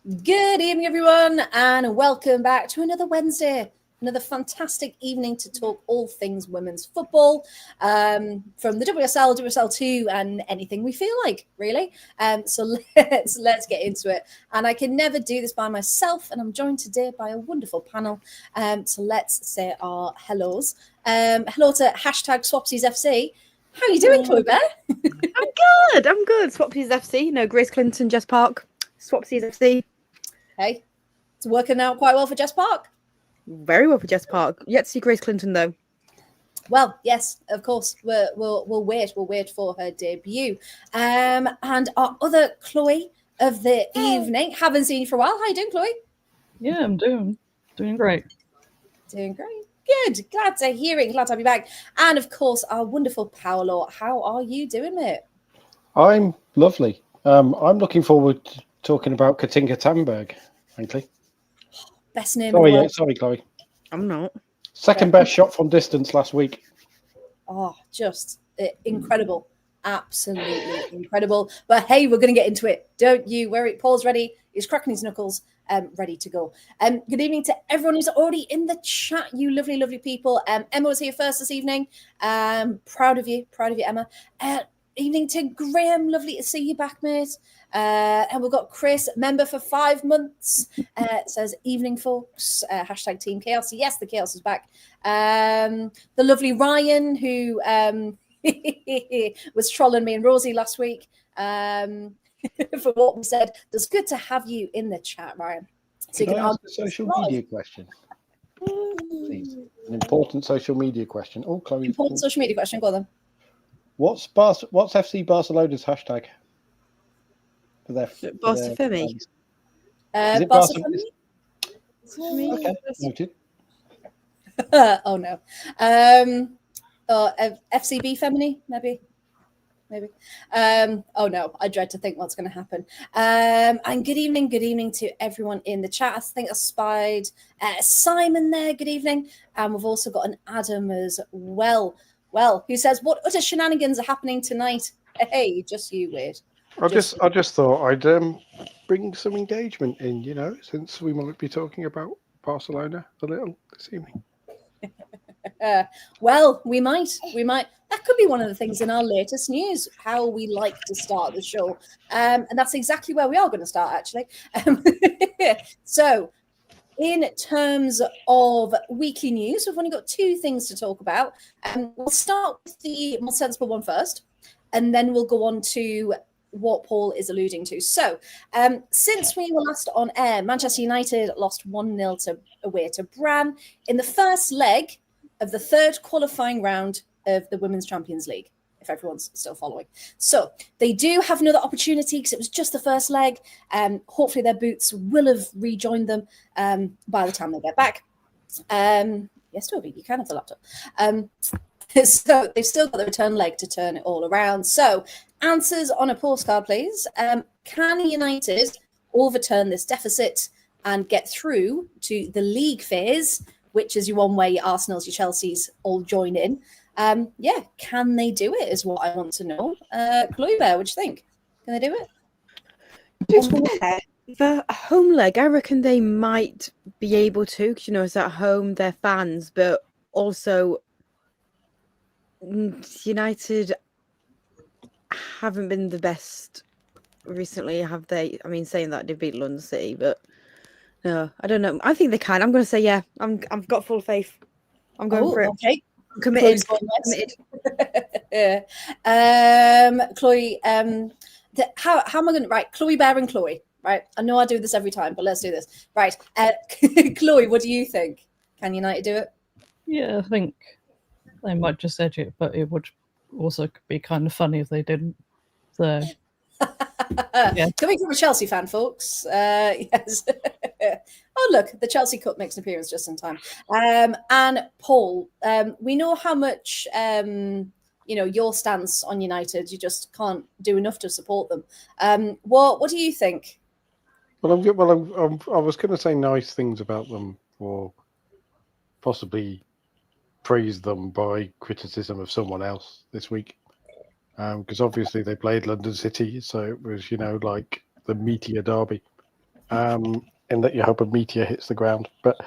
Good evening, everyone, and welcome back to another Wednesday. Another fantastic evening to talk all things women's football from the WSL, WSL2, and anything we feel like, really. So let's get into it. And I can never do this by myself, and I'm joined today by a wonderful panel. So let's say our hellos. Hello to #SwapsiesFC. How are you doing, Chloe Bear? I'm good. Swapsies FC. No, Grace Clinton, Jess Park. Swapsies FC. Hey, it's working out quite well for Jess Park. Very well for Jess Park. Yet to see Grace Clinton though. Well, yes, of course. We'll wait. We'll wait for her debut. And our other Chloe of the evening. Haven't seen you for a while. How you doing, Chloe? Yeah, I'm doing great. Doing great. Good. Glad to hear it. Glad to have you back. And of course, our wonderful Paolo. How are you doing, mate? I'm lovely. I'm looking forward to talking about Katinka Thunberg, frankly. Best name in the world. Sorry, Chloe. I'm not. Second best shot from distance last week. Oh, just incredible. Absolutely incredible. But hey, we're going to get into it. Don't you worry. Paul's ready. He's cracking his knuckles. Ready to go. Good evening to everyone who's already in the chat, you lovely, lovely people. Emma was here first this evening. Proud of you, Emma. Evening to Graham, lovely to see you back, mate. And we've got Chris, member for 5 months. Says evening, folks. #Team Chaos. Yes, the Chaos is back. The lovely Ryan, who was trolling me and Rosie last week. For what we said. It's good to have you in the chat, Ryan. So can I ask a social media question? Please. An important social media question. Oh, Chloe. Important social media question. Go on then. What's FC Barcelona's hashtag? For their Barcafemi. Is it Barcafemi? Okay, noted. Oh no. FCB Femini, maybe. Oh no, I dread to think what's going to happen. And good evening to everyone in the chat. I think I spied Simon there. Good evening. And we've also got an Adam as well. Well, who says, what utter shenanigans are happening tonight? Hey, just you, Wade. I just thought I'd bring some engagement in, since we might be talking about Barcelona a little this evening. Well, we might. That could be one of the things in our latest news, how we like to start the show. And that's exactly where we are going to start, actually. So, in terms of weekly news, we've only got 2 things to talk about. We'll start with the more sensible one first, and then we'll go on to what Paul is alluding to. So, since we were last on air, Manchester United lost 1-0 away to Bran in the first leg of the 3rd qualifying round of the Women's Champions League, if everyone's still following. So they do have another opportunity because it was just the first leg. Hopefully their boots will have rejoined them by the time they get back. Yes, Toby, you can have the laptop. So they've still got the return leg to turn it all around. So answers on a postcard, please. Can United overturn this deficit and get through to the league phase, which is your one where your Arsenals, your Chelseas all join in? Can they do it is what I want to know. Chloe Bear, what do you think? Can they do it? The home leg, I reckon they might be able to, because, it's at home, they're fans, but also United haven't been the best recently, have they? I mean, saying that they beat London City, but no, I don't know. I think they can. I'm going to say, yeah, I've got full faith. I'm going for it. Okay. I'm committed. Chloe, how am I going to... Right, Chloe Bear and Chloe, right? I know I do this every time, but let's do this. Right. Chloe, what do you think? Can United do it? Yeah, I think they might just edge it, but it would also be kind of funny if they didn't. So... Yeah. Coming from a Chelsea fan, folks. Yes. Oh, look, the Chelsea Cup makes an appearance just in time. And Paul, we know how much your stance on United. You just can't do enough to support them. What do you think? Well, I was going to say nice things about them, or possibly praise them by criticism of someone else this week. Because obviously they played London City, so it was, like the meteor derby. in that you hope a meteor hits the ground. But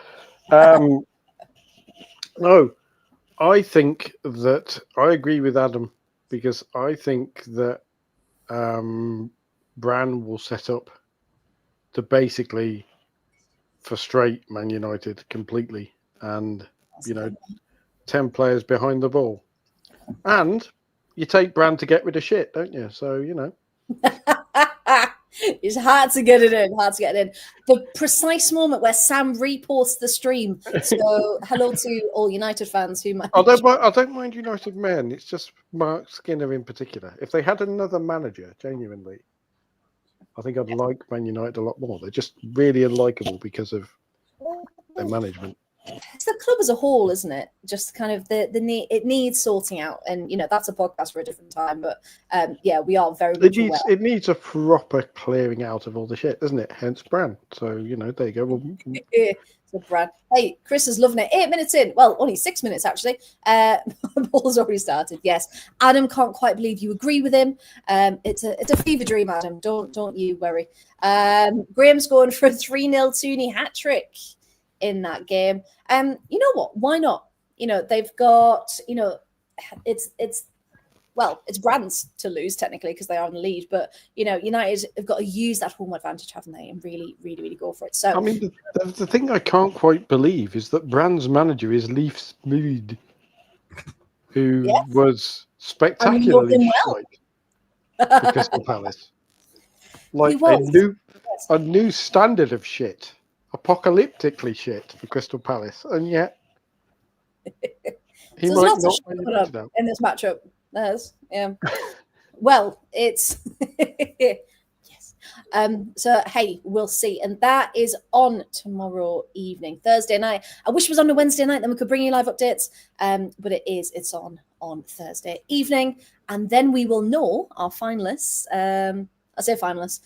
no, I think that I agree with Adam because I think that Bran will set up to basically frustrate Man United completely, and 10 players behind the ball, and you take Bran to get rid of shit, don't you? So It's hard to get it in. Hard to get it in. The precise moment where Sam reposts the stream. So hello to all United fans who might. I don't mind United men. It's just Mark Skinner in particular. If they had another manager, genuinely, I think I'd like Man United a lot more. They're just really unlikable because of their management. It's the club as a whole, isn't it? Just kind of the need. It needs sorting out, and that's a podcast for a different time. But yeah, we are very much aware. It needs a proper clearing out of all the shit, doesn't it? Hence Bran. So there you go. Well, so Brad, hey, Chris is loving it. 8 minutes in. Well, only 6 minutes actually. Ball's already started. Yes, Adam can't quite believe you agree with him. It's a fever dream, Adam. Don't you worry. Graham's going for a 3-0 Tooney hat trick in that game. You know what? Why not? They've got, it's Brands to lose technically because they are in the lead, but United have got to use that home advantage, haven't they? And really, really, really go for it. So I mean, the thing I can't quite believe is that Brand's manager is Leif Smood, who was spectacularly shite for Crystal Palace. Like a new standard of shit. Apocalyptically shit for Crystal Palace, and yet he might not win in this matchup. Well, it's yes. So hey, we'll see, and that is on tomorrow evening, Thursday night. I wish it was on a Wednesday night, then we could bring you live updates. But it's on Thursday evening, and then we will know our finalists. I say finalists.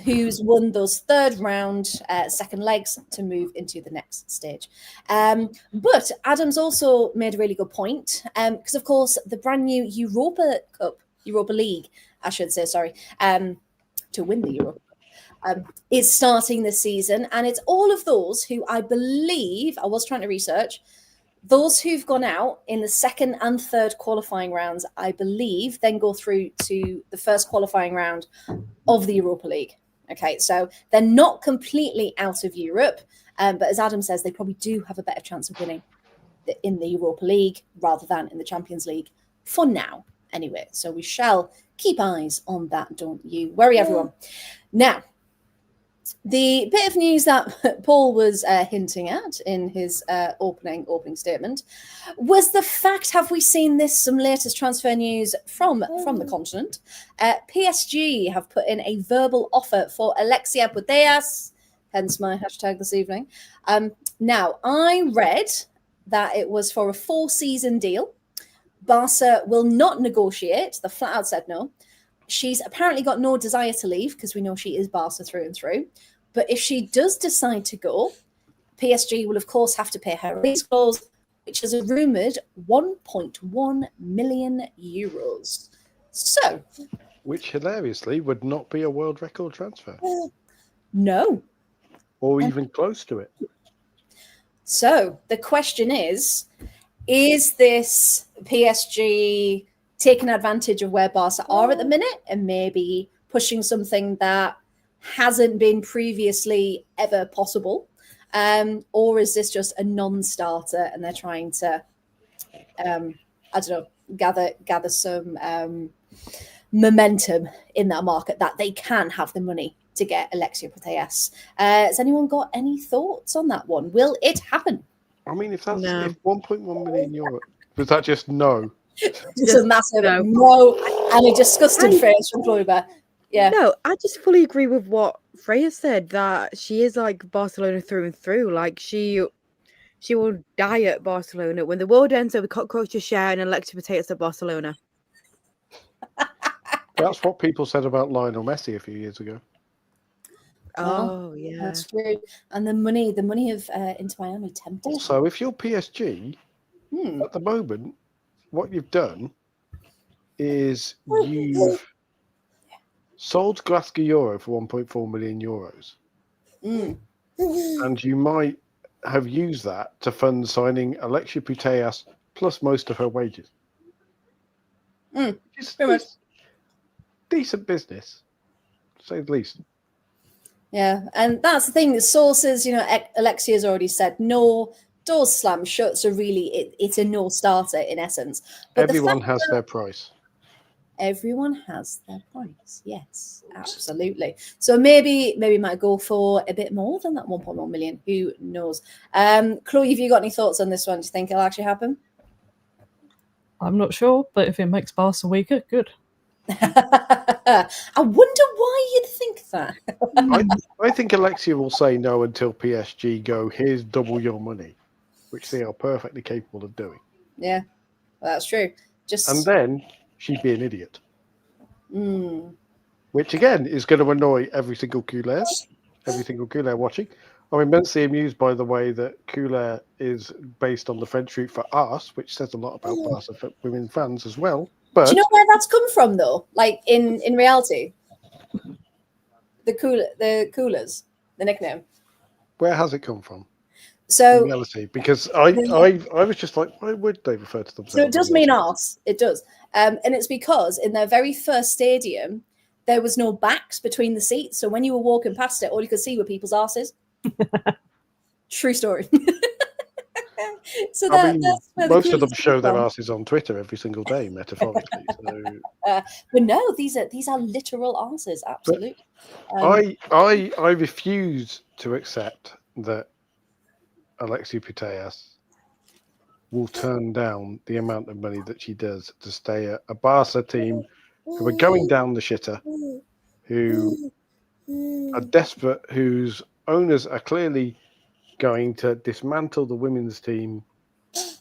Who's won those third round second legs to move into the next stage. But Adam's also made a really good point because, of course, the brand new Europa League, I should say, sorry, to win the Europa is starting this season. And it's all of those who I believe, I was trying to research, those who've gone out in the second and third qualifying rounds, I believe, then go through to the first qualifying round of the Europa League. Okay, so they're not completely out of Europe, but as Adam says, they probably do have a better chance of winning in the Europa League rather than in the Champions League for now. Anyway, so we shall keep eyes on that, don't you worry, everyone. Now, the bit of news that Paul was hinting at in his opening statement was the fact, have we seen this, some latest transfer news from the continent? PSG have put in a verbal offer for Alexia Putellas, hence my hashtag this evening. Now, I read that it was for a 4-season deal. Barca will not negotiate. The flat out said no. She's apparently got no desire to leave because we know she is Barca through and through. But if she does decide to go, PSG will, of course, have to pay her release clause, which is a rumoured 1.1 million euros. So, which hilariously would not be a world record transfer. No. Or even close to it. So, the question is this PSG taking advantage of where Barca are at the minute and maybe pushing something that hasn't been previously ever possible? Or is this just a non-starter and they're trying to, gather some momentum in that market that they can have the money to get Alexia Putellas? Has anyone got any thoughts on that one? Will it happen? I mean, if 1.1 million euros, was that just no? Just a massive no and a disgusted face from Florida. Yeah. No, I just fully agree with what Freya said, that she is like Barcelona through and through. Like she will die at Barcelona. When the world ends, there'll be cockroaches share and Alexia Putellas at Barcelona. That's what people said about Lionel Messi a few years ago. Oh, yeah. That's true. And the money of Inter Miami tempted. Also, if you're PSG, at the moment, what you've done is you've sold Glasgow Euro for 1.4 million euros. And you might have used that to fund signing Alexia Putellas plus most of her wages. It's decent business, to say the least. Yeah, and that's the thing. The sources, Alexia's already said no, doors slam shut. So really, it's a no starter in essence. But everyone has their price. Everyone has their price. Yes, absolutely. So maybe might go for a bit more than that 1.1 million. Who knows? Chloe, have you got any thoughts on this one? Do you think it'll actually happen? I'm not sure, but if it makes Barca weaker, good. I wonder why you'd think that. I think Alexia will say no until PSG go, here's double your money, which they are perfectly capable of doing. Yeah, well, that's true. And then she'd be an idiot. Which, again, is going to annoy every single Couler watching. I'm immensely amused by the way that Couler is based on the French route for us, which says a lot about Barca for women fans as well. But do you know where that's come from, though? Like, in reality? The Coolers, the nickname. Where has it come from? So, in reality, because I was just like, why would they refer to themselves? So it does mean arse. It does. And it's because in their very first stadium, there was no backs between the seats. So when you were walking past it, all you could see were people's arses. True story. So that's where most of them show their asses on Twitter every single day, metaphorically. So. But no, these are literal arses. Absolutely. I refuse to accept that Alexia Putellas will turn down the amount of money that she does to stay at a Barca team who are going down the shitter, who are desperate, whose owners are clearly going to dismantle the women's team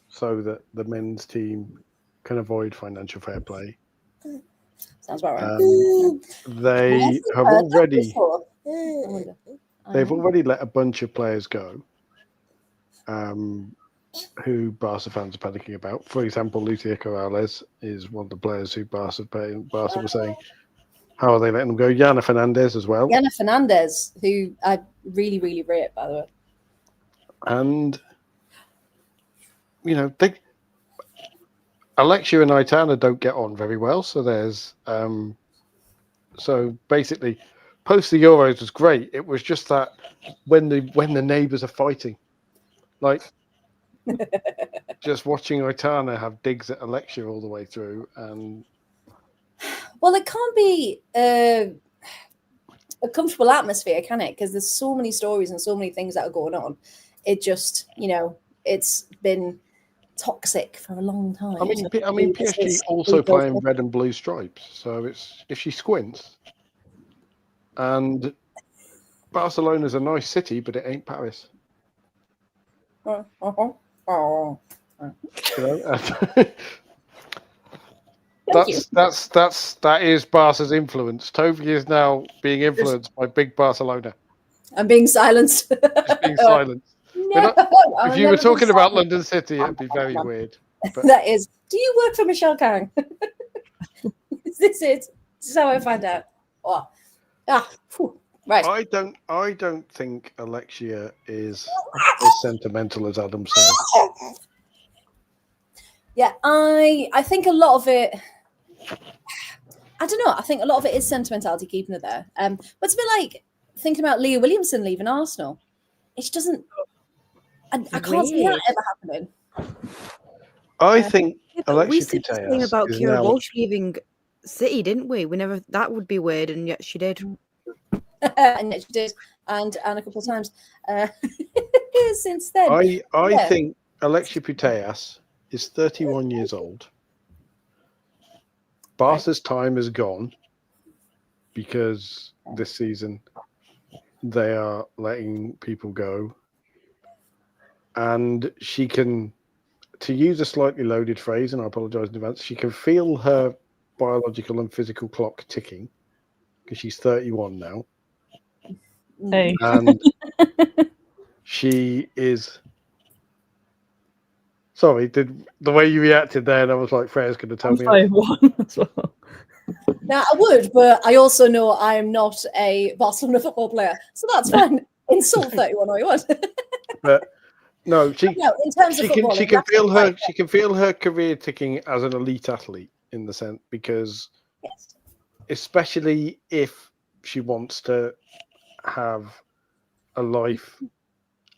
so that the men's team can avoid financial fair play. Sounds about right. They have already let a bunch of players go. Who Barca fans are panicking about. For example, Lucia Corrales is one of the players who Barca were saying, how are they letting them go? Yana Fernandez as well. Yana Fernandez, who I really, really rate, by the way. And, Alexia and Aitana don't get on very well. So there's, so basically, post the Euros was great. It was just that when the neighbours are fighting, like, just watching Aitana have digs at Alexia all the way through, and well, it can't be a comfortable atmosphere, can it? Because there's so many stories and so many things that are going on. It just, it's been toxic for a long time. I mean, PSG also playing red and blue stripes, so it's if she squints. And Barcelona's a nice city, but it ain't Paris. That is Barca's influence. Toby is now being influenced by big Barcelona. I'm being silenced. Just being silenced. No, if you were talking about London City, it'd be very weird. But... That is. Do you work for Michelle Kang? Is this it? This is how I find out. Oh. Right. I don't think Alexia is as sentimental as Adam says. Yeah, I think a lot of it. I don't know. I think a lot of it is sentimentality keeping her there. But it's a bit like thinking about Leah Williamson leaving Arsenal. It just doesn't. I can't see that ever happening. I think Alexia we said something about Kira Walsh leaving City, didn't we? We never. That would be weird, and yet she did. And yet she did, and a couple of times since then. I think Alexia Putellas is 31 years old. Barca's time is gone because this season they are letting people go. And she can, to use a slightly loaded phrase, and I apologize in advance, she can feel her biological and physical clock ticking because she's 31 now. Hey. And she is... Sorry, the way you reacted there, and I was like, Freya's going to tell me. One as well. Now, I would, but I also know I am not a Barcelona football player, so that's fine. insult 31 all you want. But no, No, in terms of football, she can feel her she can feel her career ticking as an elite athlete in the sense because Yes. especially if she wants to have a life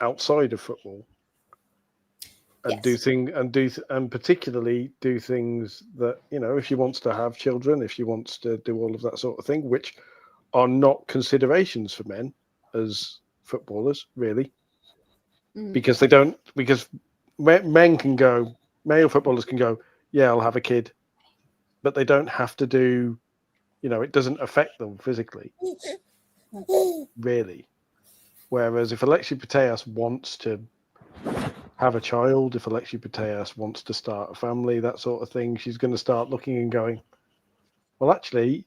outside of football and Yes. and particularly do things that, you know, if she wants to have children, if she wants to do all of that sort of thing, which are not considerations for men as footballers, really, because they don't, because men can go, male footballers can go, yeah, I'll have a kid, but they don't have to do, you know, it doesn't affect them physically, really. Whereas if Alexia Putellas wants to have a child, if Alexia Putellas wants to start a family, that sort of thing, she's going to start looking and going, well, actually,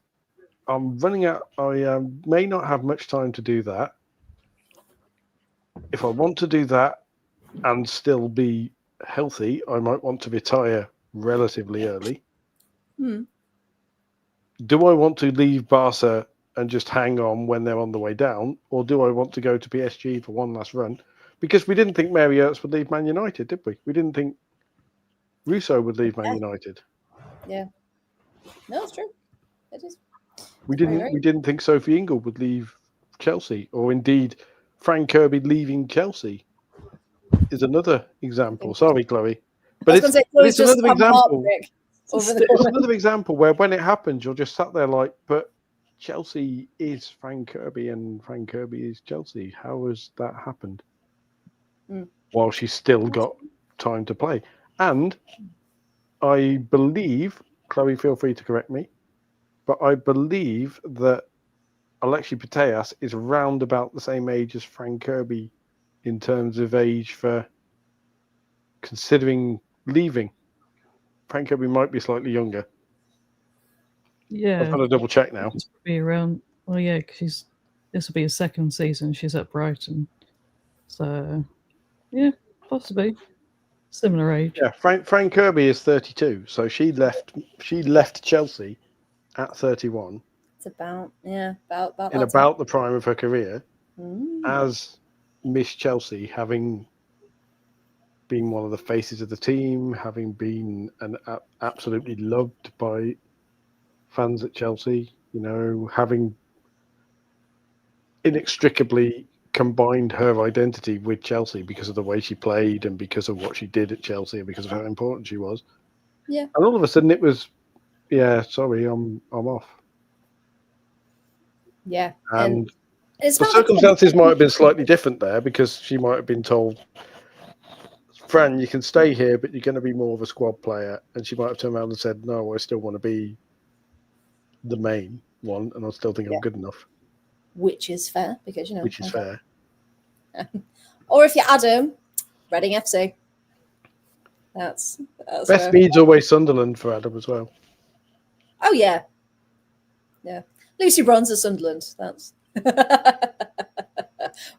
I'm running out. I may not have much time to do that. If I want to do that and still be healthy, I might want to retire relatively early. Do I want to leave Barca and just hang on when they're on the way down, or do I want to go to PSG for one last run? Because we didn't think Mary Earps would leave Man United, did we? We didn't think Russo would leave Man United. Yeah. No, it's true. It is. We didn't think Sophie Ingle would leave Chelsea, or indeed Frank Kirby leaving Chelsea is another example. Sorry, Chloe, but it's another example. It's another example where when it happens, you're just sat there like, but Chelsea is Frank Kirby and Frank Kirby is Chelsea. How has that happened? While she's still got time to play. And I believe, Chloe, feel free to correct me, but I believe that Alexia Putellas is around about the same age as Frank Kirby in terms of age for considering leaving. Frank Kirby might be slightly younger. Yeah. I've got to double check now. Be around. Oh yeah, because this will be his second season. She's at Brighton, so yeah, possibly similar age. Yeah, Frank Kirby is 32, so she left Chelsea at 31. It's about about in about the prime of her career as Miss Chelsea, having been one of the faces of the team, having been absolutely loved by fans at Chelsea, you know, having inextricably combined her identity with Chelsea because of the way she played and because of what she did at Chelsea and because of how important she was. Yeah. And all of a sudden it was, yeah, sorry, I'm off. Yeah. And the circumstances might have been slightly different there because she might have been told, Fran, you can stay here, but you're going to be more of a squad player. And she might have turned around and said, no, I still want to be the main one, and I still think I'm good enough. Which is fair, because, you know. Which is fair. Or if you're Adam, Reading FC. That's Best Mead's always Sunderland for Adam as well. Oh, yeah. Yeah. Lucy Bronze at Sunderland. That's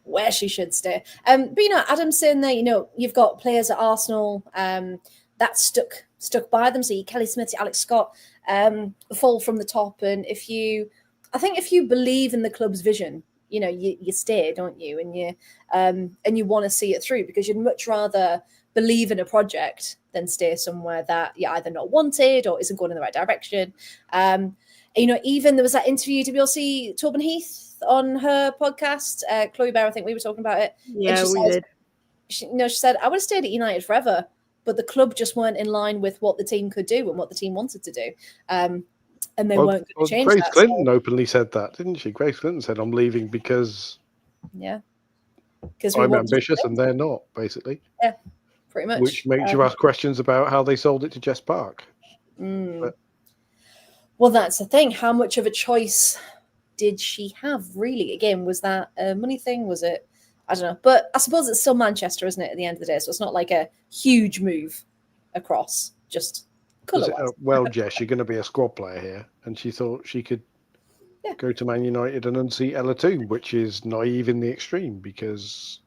where she should stay. But you know, Adam's saying there, you know, you've got players at Arsenal that stuck by them. So you Kelly Smith, Alex Scott, fall from the top. And I think if you believe in the club's vision, you know, you stay, don't you? And you want to see it through, because you'd much rather believe in a project than stay somewhere that you're either not wanted or isn't going in the right direction. You know, even there was that interview, did we all see Tobin Heath on her podcast? Chloe Bear, I think we were talking about it. Yeah, we did. She said, I would have stayed at United forever, but the club just weren't in line with what the team could do and what the team wanted to do. And they weren't going to change Grace that. Clinton openly said that, didn't she? Grace Clinton said, I'm leaving because I'm ambitious and they're not, basically. Yeah, pretty much. Which makes you ask questions about how they sold it to Jess Park. But, well, that's the thing. How much of a choice did she have, really? Again, was that a money thing? Was it? I don't know. But I suppose it's still Manchester, isn't it, at the end of the day? So it's not like a huge move across, just colour-wise. Well, Jess, you're going to be a squad player here. And she thought she could go to Man United and unseat Ella Toone, which is naive in the extreme, because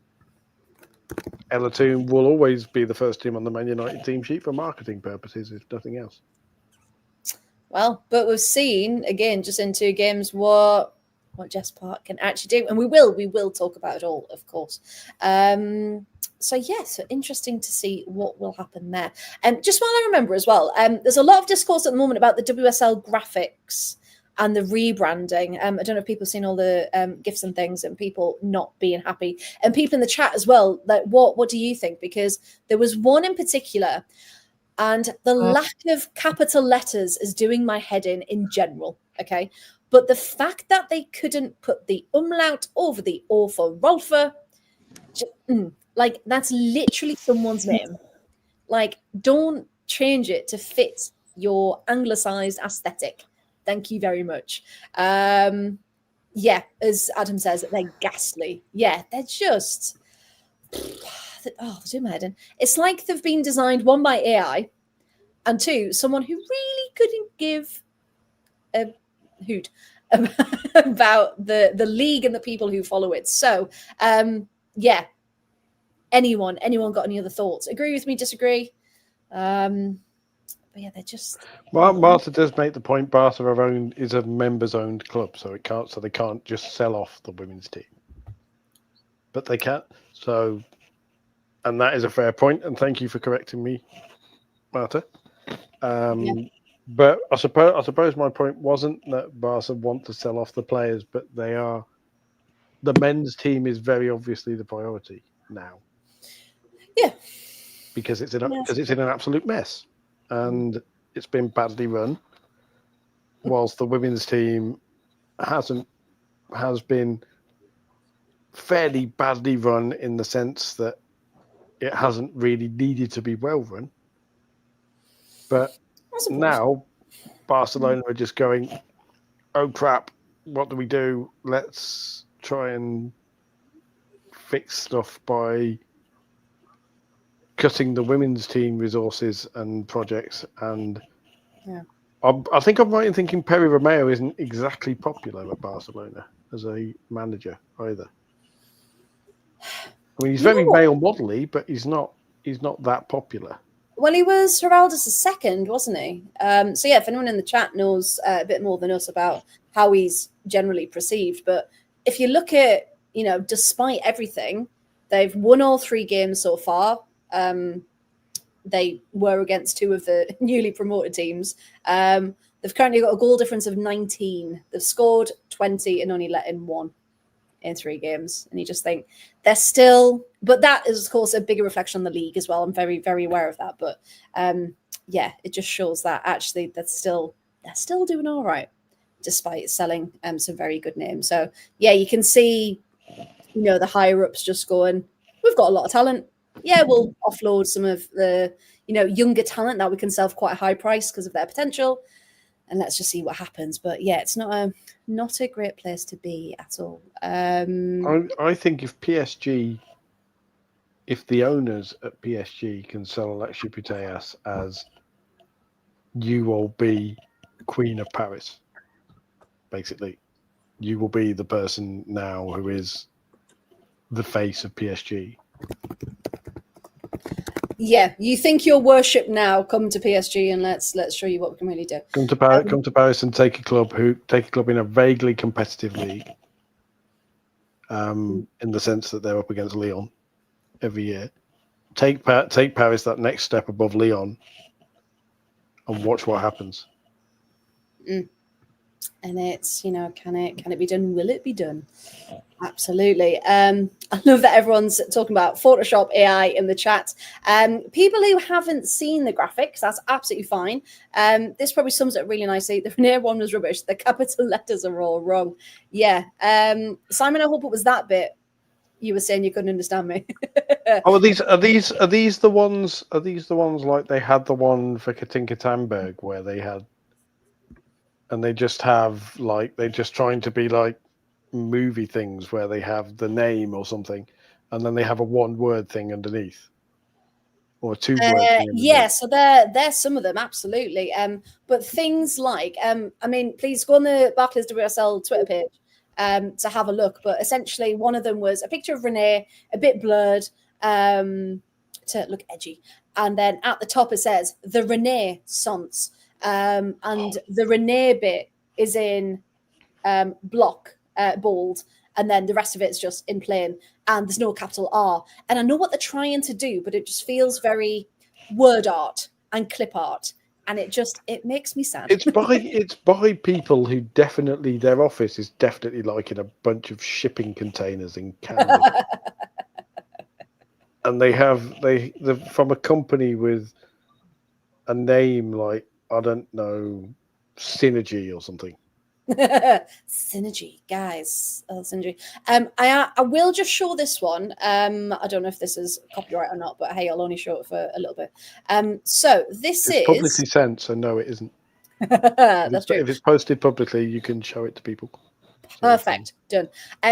Ella Toone will always be the first team on the Man United team sheet for marketing purposes, if nothing else. Well, but we've seen, again, just in 2 games, what what Jess Park can actually do. And we will talk about it all, of course. So interesting to see what will happen there. And just while I remember as well, there's a lot of discourse at the moment about the WSL graphics and the rebranding. I don't know if people have seen all the GIFs and things and people not being happy. And people in the chat as well, like, what do you think? Because there was one in particular, and the lack of capital letters is doing my head in general, okay? But the fact that they couldn't put the umlaut over the O for Rolfer, like, that's literally someone's name. Like, don't change it to fit your anglicized aesthetic. Thank you very much. As Adam says, they're ghastly. Yeah, they're just... they're doing my head in. It's like they've been designed, one, by AI, and two, someone who really couldn't give a hoot about the league and the people who follow it. So, anyone got any other thoughts? Agree with me, disagree? But yeah, they're just... Well, Martha does make the point. Barca is a members-owned club, so they can't just sell off the women's team, but they can. So, and that is a fair point. And thank you for correcting me, Martha. But I suppose my point wasn't that Barca want to sell off the players, but the men's team is very obviously the priority now. Yeah, because it's in an absolute mess, and it's been badly run. Whilst the women's team has been fairly badly run in the sense that it hasn't really needed to be well run. But now Barcelona are just going, oh crap, what do we do? Let's try and fix stuff by cutting the women's team resources and projects. And I think I'm right in thinking Peri Romeo isn't exactly popular at Barcelona as a manager either. I mean, he's very male model-y, but he's not that popular. Well, he was Geraldus' second, wasn't he? So yeah, if anyone in the chat knows a bit more than us about how he's generally perceived, but if you look at, despite everything, they've won all 3 games so far. They were against 2 of the newly promoted teams. They've currently got a goal difference of 19. They've scored 20 and only let in 1 in 3 games. And you just think they're still, but that is of course a bigger reflection on the league as well. I'm very, very aware of that. But it just shows that actually they're still doing all right, despite selling some very good names. So yeah, you can see, the higher ups just going, we've got a lot of talent. Yeah, we'll offload some of the, younger talent that we can sell for quite a high price because of their potential. And let's just see what happens. But yeah, it's not a great place to be at all. I think if the owners at PSG can sell Alexia Putellas as you will be Queen of Paris, basically, you will be the person now who is the face of PSG. Yeah, you think your worship now? Come to PSG and let's show you what we can really do. Come to Paris and take a club in a vaguely competitive league. In the sense that they're up against Lyon every year. Take Paris that next step above Lyon, and watch what happens. And it's, can it be done? Will it be done? Absolutely. I love that everyone's talking about Photoshop AI in the chat. People who haven't seen the graphics, that's absolutely fine. This probably sums it up really nicely. The near one was rubbish. The capital letters are all wrong. Yeah. Simon, I hope it was that bit you were saying you couldn't understand me. Are these the ones like they had the one for Katinka Thunberg where they had, and they just have they're just trying to be like movie things where they have the name or something, and then they have a 1-word thing underneath, or a 2-word thing underneath. Yeah, so there's some of them, absolutely. But things like, please go on the Barclays WSL Twitter page to have a look. But essentially, one of them was a picture of Renee, a bit blurred, to look edgy, and then at the top it says the Renaissance, and the Renee bit is in block. bold, and then the rest of it's just in plain, and there's no capital R. And I know what they're trying to do, but it just feels very word art and clip art, and it makes me sad. It's by people who definitely, their office is definitely like in a bunch of shipping containers in Canada. And they're from a company with a name like, I don't know, Synergy or something. Synergy, guys. Synergy. I will just show this one. I don't know if this is copyright or not, but hey, I'll only show it for a little bit. So this It's publicly sent, so no, it isn't. That's true. If it's posted publicly, you can show it to people. Perfect. Done.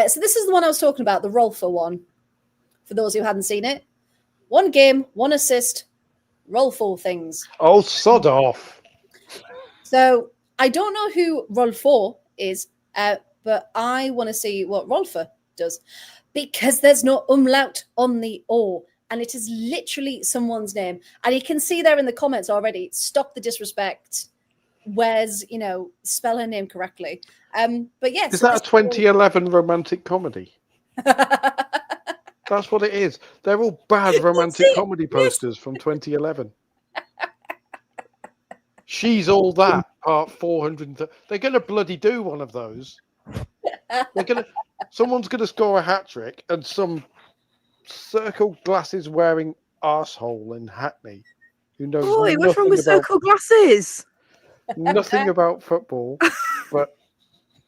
So this is the one I was talking about, the Rolfer one. For those who hadn't seen it, 1 game, 1 assist, roll 4 things. Oh, sod off. So I don't know who Rolfor is, but I want to see what Rolfer does, because there's no umlaut on the O, and it is literally someone's name. And you can see there in the comments already, stop the disrespect. Where's, spell her name correctly. But yes. Is that a 2011 romantic comedy? That's what it is. They're all bad romantic comedy posters from 2011. She's All That, part 400. They're going to bloody do one of those. Someone's going to score a hat trick, and some circle glasses wearing arsehole in Hackney who knows Boy, what's wrong with about, circle glasses? nothing about football, but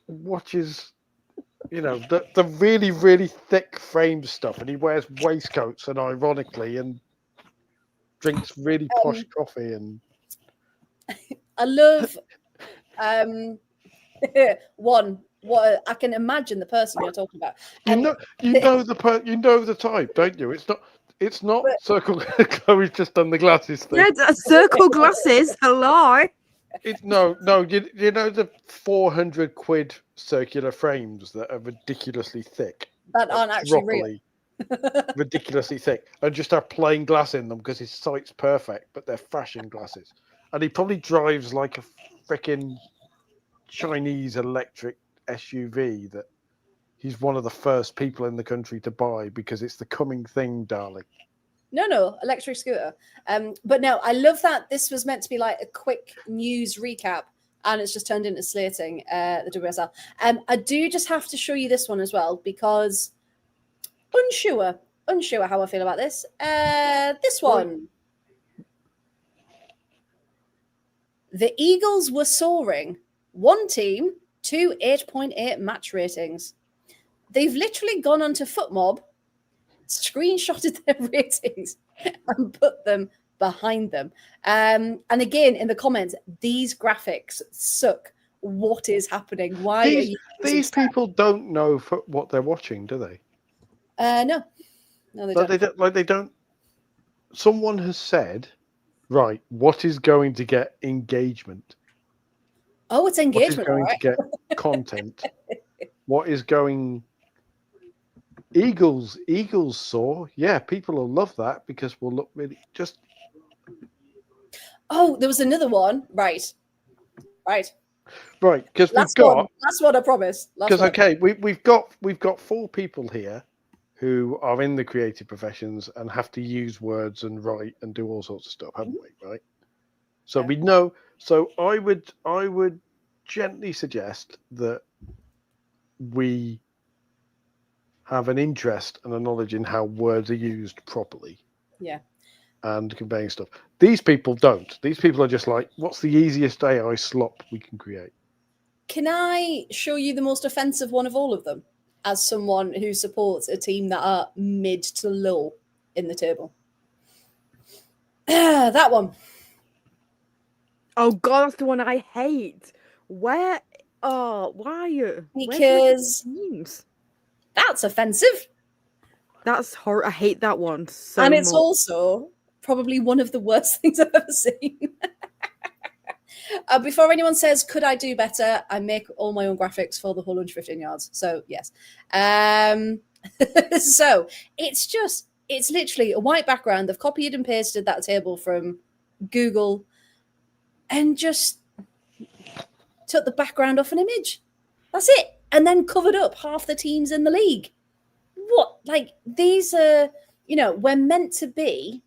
watches, the really, really thick framed stuff, and he wears waistcoats and ironically, and drinks really posh coffee. And I love one. What I can imagine the person you're talking about. You know the type, don't you? It's not circle. Chloe's just done the glasses thing. Yeah, circle glasses. Hello. No. You know the 400 quid circular frames that are ridiculously thick. That aren't actually real. Ridiculously thick, and just have plain glass in them because his sight's perfect, but they're fashion glasses. And he probably drives like a freaking Chinese electric SUV that he's one of the first people in the country to buy because it's the coming thing, darling. No, electric scooter. But no, I love that this was meant to be like a quick news recap, and it's just turned into slating the WSL. I do just have to show you this one as well, because unsure how I feel about this. This one. The Eagles were soaring. 1 team, 2 8.8 match ratings. They've literally gone onto FootMob, screenshotted their ratings, and put them behind them. And again, in the comments, these graphics suck. What is happening? Why are you these people don't know what they're watching, do they? No, they don't. They don't. Someone has said, right, what is going to get engagement? Oh, it's engagement. What is going to get content? What is going? Eagles soar. Yeah, people will love that because we'll look really just. Oh, there was another one. Right. Because last one. I promise. Because we've got 4 people here who are in the creative professions and have to use words and write and do all sorts of stuff, haven't we? Right. So we know. So I would gently suggest that we have an interest and a knowledge in how words are used properly. Yeah. And conveying stuff. These people don't. These people are just like, what's the easiest AI slop we can create? Can I show you the most offensive one of all of them, as someone who supports a team that are mid to low in the table? That one. Oh God, that's the one I hate. Where? Oh, why? Because that's offensive. That's horrible. I hate that one so and it's much. also probably one of the worst things I've ever seen. Before anyone says, could I do better? I make all my own graphics for the whole 115 yards. So yes. So it's literally a white background. They've copied and pasted that table from Google and just took the background off an image. That's it. and then covered up half the teams in the league. What? Like, these are, we're meant to be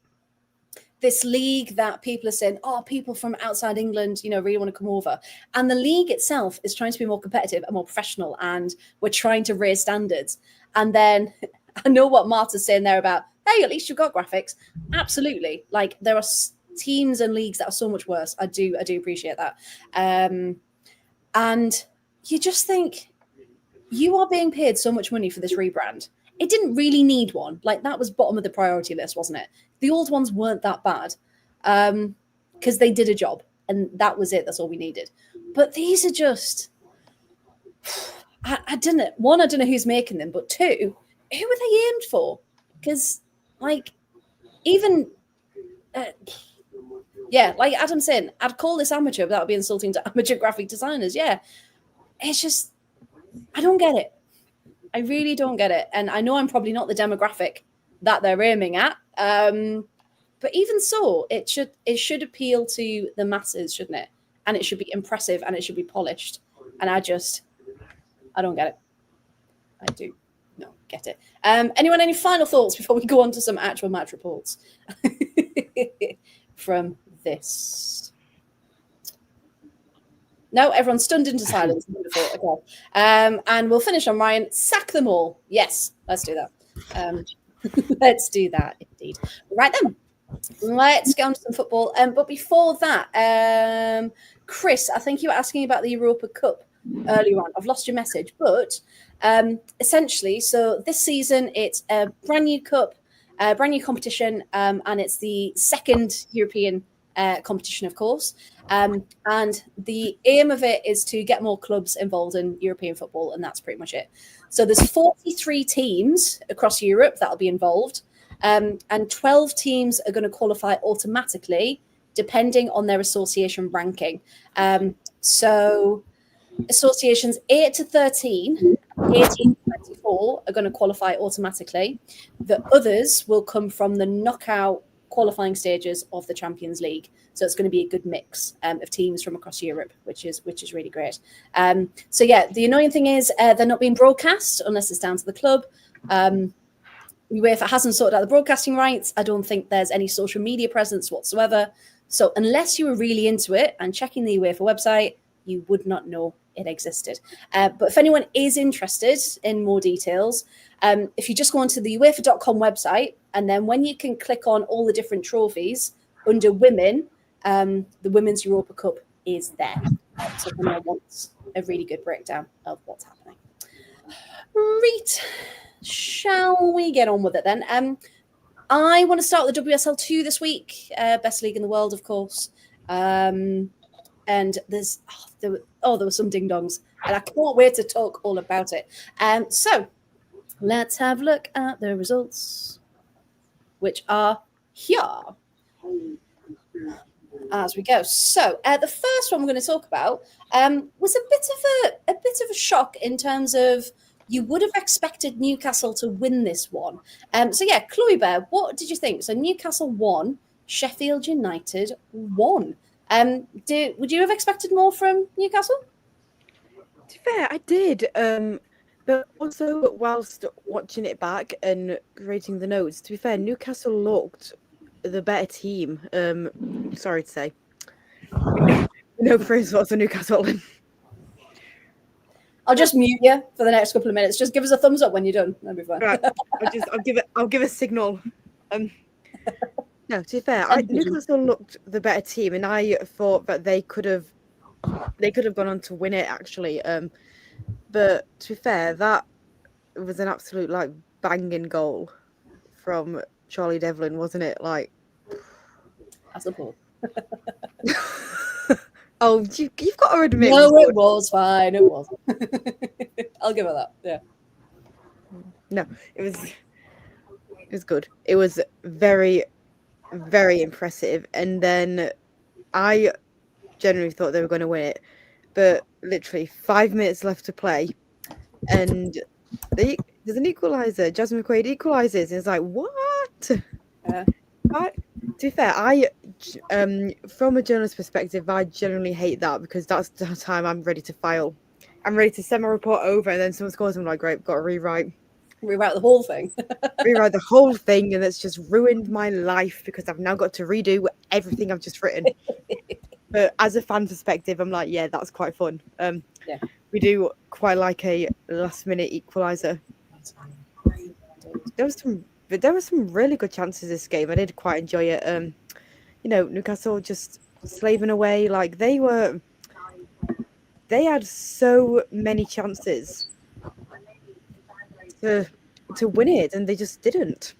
this league that people are saying, oh, people from outside England, really want to come over. And the league itself is trying to be more competitive and more professional, and we're trying to raise standards. And then I know what Marta's saying there about, hey, at least you've got graphics. Absolutely. Like, there are teams and leagues that are so much worse. I do appreciate that. And you just think, you are being paid so much money for this rebrand. It didn't really need one. Like, that was bottom of the priority list, wasn't it? The old ones weren't that bad because they did a job, and that was it. That's all we needed. But these are just, I don't know. One, I don't know who's making them, but two, who are they aimed for? Because, like, even, like Adam's saying, I'd call this amateur, but that would be insulting to amateur graphic designers. Yeah. It's just, I don't get it. I really don't get it. And I know I'm probably not the demographic that they're aiming at. But even so, it should appeal to the masses, shouldn't it? And it should be impressive and it should be polished. And I don't get it. I do not get it. Anyone, any final thoughts before we go on to some actual match reports from this? No, everyone's stunned into silence. Wonderful. Okay. And we'll finish on Ryan. Sack them all. Yes, let's do that. Let's do that, indeed. Right then, let's get on to some football. But before that, Chris, I think you were asking about the Europa Cup earlier on. I've lost your message, but essentially, so this season it's a brand new cup, a brand new competition, and it's the second European competition, of course. And the aim of it is to get more clubs involved in European football, and that's pretty much it. So there's 43 teams across Europe that'll be involved, and 12 teams are going to qualify automatically, depending on their association ranking. So associations 8 to 13, 18 to 24 are going to qualify automatically. The others will come from the knockout qualifying stages of the Champions League. So it's going to be a good mix of teams from across Europe, which is really great. So yeah, the annoying thing is they're not being broadcast unless it's down to the club. UEFA hasn't sorted out the broadcasting rights. I don't think there's any social media presence whatsoever. So unless you were really into it and checking the UEFA website, you would not know it existed. But if anyone is interested in more details, if you just go onto the UEFA.com website, and then when you can click on all the different trophies under women, the Women's Europa Cup is there. So if anyone wants a really good breakdown of what's happening. Right. Shall we get on with it then? I want to start with the WSL2 this week. Best league in the world, of course. And there were some ding-dongs. And I can't wait to talk all about it. So let's have a look at the results, which are here as we go. So the first one we're going to talk about was a bit of a shock in terms of you would have expected Newcastle to win this one. So yeah, Chloe Bear, what did you think? So Newcastle won, Sheffield United won. Would you have expected more from Newcastle? To be fair, I did. But also, whilst watching it back and reading the notes, to be fair, Newcastle looked the better team. Sorry to say. No praise for Newcastle. I'll just mute you for the next couple of minutes. Just give us a thumbs up when you're done. That'll be fine. Right. I'll give a signal. No, to be fair, Newcastle looked the better team, and I thought that they could have gone on to win it actually. But to be fair, that was an absolute banging goal from Charlie Devlin, wasn't it? I suppose. Oh, you've got to admit. No, it was fine. It was. I'll give it that. Yeah. No, it was good. It was very, very impressive. And then I genuinely thought they were going to win it, but literally 5 minutes left to play, and there's an equaliser. Jasmine McQuaid equalises, and it's like, what? Yeah. To be fair, from a journalist perspective, I generally hate that because that's the time I'm ready to file I'm ready to send my report over, and then someone scores. I'm like, great, got to rewrite the whole thing. rewrite the whole thing, and that's just ruined my life because I've now got to redo everything I've just written. But as a fan perspective, I'm like, yeah, that's quite fun. Yeah. We do quite like a last minute equaliser. There was some really good chances this game. I did quite enjoy it. Newcastle just slaving away. Like they had so many chances to win it, and they just didn't.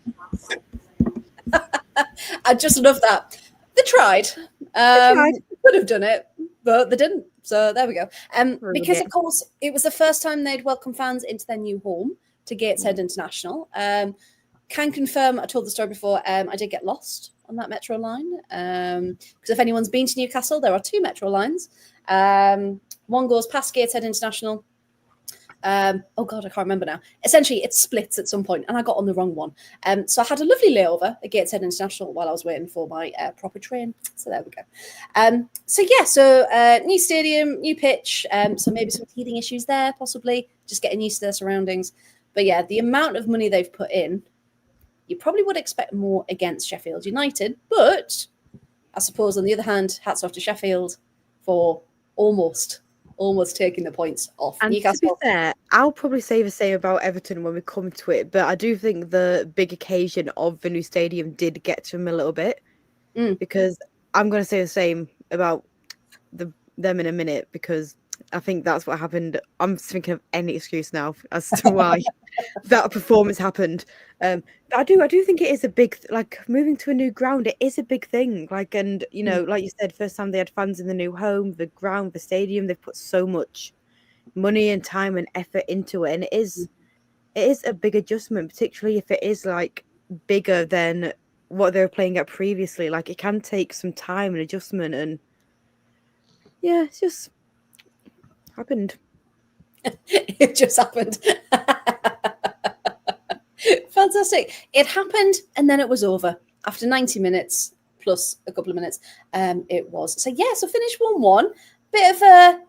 I just love that. They tried. Could have done it, but they didn't. So there we go. Because, of course, it was the first time they'd welcome fans into their new home to Gateshead International. Can confirm, I told the story before, I did get lost on that metro line. Because if anyone's been to Newcastle, there are 2 metro lines. One goes past Gateshead International. Oh God, I can't remember now. Essentially, it splits at some point, and I got on the wrong one. So I had a lovely layover at Gateshead International while I was waiting for my proper train. So there we go. So new stadium, new pitch. So maybe some teething issues there, possibly just getting used to their surroundings. But yeah, the amount of money they've put in, you probably would expect more against Sheffield United. But I suppose on the other hand, hats off to Sheffield for almost taking the points off and Newcastle. To be fair, I'll probably say the same about Everton when we come to it, but I do think the big occasion of the new stadium did get to him a little bit, because I'm going to say the same about them in a minute, because I think that's what happened. I'm thinking of any excuse now as to why that performance happened. I do think it is a big, like moving to a new ground. It is a big thing. Like, and like you said, first time they had fans in the new home, the ground, the stadium. They've put so much money and time and effort into it, and it is a big adjustment, particularly if it is like bigger than what they were playing at previously. Like, it can take some time and adjustment, and yeah, it's just happened. It just happened. Fantastic. It happened, and then it was over after 90 minutes plus a couple of minutes. It was. So yeah, so finish 1-1. Bit of a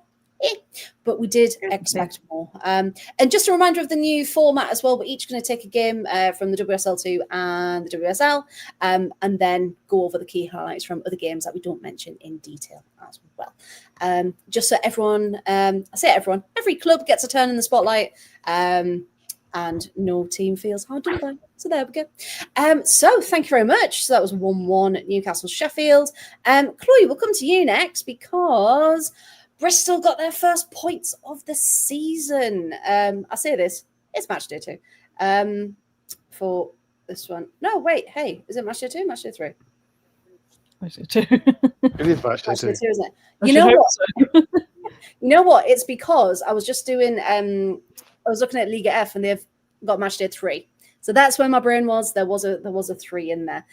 but we did expect more. And just a reminder of the new format as well. We're each going to take a game from the WSL2 and the WSL, and then go over the key highlights from other games that we don't mention in detail as well. Just so everyone, every club gets a turn in the spotlight, and no team feels hard done by. So there we go. So thank you very much. So that was 1-1 Newcastle Sheffield. Chloe, we'll come to you next because Bristol got their first points of the season. I say this, it's Matchday 2 for this one. No, wait, hey, is it Matchday 2? Matchday 3? Matchday 2. It is Matchday 2. Isn't it? You know what? So. You know what? It's because I was just doing, I was looking at Liga F and they've got Matchday 3. So that's where my brain was. There was a 3 in there.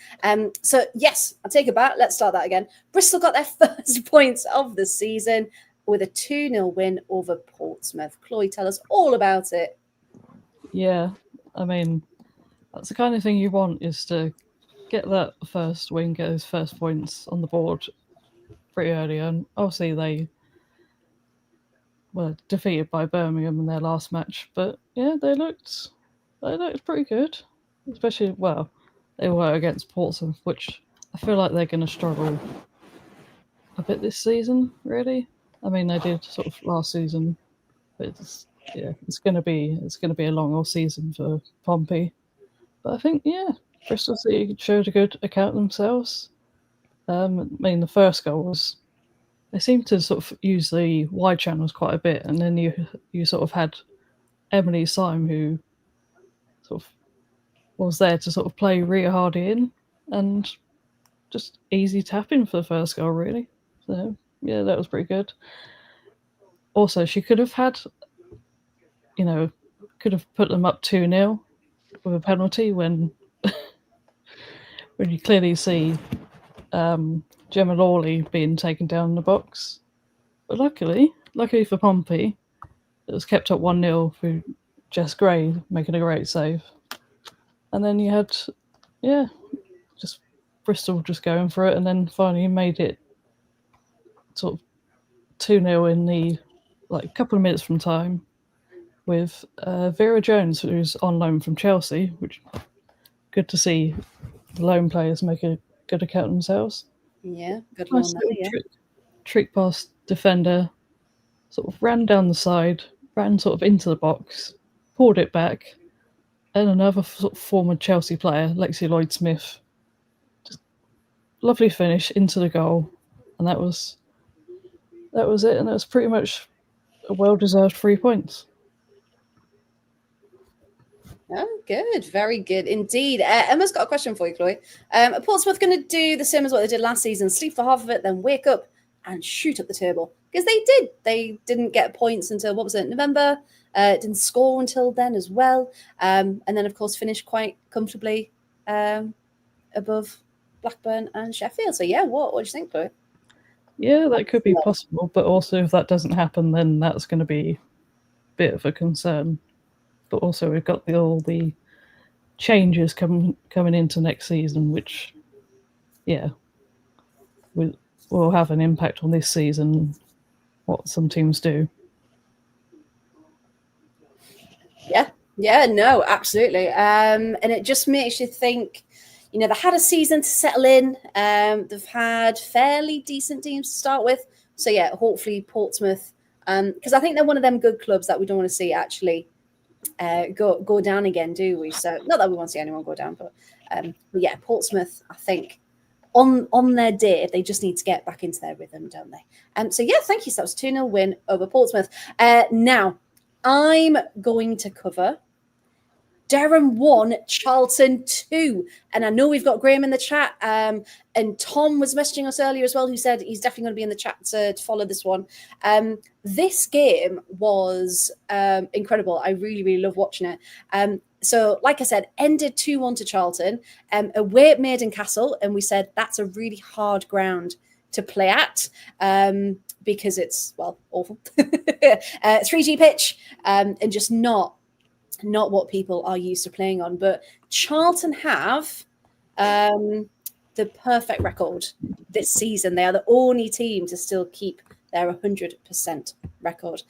So yes, I'll take it back. Let's start that again. Bristol got their first points of the season with a 2-0 win over Portsmouth. Chloe, tell us all about it. Yeah, I mean, that's the kind of thing you want, is to get that first win, get those first points on the board pretty early. And obviously they were defeated by Birmingham in their last match. But yeah, they looked pretty good. Especially, well, they were against Portsmouth, which I feel like they're going to struggle a bit this season, really. I mean, they did sort of last season, but it's going to be a long old season for Pompey. But I think, yeah, Bristol City showed a good account themselves. I mean, the first goal was, they seemed to sort of use the wide channels quite a bit, and then you sort of had Emily Syme, who sort of was there to sort of play Rhea Hardy in, and just easy tapping for the first goal, really. So yeah, that was pretty good. Also, she could have had, could have put them up 2-0 with a penalty when you clearly see Gemma Lawley being taken down in the box. But luckily for Pompey, it was kept up 1-0 through Jess Gray making a great save. And then you had, just Bristol just going for it, and then finally made it sort of 2-0 in the like a couple of minutes from time with Vera Jones, who's on loan from Chelsea, which good to see the loan players make a good account of themselves. Yeah, good Nice one. little Yeah. trick pass defender, sort of ran down the side, ran sort of into the box, pulled it back, and another sort of former Chelsea player, Lexi Lloyd-Smith, just lovely finish into the goal, and that was it, and it was pretty much a well-deserved 3 points. Oh, good. Very good indeed. Emma's got a question for you, Chloe. Are Portsmouth going to do the same as what they did last season, sleep for half of it, then wake up and shoot at the table? Because they did. They didn't get points until, what was it, November? Didn't score until then as well. And then, of course, finished quite comfortably above Blackburn and Sheffield. So, yeah, what do you think, Chloe? Yeah, that could be possible, but also if that doesn't happen, then that's going to be a bit of a concern. But also we've got all the changes coming into next season, which, yeah, will have an impact on this season, what some teams do. Yeah, no, absolutely. And it just makes you think, they had a season to settle in. They've had fairly decent teams to start with. So, yeah, hopefully Portsmouth, because I think they're one of them good clubs that we don't want to see actually go down again, do we? So, not that we want to see anyone go down, but yeah, Portsmouth, I think, on their day, they just need to get back into their rhythm, don't they? So, yeah, thank you. So that was 2-0 win over Portsmouth. Now, I'm going to cover Durham 1, Charlton 2. And I know we've got Graham in the chat. And Tom was messaging us earlier as well, who said he's definitely going to be in the chat to follow this one. This game was incredible. I really, really love watching it. So, like I said, ended 2-1 to Charlton, away at Maiden Castle. And we said that's a really hard ground to play at because it's, well, awful. 3G pitch and just not what people are used to playing on. But Charlton have the perfect record this season. They are the only team to still keep their 100% record.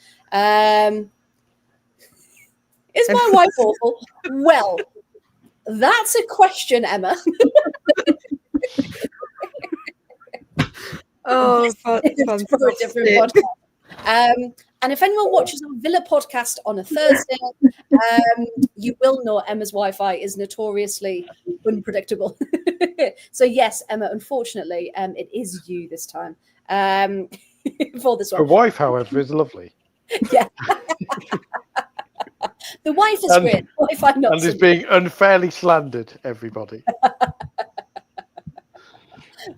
Is my wife awful? Well, that's a question, Emma. Oh, for a different podcast. And if anyone watches our Villa podcast on a Thursday, you will know Emma's Wi-Fi is notoriously unpredictable. So yes, Emma, unfortunately, it is you this time for this one. Her wife, however, is lovely. Yeah. The wife is great. Wi-Fi not and is being unfairly slandered, everybody.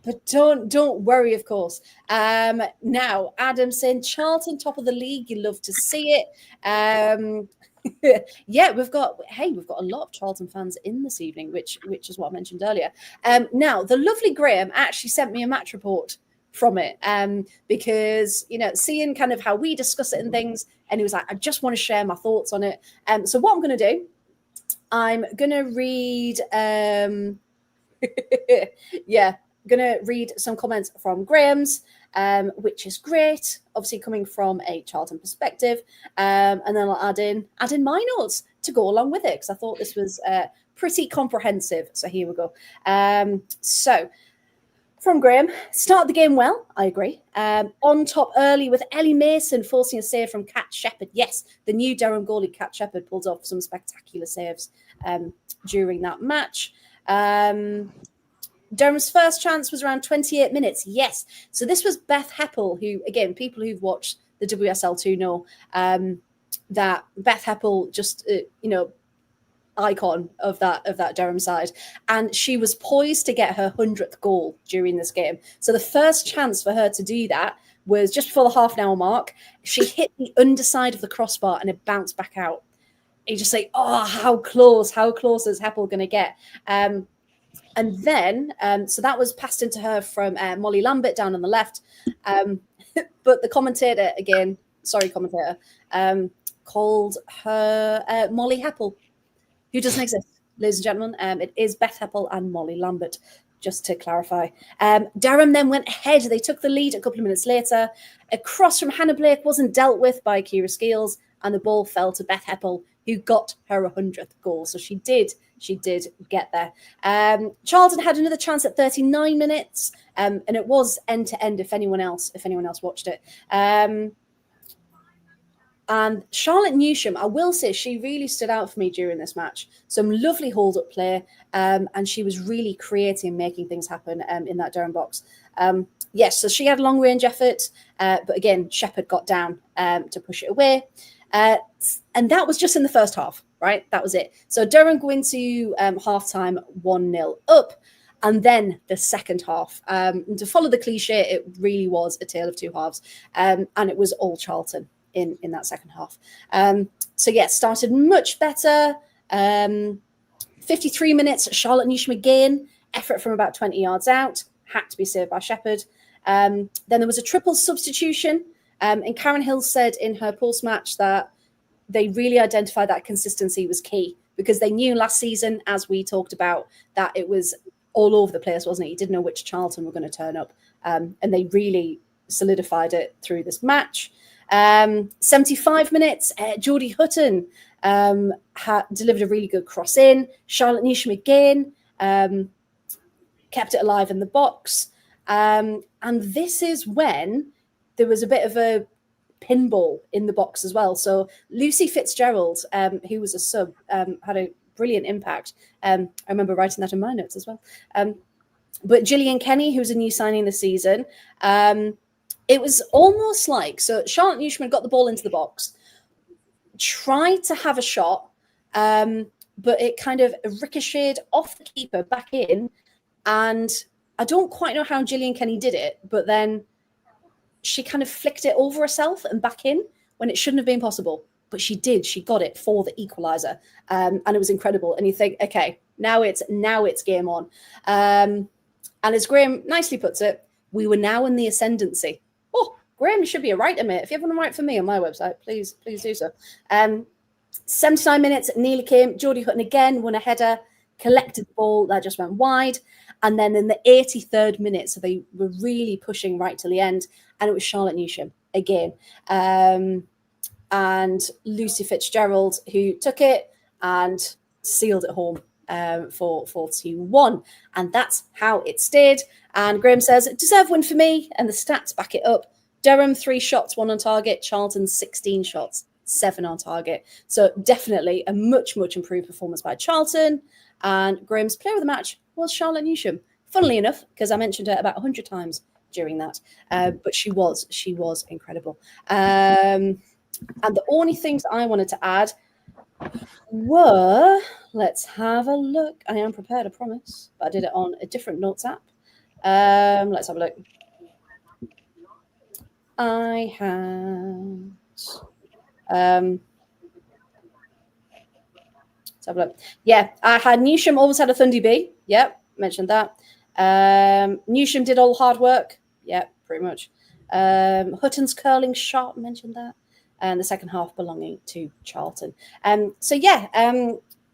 But don't worry, of course. Now, Adam saying Charlton top of the league. You love to see it. Yeah, we've got a lot of Charlton fans in this evening, which is what I mentioned earlier. Now, the lovely Graham actually sent me a match report from it because, seeing kind of how we discuss it and things, and he was like, I just want to share my thoughts on it. So what I'm going to do, I'm going to read, going to read some comments from Graham's, which is great, obviously coming from a Charlton perspective, and then I'll add in my notes to go along with it because I thought this was pretty comprehensive. So here we go. So from Graham, start the game well, I agree. On top early with Ellie Mason forcing a save from Kat Shepherd. Yes, the new Durham goalie Kat Shepherd pulled off some spectacular saves during that match. Durham's first chance was around 28 minutes. Yes. So this was Beth Heppel, who, again, people who've watched the WSL2 know that Beth Heppel just, icon of that Durham side. And she was poised to get her 100th goal during this game. So the first chance for her to do that was just before the half an hour mark. She hit the underside of the crossbar and it bounced back out. You just say, oh, how close is Heppel going to get? And then, so that was passed into her from Molly Lambert down on the left. But the commentator, again, called her Molly Heppel, who doesn't exist, ladies and gentlemen. It is Beth Heppel and Molly Lambert. just to clarify. Durham then went ahead. They took the lead a couple of minutes later. A cross from Hannah Blake wasn't dealt with by Kira Skeels, and the ball fell to Beth Heppel, who got her 100th goal. So she did get there. Charlton had another chance at 39 minutes, and it was end to end. If anyone else watched it. And Charlotte Newsham, I will say, she really stood out for me during this match. Some lovely hold-up play, and she was really creating and making things happen in that Durham box. Yes, so she had a long-range effort, but again, Shepherd got down to push it away. And that was just in the first half, right? That was it. So Durham go into half-time 1-0 up, and then the second half. And to follow the cliche, it really was a tale of two halves, and it was all Charlton in that second half. So yeah, started much better. 53 minutes, Charlotte Newsham again, effort from about 20 yards out, had to be saved by Shepherd. Then there was a triple substitution, and Karen Hill said in her post-match that they really identified that consistency was key, because they knew last season, as we talked about, that it was all over the place, wasn't it? You didn't know which Charlton were going to turn up, and they really solidified it through this match. 75 minutes, Geordie Hutton delivered a really good cross in. Charlotte Newsham again kept it alive in the box. And this is when there was a bit of a pinball in the box as well. So Lucy Fitzgerald, who was a sub, had a brilliant impact. I remember writing that in my notes as well. But Gillian Kenny, who's a new signing this season, it was almost like, so Charlotte Newsham got the ball into the box, tried to have a shot, but it kind of ricocheted off the keeper back in. And I don't quite know how Gillian Kenny did it, but then she kind of flicked it over herself and back in when it shouldn't have been possible. But she did. She got it for the equaliser. And it was incredible. And you think, okay, now it's game on. And as Graham nicely puts it, we were now in the ascendancy. Oh, Graham, you should be a writer, mate. If you ever want to write for me on my website, please do so. 79 minutes, nearly came. Geordie Hutton again won a header, collected the ball, that just went wide. And then in the 83rd minute, so they were really pushing right to the end, and it was Charlotte Newsham again. And Lucy Fitzgerald, who took it and sealed it home for 2-1. And that's how it stayed. And Graham says, deserved win for me. And the stats back it up. Durham, 3 shots, 1 on target. Charlton, 16 shots, 7 on target. So definitely a much, much improved performance by Charlton. And Graham's player of the match was Charlotte Newsham. Funnily enough, because I mentioned her about 100 times during that. But she was incredible. And the only things I wanted to add were, let's have a look. I am prepared, I promise. But I did it on a different notes app. Let's have a look. I had... let's have a look. Yeah, I had Newsham always had a Thundy B. Yep, mentioned that. Newsham did all hard work. Yep, pretty much. Hutton's curling shot, mentioned that. And the second half belonging to Charlton. So yeah,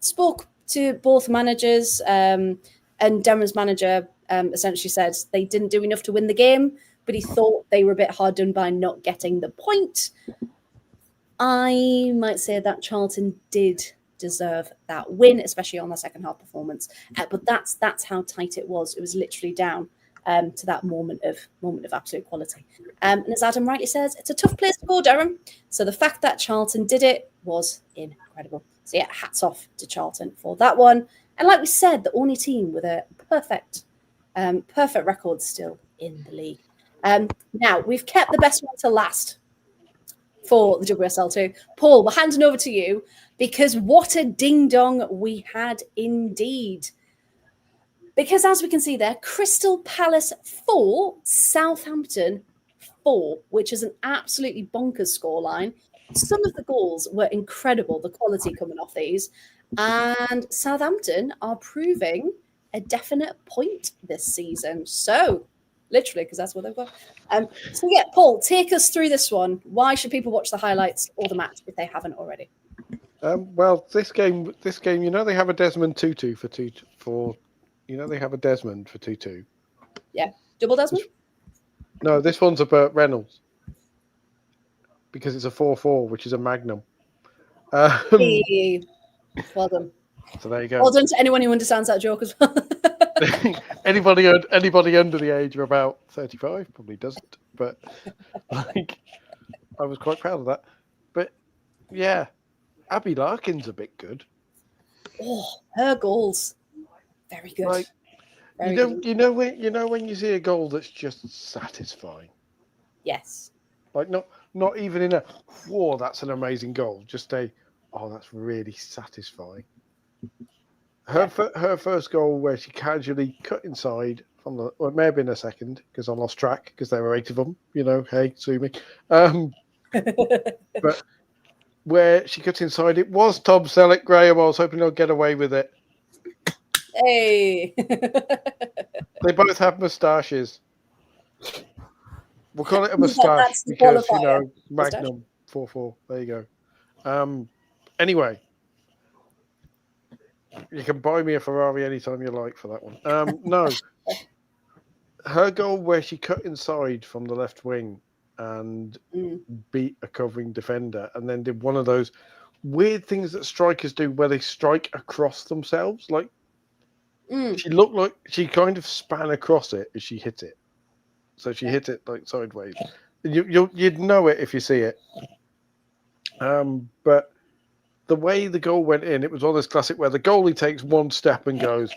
spoke to both managers, and Durham's manager essentially said they didn't do enough to win the game, but he thought they were a bit hard done by not getting the point. I might say that Charlton did deserve that win, especially on the second half performance. But that's how tight it was. It was literally down to that moment of absolute quality. And as Adam rightly says, it's a tough place to go, Durham. So the fact that Charlton did it was incredible. So yeah, hats off to Charlton for that one. And like we said, the only team with a perfect record still in the league. Now, we've kept the best one to last for the WSL2. Paul, we're handing over to you, because what a ding-dong we had indeed. Because as we can see there, Crystal Palace 4, Southampton 4, which is an absolutely bonkers scoreline. Some of the goals were incredible, the quality coming off these. And Southampton are proving a definite point this season. So, literally, because that's what they've got. So yeah, Paul, take us through this one. Why should people watch the highlights or the match if they haven't already? Well, this game, you know, they have a Desmond Tutu for You know they have a Desmond for 2-2. Yeah, double Desmond. No, this one's a Burt Reynolds because it's a 4-4, which is a Magnum. Hey, well done. So there you go. Well done to anyone who understands that joke as well. anybody under the age of about 35 probably doesn't, but like I was quite proud of that. But yeah, Abby Larkin's a bit good. Oh, her goals, very good. Like, very you know good. when you see a goal that's just satisfying. Yes. Like not even in a whoa, that's an amazing goal. Just that's really satisfying. Her first goal where she casually cut inside from the, well, it may have been a second because I lost track because there were 8 of them. You know, hey, sue me. But where she cut inside, it was Tom Selleck, Graham. I was hoping they'll get away with it. Hey. They both have moustaches. We'll call it a moustache because, Magnum 4-4. There you go. Anyway, you can buy me a Ferrari anytime you like for that one. No. Her goal where she cut inside from the left wing and beat a covering defender and then did one of those weird things that strikers do where they strike across themselves. Like, she looked like she kind of span across it as she hit it. So she hit it like sideways. You'd know it if you see it. But the way the goal went in, it was all this classic where the goalie takes one step and goes,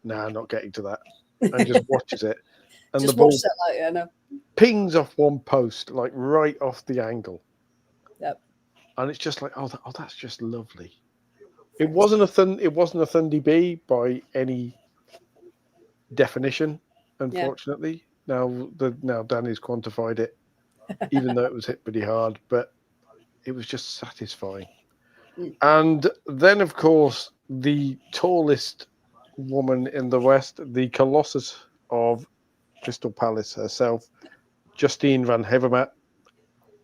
"Nah, not getting to that," and just watches it, and just the ball pings off one post, like right off the angle. Yep. And it's just like, oh, that's just lovely. It wasn't a Thundy B by any definition, unfortunately. Yeah. Now Danny's quantified it, even though it was hit pretty hard, but it was just satisfying. And then, of course, the tallest woman in the West, the Colossus of Crystal Palace herself, Justine van Hevermaet,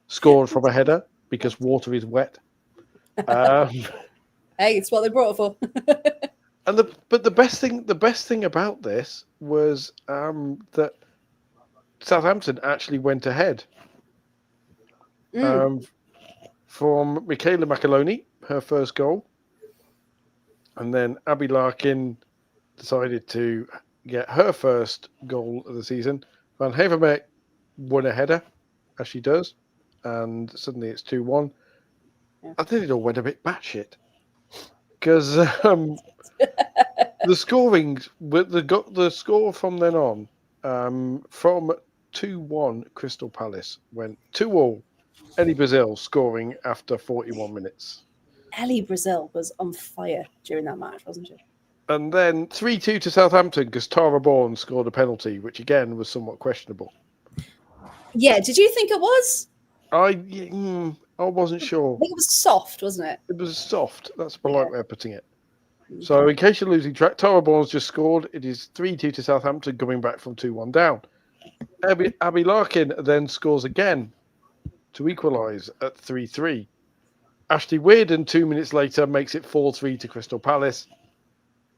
scored from a header because water is wet. Hey, it's what they brought it for. But the best thing about this was that Southampton actually went ahead. From Michaela McAloney, her first goal, and then Abby Larkin decided to get her first goal of the season. Van Hevermaet won a header, as she does, and suddenly it's 2-1. I think it all went a bit batshit because the scoring, the score from then on, from 2-1 Crystal Palace went 2-2. Ellie Brazil scoring after 41 minutes. Ellie Brazil was on fire during that match, wasn't she? And then 3-2 to Southampton because Tara Bourne scored a penalty, which again was somewhat questionable. Yeah, did you think it was? I wasn't sure. I think it was soft, wasn't it? It was soft. That's a polite way of putting it. So in case you're losing track, Tara Bourne's just scored. It is 3-2 to Southampton coming back from 2-1 down. Abby Larkin then scores again to equalise at 3-3. Ashley Weirden 2 minutes later makes it 4-3 to Crystal Palace.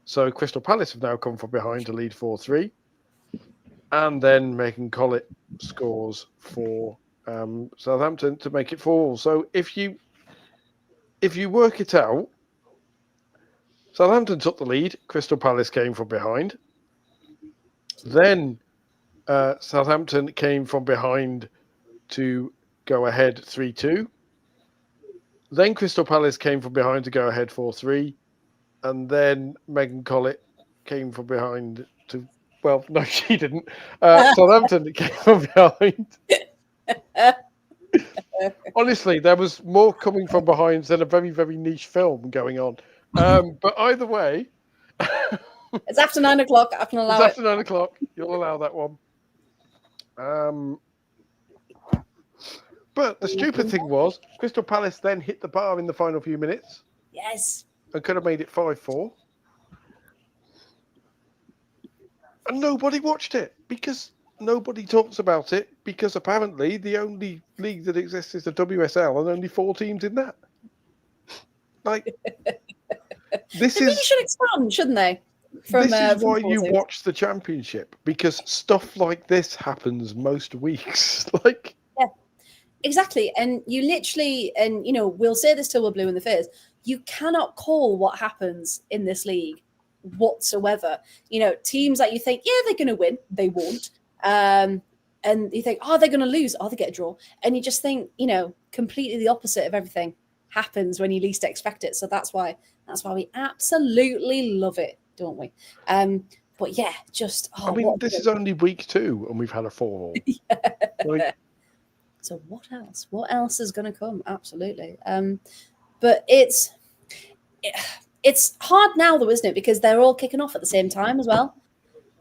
So Crystal Palace have now come from behind to lead 4-3. And then Megan Collett scores for Southampton to make it 4-4. So if you work it out, Southampton took the lead. Crystal Palace came from behind. Then Southampton came from behind to go ahead 3-2. Then Crystal Palace came from behind to go ahead 4-3. And then Megan Collett came from behind to... Well, no, she didn't. Southampton came from behind. Honestly, there was more coming from behind than a very, very niche film going on. But either way... It's after 9 o'clock. I can allow it. It's after 9 o'clock. You'll allow that one. But the stupid thing was, Crystal Palace then hit the bar in the final few minutes. Yes. And could have made it 5-4. And nobody watched it because nobody talks about it because apparently the only league that exists is the WSL and only 4 teams in that. Like, this they really should expand, shouldn't they? From, this is from why you Forces. watch the championship, because stuff like this happens most weeks. Like, Exactly. And you literally, and we'll say this till we're blue in the face, you cannot call what happens in this league whatsoever. Teams that you think, yeah, they're going to win, they won't. And you think, oh, they're going to lose, oh, they get a draw. And you just think, completely the opposite of everything happens when you least expect it. So that's why we absolutely love it, don't we? But yeah, just I mean, this is only week 2, and we've had a 4-all. Like, so what else? What else is going to come? Absolutely. But it's hard now, though, isn't it? Because they're all kicking off at the same time as well,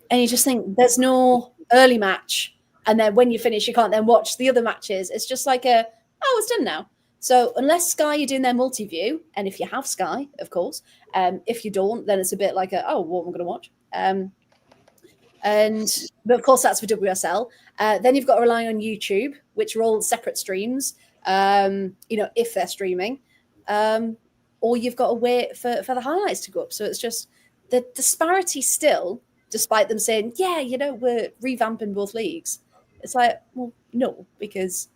and you just think there's no early match, and then when you finish, you can't then watch the other matches. It's just like it's done now. So unless Sky, you're doing their multi-view, and if you have Sky, of course, if you don't, then it's a bit like what am I going to watch? But of course, that's for WSL. Then you've got to rely on YouTube, which are all separate streams, if they're streaming. Or you've got to wait for the highlights to go up. So it's just the disparity still, despite them saying, yeah, we're revamping both leagues. It's like, well, no, because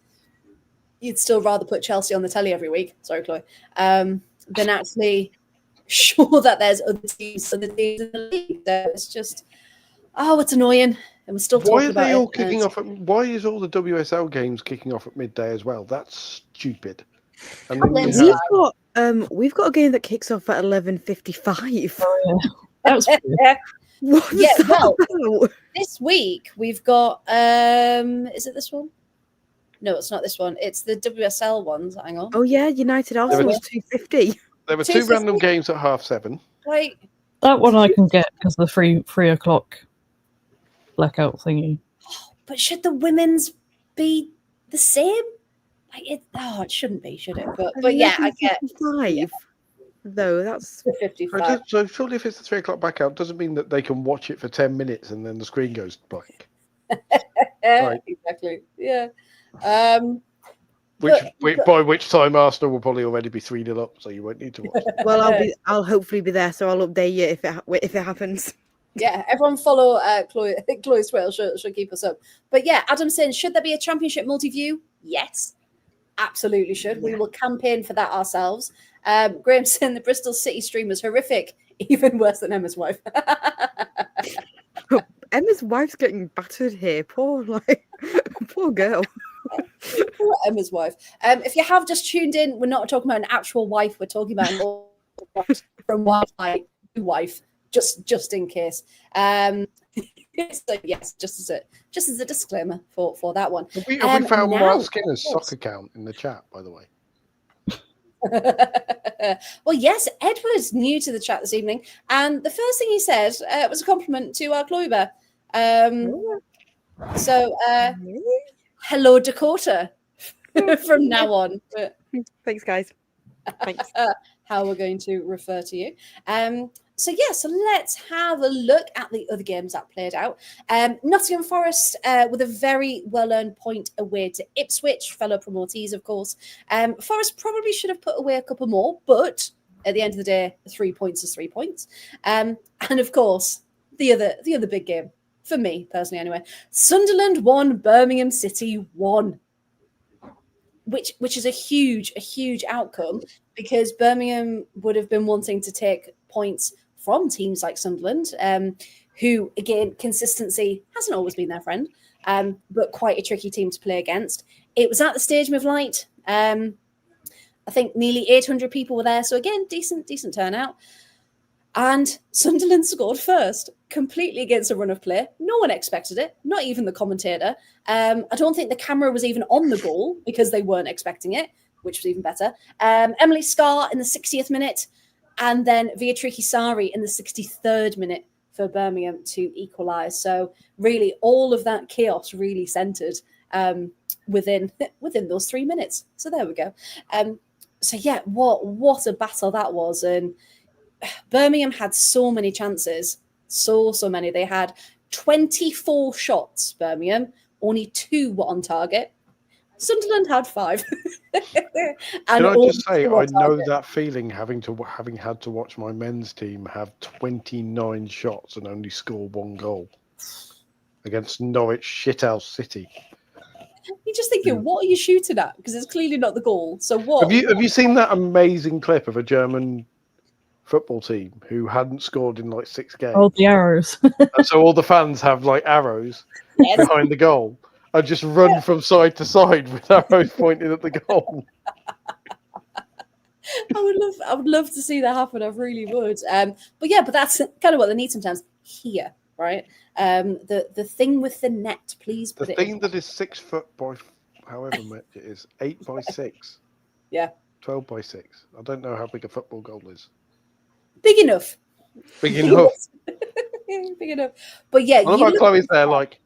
you'd still rather put Chelsea on the telly every week. Sorry, Chloe. Than actually show that there's other teams in the league. So it's just... it's annoying. And we're still talking about it. Why are they all kicking off? Why is all the WSL games kicking off at midday as well? That's stupid. And then we've got a game that kicks off at 11:55. Oh, yeah. That's this week we've got is it this one? No, it's not this one. It's the WSL ones. Hang on. Oh yeah, United Arsenal was 2:50. There were 2 random games at 7:30. Right. That one I can get because the 3 o'clock blackout thingy. But should the women's be the same? It shouldn't be, should it? But yeah, I get 55. Though that's 55. So surely if it's the 3 o'clock blackout, doesn't mean that they can watch it for 10 minutes and then the screen goes blank. Right. Exactly. Yeah. By which time Arsenal will probably already be 3-0 up, so you won't need to watch it. Well, I'll hopefully be there, so I'll update you if it happens. Yeah, everyone follow Chloe's Twitter. She'll keep us up. But yeah, Adam's saying, should there be a championship multi-view? Yes, absolutely should. Yeah. We will campaign for that ourselves. Graham's saying the Bristol City stream was horrific, even worse than Emma's wife. Emma's wife's getting battered here. Poor girl. Poor Emma's wife. If you have just tuned in, we're not talking about an actual wife. We're talking about from Wi-Fi to wife, just in case. So yes, just as a disclaimer for that one. Have we found Miles Skinner's sock account in the chat, by the way? Well, yes, Edward's new to the chat this evening, and the first thing he said was a compliment to our Chloe Bear. Hello, Dakota, from now on. Thanks, guys. Thanks. How we're going to refer to you. So let's have a look at the other games that played out. Nottingham Forest with a very well-earned point away to Ipswich, fellow promotees, of course. Forest probably should have put away a couple more, but at the end of the day, 3 points is 3 points. And of course, the other big game, for me personally anyway, Sunderland 1, Birmingham City 1. Which is a huge outcome, because Birmingham would have been wanting to take points from teams like Sunderland, who, again, consistency hasn't always been their friend, but quite a tricky team to play against. It was at the Stadium of Light. I think nearly 800 people were there. So, again, decent turnout. And Sunderland scored first, completely against a run of play. No one expected it, not even the commentator. I don't think the camera was even on the goal because they weren't expecting it, which was even better. Emily Scarr in the 60th minute, and then Beatrice Sari in the 63rd minute for Birmingham to equalise. So really, all of that chaos really centred within those 3 minutes. So there we go. What a battle that was. And Birmingham had so many chances, so many. They had 24 shots, Birmingham. Only 2 were on target. Sunderland had 5. Can I just say, I know that feeling having had to watch my men's team have 29 shots and only score 1 goal against Norwich Shithouse City. You're just thinking, what are you shooting at? Because it's clearly not the goal. So what? Have you seen that amazing clip of a German football team who hadn't scored in like 6 games? Oh, the arrows. And so all the fans have like arrows behind the goal and just run from side to side with arrows pointing at the goal. I would love to see that happen. I really would. But that's kind of what they need sometimes here, right? The thing with the net, please. The thing that is 6 foot by however much it is, 8 by 6. Yeah. 12 by 6. I don't know how big a football goal is. Big enough. Big enough. Big enough. But yeah, I love how Chloe's there like,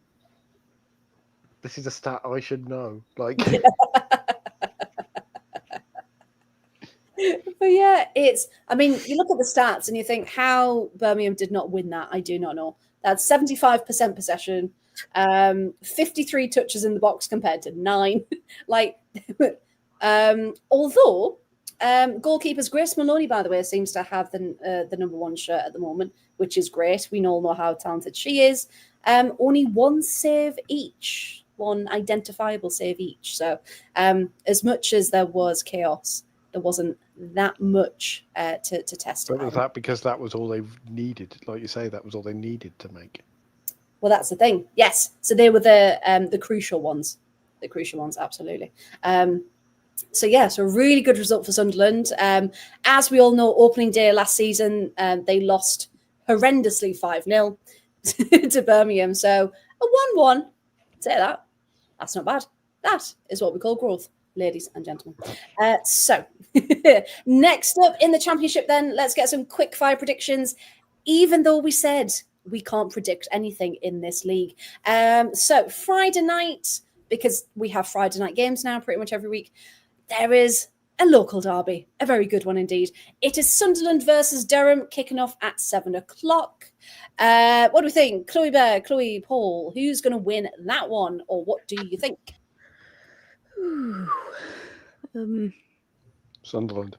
this is a stat I should know. Like, but yeah, I mean, you look at the stats and you think how Birmingham did not win that. I do not know. That's 75% possession, 53 touches in the box compared to 9. Like, although goalkeepers Grace Maloney, by the way, seems to have the number 1 shirt at the moment, which is great. We all know how talented she is. Only 1 save each, 1 identifiable save each. So as much as there was chaos, there wasn't that much to test. But was that because that was all they needed? Like you say, that was all they needed to make. Well, that's the thing. Yes, so they were the crucial ones. The crucial ones, absolutely. So a really good result for Sunderland. As we all know, opening day last season, they lost horrendously 5-0 to Birmingham. So a 1-1. Say that. That's not bad. That is what we call growth, ladies and gentlemen. So next up in the championship, then let's get some quick fire predictions. Even though we said we can't predict anything in this league. So Friday night, because we have Friday night games now pretty much every week, there is a local derby, a very good one indeed. It is Sunderland versus Durham, kicking off at 7:00. What do we think? Chloe Bear, Chloe, Paul, who's going to win that one, or what do you think? Sunderland.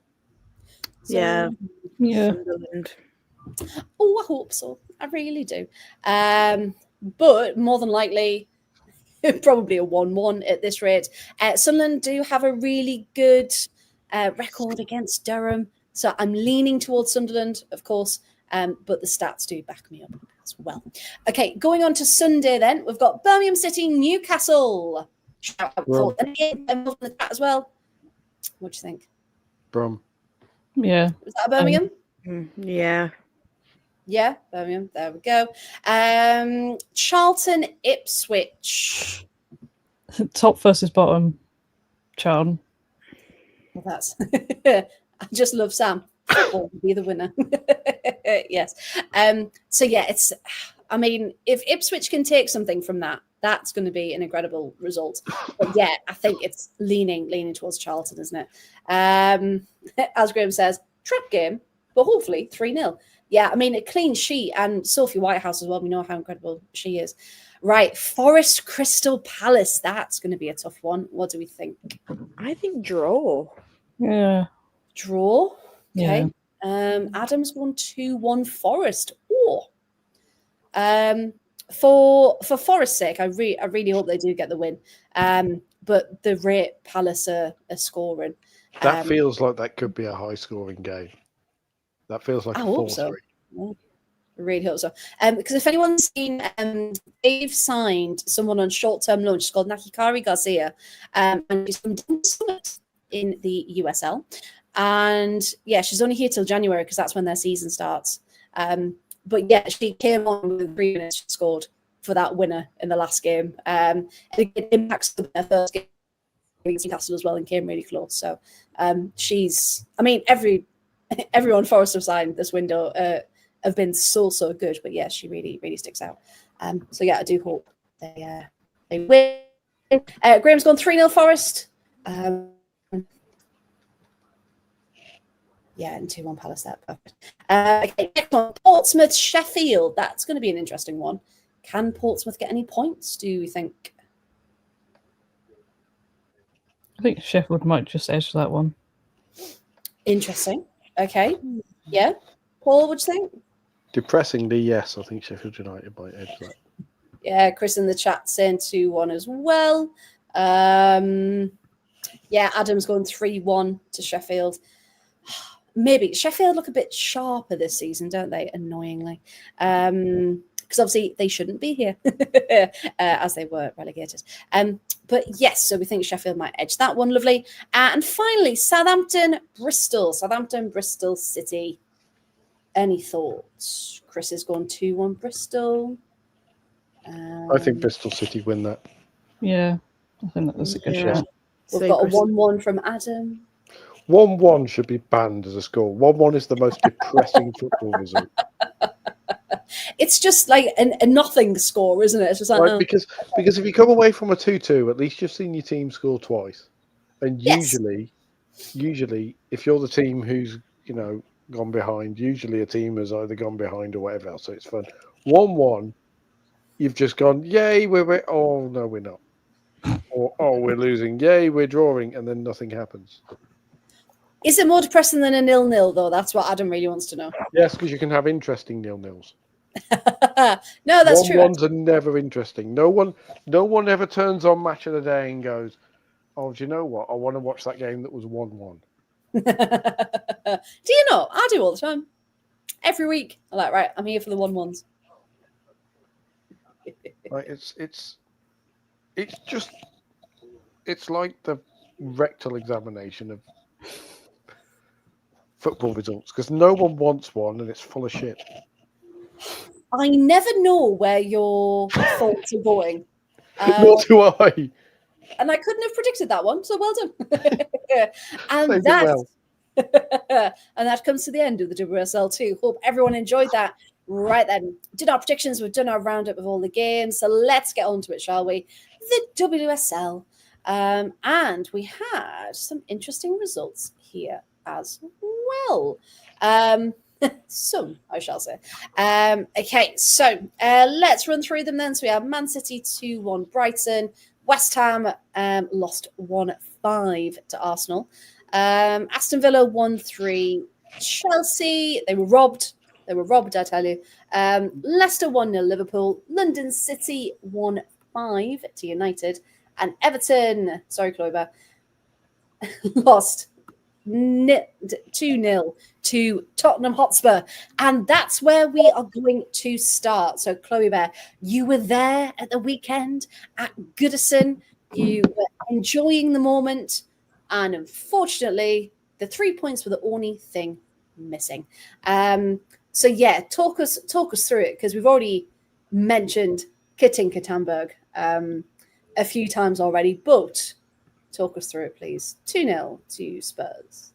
Yeah. Sunderland. Oh, I hope so. I really do. But more than likely, probably a 1-1 at this rate. Sunderland do have a really good record against Durham, so I'm leaning towards Sunderland, of course, but the stats do back me up as well. Okay, going on to Sunday then, we've got Birmingham City, Newcastle. Shout out for the chat as well. What do you think? Brum. Yeah. Was that Birmingham? Yeah. Yeah, Birmingham. There we go. Charlton, Ipswich. Top versus bottom. Charlton. Well, that's. I just love Sam. Will be the winner. Yes. So yeah, it's. I mean, if Ipswich can take something from that, that's going to be an incredible result. But yeah, I think it's leaning towards Charlton, isn't it? As Graham says, trap game, but hopefully 3-0. Yeah, I mean, a clean sheet, and Sophie Whitehouse as well. We know how incredible she is. Right, Forest Crystal Palace. That's going to be a tough one. What do we think? I think draw. Yeah. Draw. Okay. Yeah. Adams won 2-1 Forest. Oh. For Forest's sake, I really hope they do get the win. But the rate Palace are scoring. That feels like that could be a high-scoring game. That feels like I a 4-3. hope so. Yeah, I really hope so. Because if anyone's seen, they've signed someone on short-term loan. She's called Nakikari Garcia, and she's from Summit in the USL. And yeah, she's only here till January because that's when their season starts. But yeah, she came on with 3 minutes. She scored for that winner in the last game. It impacts their first game against Newcastle as well and came really close. So she's, I mean, everyone Forest have signed this window have been so good. But yeah, she really sticks out. So yeah, I do hope they win. Graham's gone 3-0 Forest. Yeah, and 2-1 Palace. That perfect. Okay, next one, Portsmouth, Sheffield. That's going to be an interesting one. Can Portsmouth get any points? Do you think? I think Sheffield might just edge that one. Interesting. Okay. Yeah. Paul, what do you think? Depressingly, yes. I think Sheffield United might edge that. Yeah, Chris in the chat saying 2-1 as well. Yeah, Adam's going 3-1 to Sheffield. Maybe Sheffield look a bit sharper this season, don't they? Annoyingly. Because obviously they shouldn't be here as they were relegated. But yes, so we think Sheffield might edge that one. Lovely. And finally, Southampton, Bristol. Southampton, Bristol City. Any thoughts? Chris is going 2-1 Bristol. I think Bristol City win that. Yeah, I think that was a good Yeah. shot. We've got a 1-1 from Adam. 1-1 should be banned as a score. 1-1 is the most depressing football result. It's just like a nothing score, isn't it? It's just like, Right, because if you come away from a 2-2, at least you've seen your team score twice. And Yes. usually, if you're the team who's, gone behind, usually a team has either gone behind or whatever else, so it's fun. 1-1, you've just gone, yay, we're oh, no, we're not. Or, oh, we're losing, yay, we're drawing, and then nothing happens. Is it more depressing than a 0-0, though? That's what Adam really wants to know. Yes, because you can have interesting 0-0s. No, that's true. 1-1s are never interesting. No one ever turns on Match of the Day and goes, oh, do you know what? I want to watch that game that was 1-1. Do you know? I do all the time. Every week. I'm like, right, I'm here for the 1-1s. Right, it's like the rectal examination of football results, because no one wants one and it's full of shit. I never know where your thoughts are going. Nor do I. And I couldn't have predicted that one, so well done. and Saved it that well. and that comes to the end of the WSL2. Hope everyone enjoyed that. Right then, did our predictions, we've done our roundup of all the games, so let's get on to it, shall we? The WSL. And we had some interesting results here as well. Some, I shall say. Okay, so let's run through them then. So we have Man City 2-1 Brighton. West Ham lost 1-5 to Arsenal. Aston Villa 1-3 Chelsea. They were robbed. I tell you. Leicester 1-0 Liverpool. London City 1-5 to United. And Everton, sorry, Chloe, lost 2-0 to Tottenham Hotspur. And that's where we are going to start. So, Chloe Bear, you were there at the weekend at Goodison. You were enjoying the moment. And unfortunately, the 3 points were the only thing missing. So, yeah, talk us through it, because we've already mentioned Kitting Kattenberg a few times already, but talk us through it, please. 2-0 to Spurs.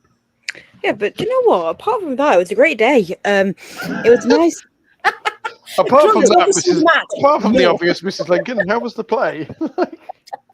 Yeah, but you know what? Apart from that, it was a great day. It was nice. Apart from the obvious, Mrs. Lincoln, how was the play?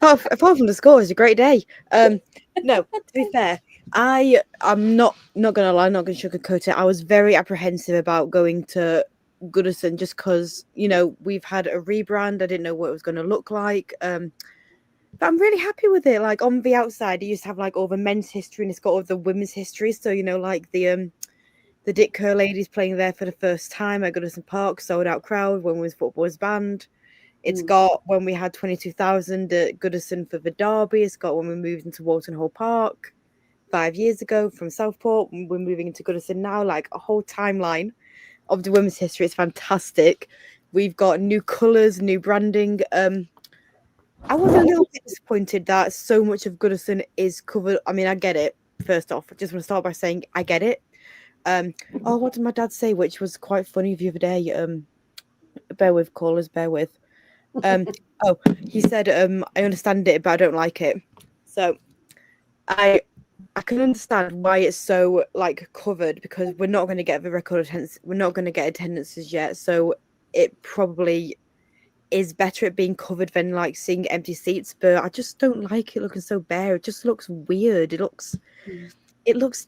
apart from the score, it was a great day. No, to be fair, I'm not gonna lie, not gonna sugarcoat it. I was very apprehensive about going to Goodison just because, we've had a rebrand. I didn't know what it was going to look like. But I'm really happy with it. Like, on the outside, it used to have like all the men's history and it's got all the women's history. So, like the Dick Kerr ladies playing there for the first time at Goodison Park, sold out crowd when women's football was banned. It's got when we had 22,000 at Goodison for the derby. It's got when we moved into Walton Hall Park 5 years ago from Southport. We're moving into Goodison now, like a whole timeline of the women's history. It's fantastic. We've got new colours, new branding. I was a little bit disappointed that so much of Goodison is covered. I mean, I get it. First off, I just want to start by saying I get it. What did my dad say, which was quite funny the other day? Bear with, callers, bear with. He said, I understand it, but I don't like it. So I can understand why it's so like covered, because we're not going to get the record attendance. We're not going to get attendances yet. So it probably is better at being covered than like seeing empty seats. But I just don't like it looking so bare. It just looks weird. It looks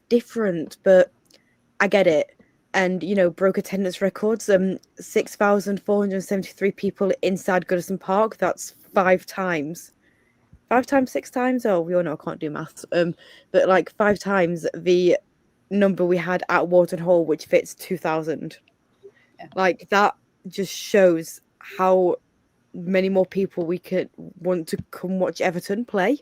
different, but I get it. And, broke attendance records, 6,473 people inside Goodison Park. That's 5 times 5 times, 6 times. Oh, we all know I can't do maths. But like 5 times the number we had at Wharton Hall, which fits 2,000. Yeah. Like that just shows how many more people we could want to come watch Everton play.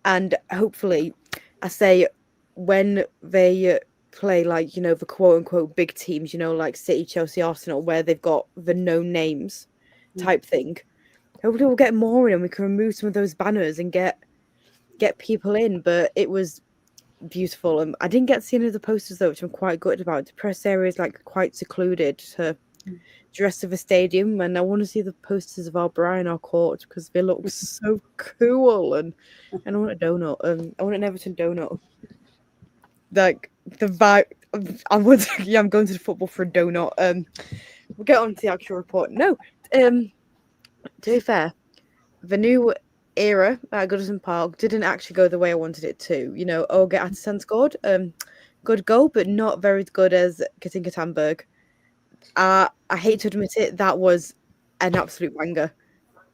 And hopefully, I say, when they play like, the quote unquote big teams, like City, Chelsea, Arsenal, where they've got the known names type thing, hopefully we'll get more in and we can remove some of those banners and get people in. But it was beautiful. I didn't get to see any of the posters though, which I'm quite good about. The press area is like quite secluded to the rest of the stadium, and I want to see the posters of our Brian, our court, because they look so cool. And I want a donut. I want an Everton donut. Like the vibe. I'm going to the football for a donut. We'll get on to the actual report. No, to be fair, the new era at Goodison Park didn't actually go the way I wanted it to. Olga Atterson scored. Good goal, but not very good as Katinka Tamberg. I hate to admit it, that was an absolute banger.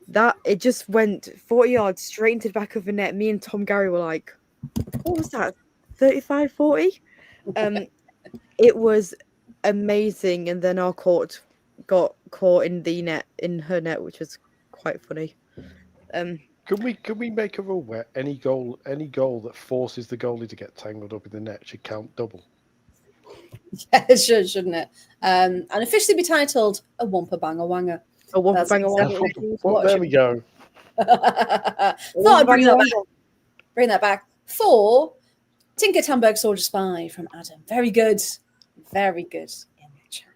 That it just went 40 yards straight into the back of the net. Me and Tom Gary were like, what was that? 35, 40? It was amazing. And then our court got caught in her net, which was quite funny. Could we make a rule where any goal that forces the goalie to get tangled up in the net should count double? Yeah, it should, shouldn't it? And officially be titled a Wampa Banger Wanger. A Wampa Banger Wanger. Well, there we go. Thought I'd bring that back for Tinker Tamberg Soldier Spy from Adam. Very good. Very good in the chat.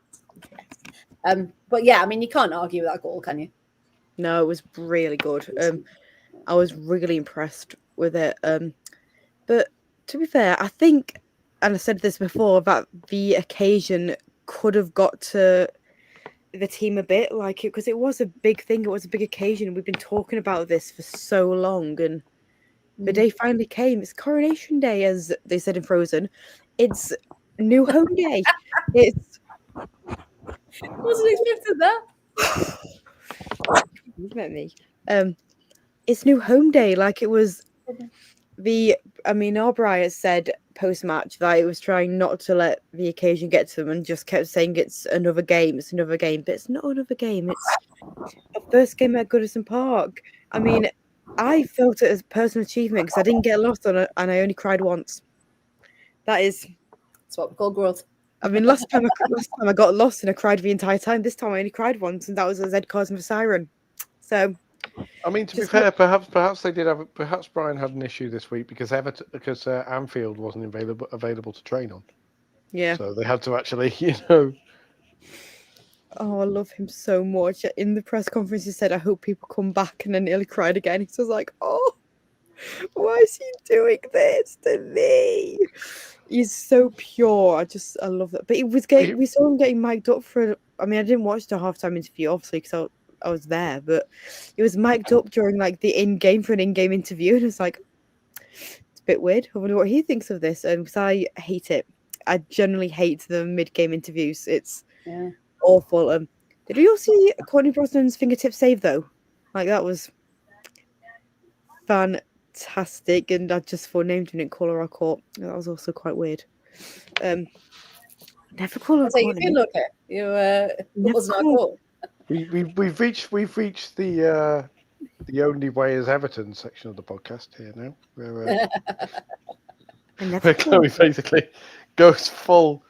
But yeah, I mean, you can't argue with that goal, can you? No, it was really good. I was really impressed with it. But to be fair, I think, and I said this before, that the occasion could have got to the team a bit, like it, because it was a big thing. It was a big occasion. We've been talking about this for so long, and the day finally came. It's Coronation Day, as they said in Frozen. It's New Home Day. It's Wasn't expecting that. You've met me. It's New Home Day. Like it was Aubrey has said post-match that it was trying not to let the occasion get to them and just kept saying it's another game, but it's not another game. It's a first game at Goodison Park. I mean, I felt it as a personal achievement because I didn't get lost on it and I only cried once. That's what we call growth. I mean, last time I got lost and I cried the entire time. This time I only cried once, and that was as Ed calls him a siren. So, I mean, to be fair, perhaps they did have. Perhaps Brian had an issue this week because Anfield wasn't available to train on. Yeah. So they had to actually, Oh, I love him so much. In the press conference, he said, "I hope people come back," and I nearly cried again. He was like, "Oh, why is he doing this to me?" He's so pure. I love that. But we saw him getting mic'd up for. I mean, I didn't watch the halftime interview, obviously, because I was there. But it was mic'd up during like the in-game interview, and it's like it's a bit weird. I wonder what he thinks of this. Because I hate it. I generally hate the mid-game interviews. It's awful. Did we all see Courtney Brosnan's fingertip save though? Like that was fantastic, and I just named didn't call her our court. That was also quite weird. Never call her. You did look at you. It wasn't our court. We've reached the only way is Everton section of the podcast here now. Where Chloe basically goes full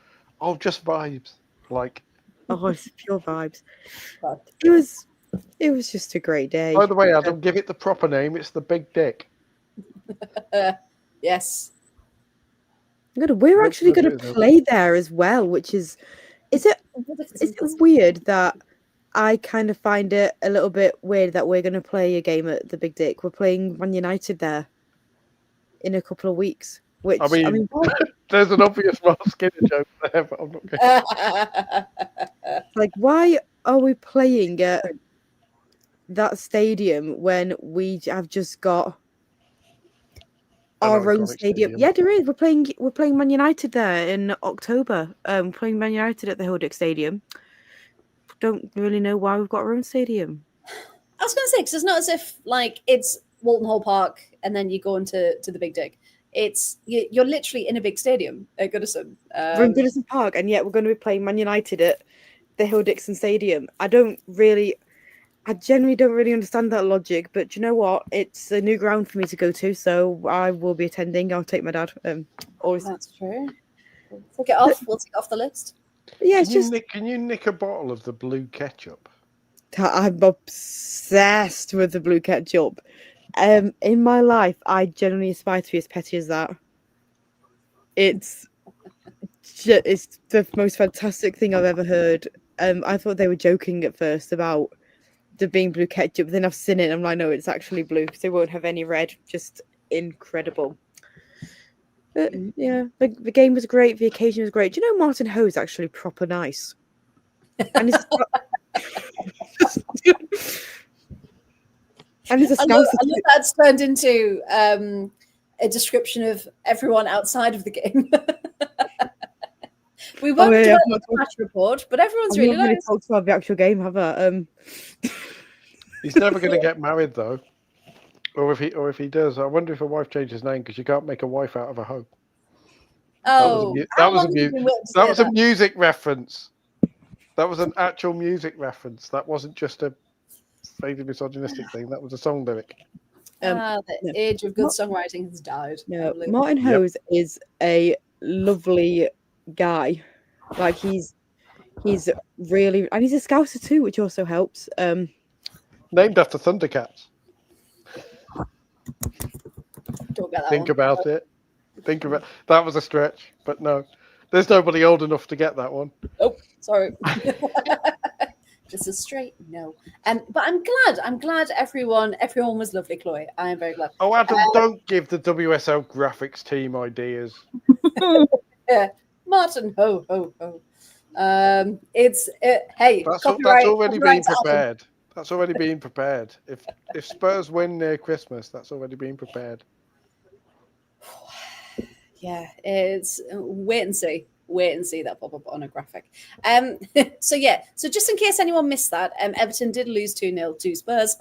just vibes, like. Oh, it's pure vibes. It was just a great day. By the way, Adam, give it the proper name. It's the Big Dick. Yes. We're actually going to play there as well, which is it weird that I kind of find it a little bit weird that we're going to play a game at the Big Dick. We're playing Man United there in a couple of weeks. Which I mean there's an obvious Mark Skinner joke there, but I'm not going. Like, why are we playing at that stadium when we have just got our own stadium? Yeah, there is. We're playing Man United there in October. Playing Man United at the Hildick Stadium. Don't really know why we've got our own stadium. I was going to say, because it's not as if like it's Walton Hall Park, and then you go into the Big Dig. You're literally in a big stadium at Goodison. We're in Goodison Park, and yet we're going to be playing Man United at the Hill Dixon Stadium. I generally don't really understand that logic, but do you know what? It's a new ground for me to go to, so I will be attending. I'll take my dad. Always. That's true. We'll take it off. We'll take it off the list. But yeah, Can you nick a bottle of the blue ketchup? I'm obsessed with the blue ketchup. In my life, I genuinely aspire to be as petty as that. It's the most fantastic thing I've ever heard. I thought they were joking at first about there being blue ketchup, but then I've seen it and I'm like, no, it's actually blue because they won't have any red. Just incredible. But yeah, the game was great. The occasion was great. Do you know Martin Ho is actually proper nice? And it's I love that's turned into a description of everyone outside of the game. We won't do a match report, but everyone's really nice. Really talked about the actual game, have I? He's never going to get married though, or if he does, I wonder if a wife changed his name because you can't make a wife out of a hoe. Oh, that was a music reference. That was an actual music reference. That wasn't just a vaguely misogynistic thing. That was a song lyric. The age of good songwriting has died. No, Martin Hose is a lovely guy. Like he's really, and he's a Scouser too, which also helps. Named after Thundercats. Think about it. That was a stretch, but no, there's nobody old enough to get that one. Oh, sorry. Just a straight no. But I'm glad everyone was lovely, Chloe. I am very glad. Oh, Adam, don't give the WSL graphics team ideas. Yeah, Martin, ho ho ho. Hey, that's already been prepared. That's already been prepared. If Spurs win near Christmas, that's already been prepared. Yeah, it's wait and see that pop up on a graphic. So just in case anyone missed that, Everton did lose 2-0 to Spurs.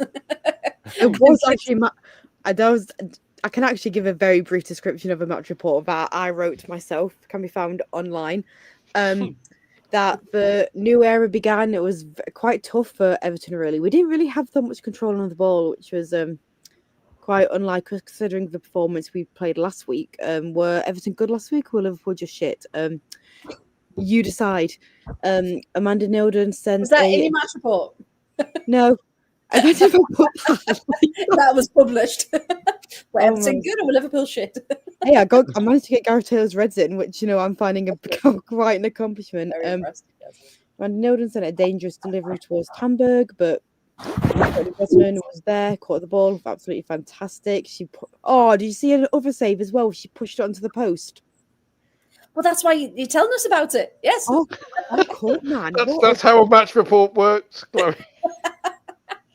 It was actually I can actually give a very brief description of a match report that I wrote myself, can be found online. That the new era began. It was quite tough for Everton, really. We didn't really have that much control on the ball, which was quite unlike considering the performance we played last week. Were Everton good last week or were Liverpool just shit? You decide. Amanda Nilden sent Was that any match report? No. That was published. Were Everton good or were Liverpool shit? Hey, I managed to get Gareth Taylor's Reds in, which I'm finding quite an accomplishment. Amanda Nilden sent a dangerous delivery towards Hamburg, but Bosman was there, caught the ball, absolutely fantastic. Did you see another save as well? She pushed it onto the post. Well, that's why you're telling us about it. Yes. Oh, cool, man. That's how a match report works, Chloe.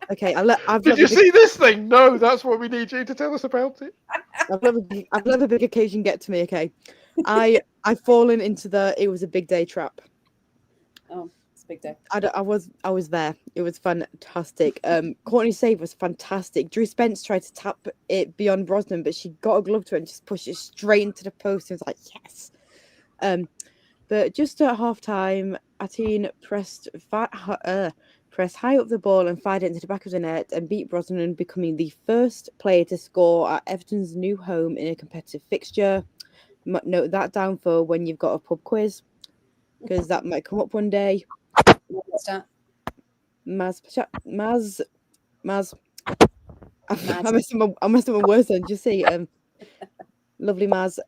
Okay, Did you see this thing? No, that's what we need you to tell us about it. I've let a big occasion get to me. Okay, I've fallen into it was a big day trap. Oh, it's a big day. I was there. It was fantastic. Courtney's save was fantastic. Drew Spence tried to tap it beyond Brosnan, but she got a glove to it and just pushed it straight into the post. It was like yes. But just at half time, Atine pressed high up the ball and fired it into the back of the net and beat Brosnan, becoming the first player to score at Everton's new home in a competitive fixture. Note that down for when you've got a pub quiz, because that might come up one day. What's that? Maz. I messed up my words then. Just see. Lovely Maz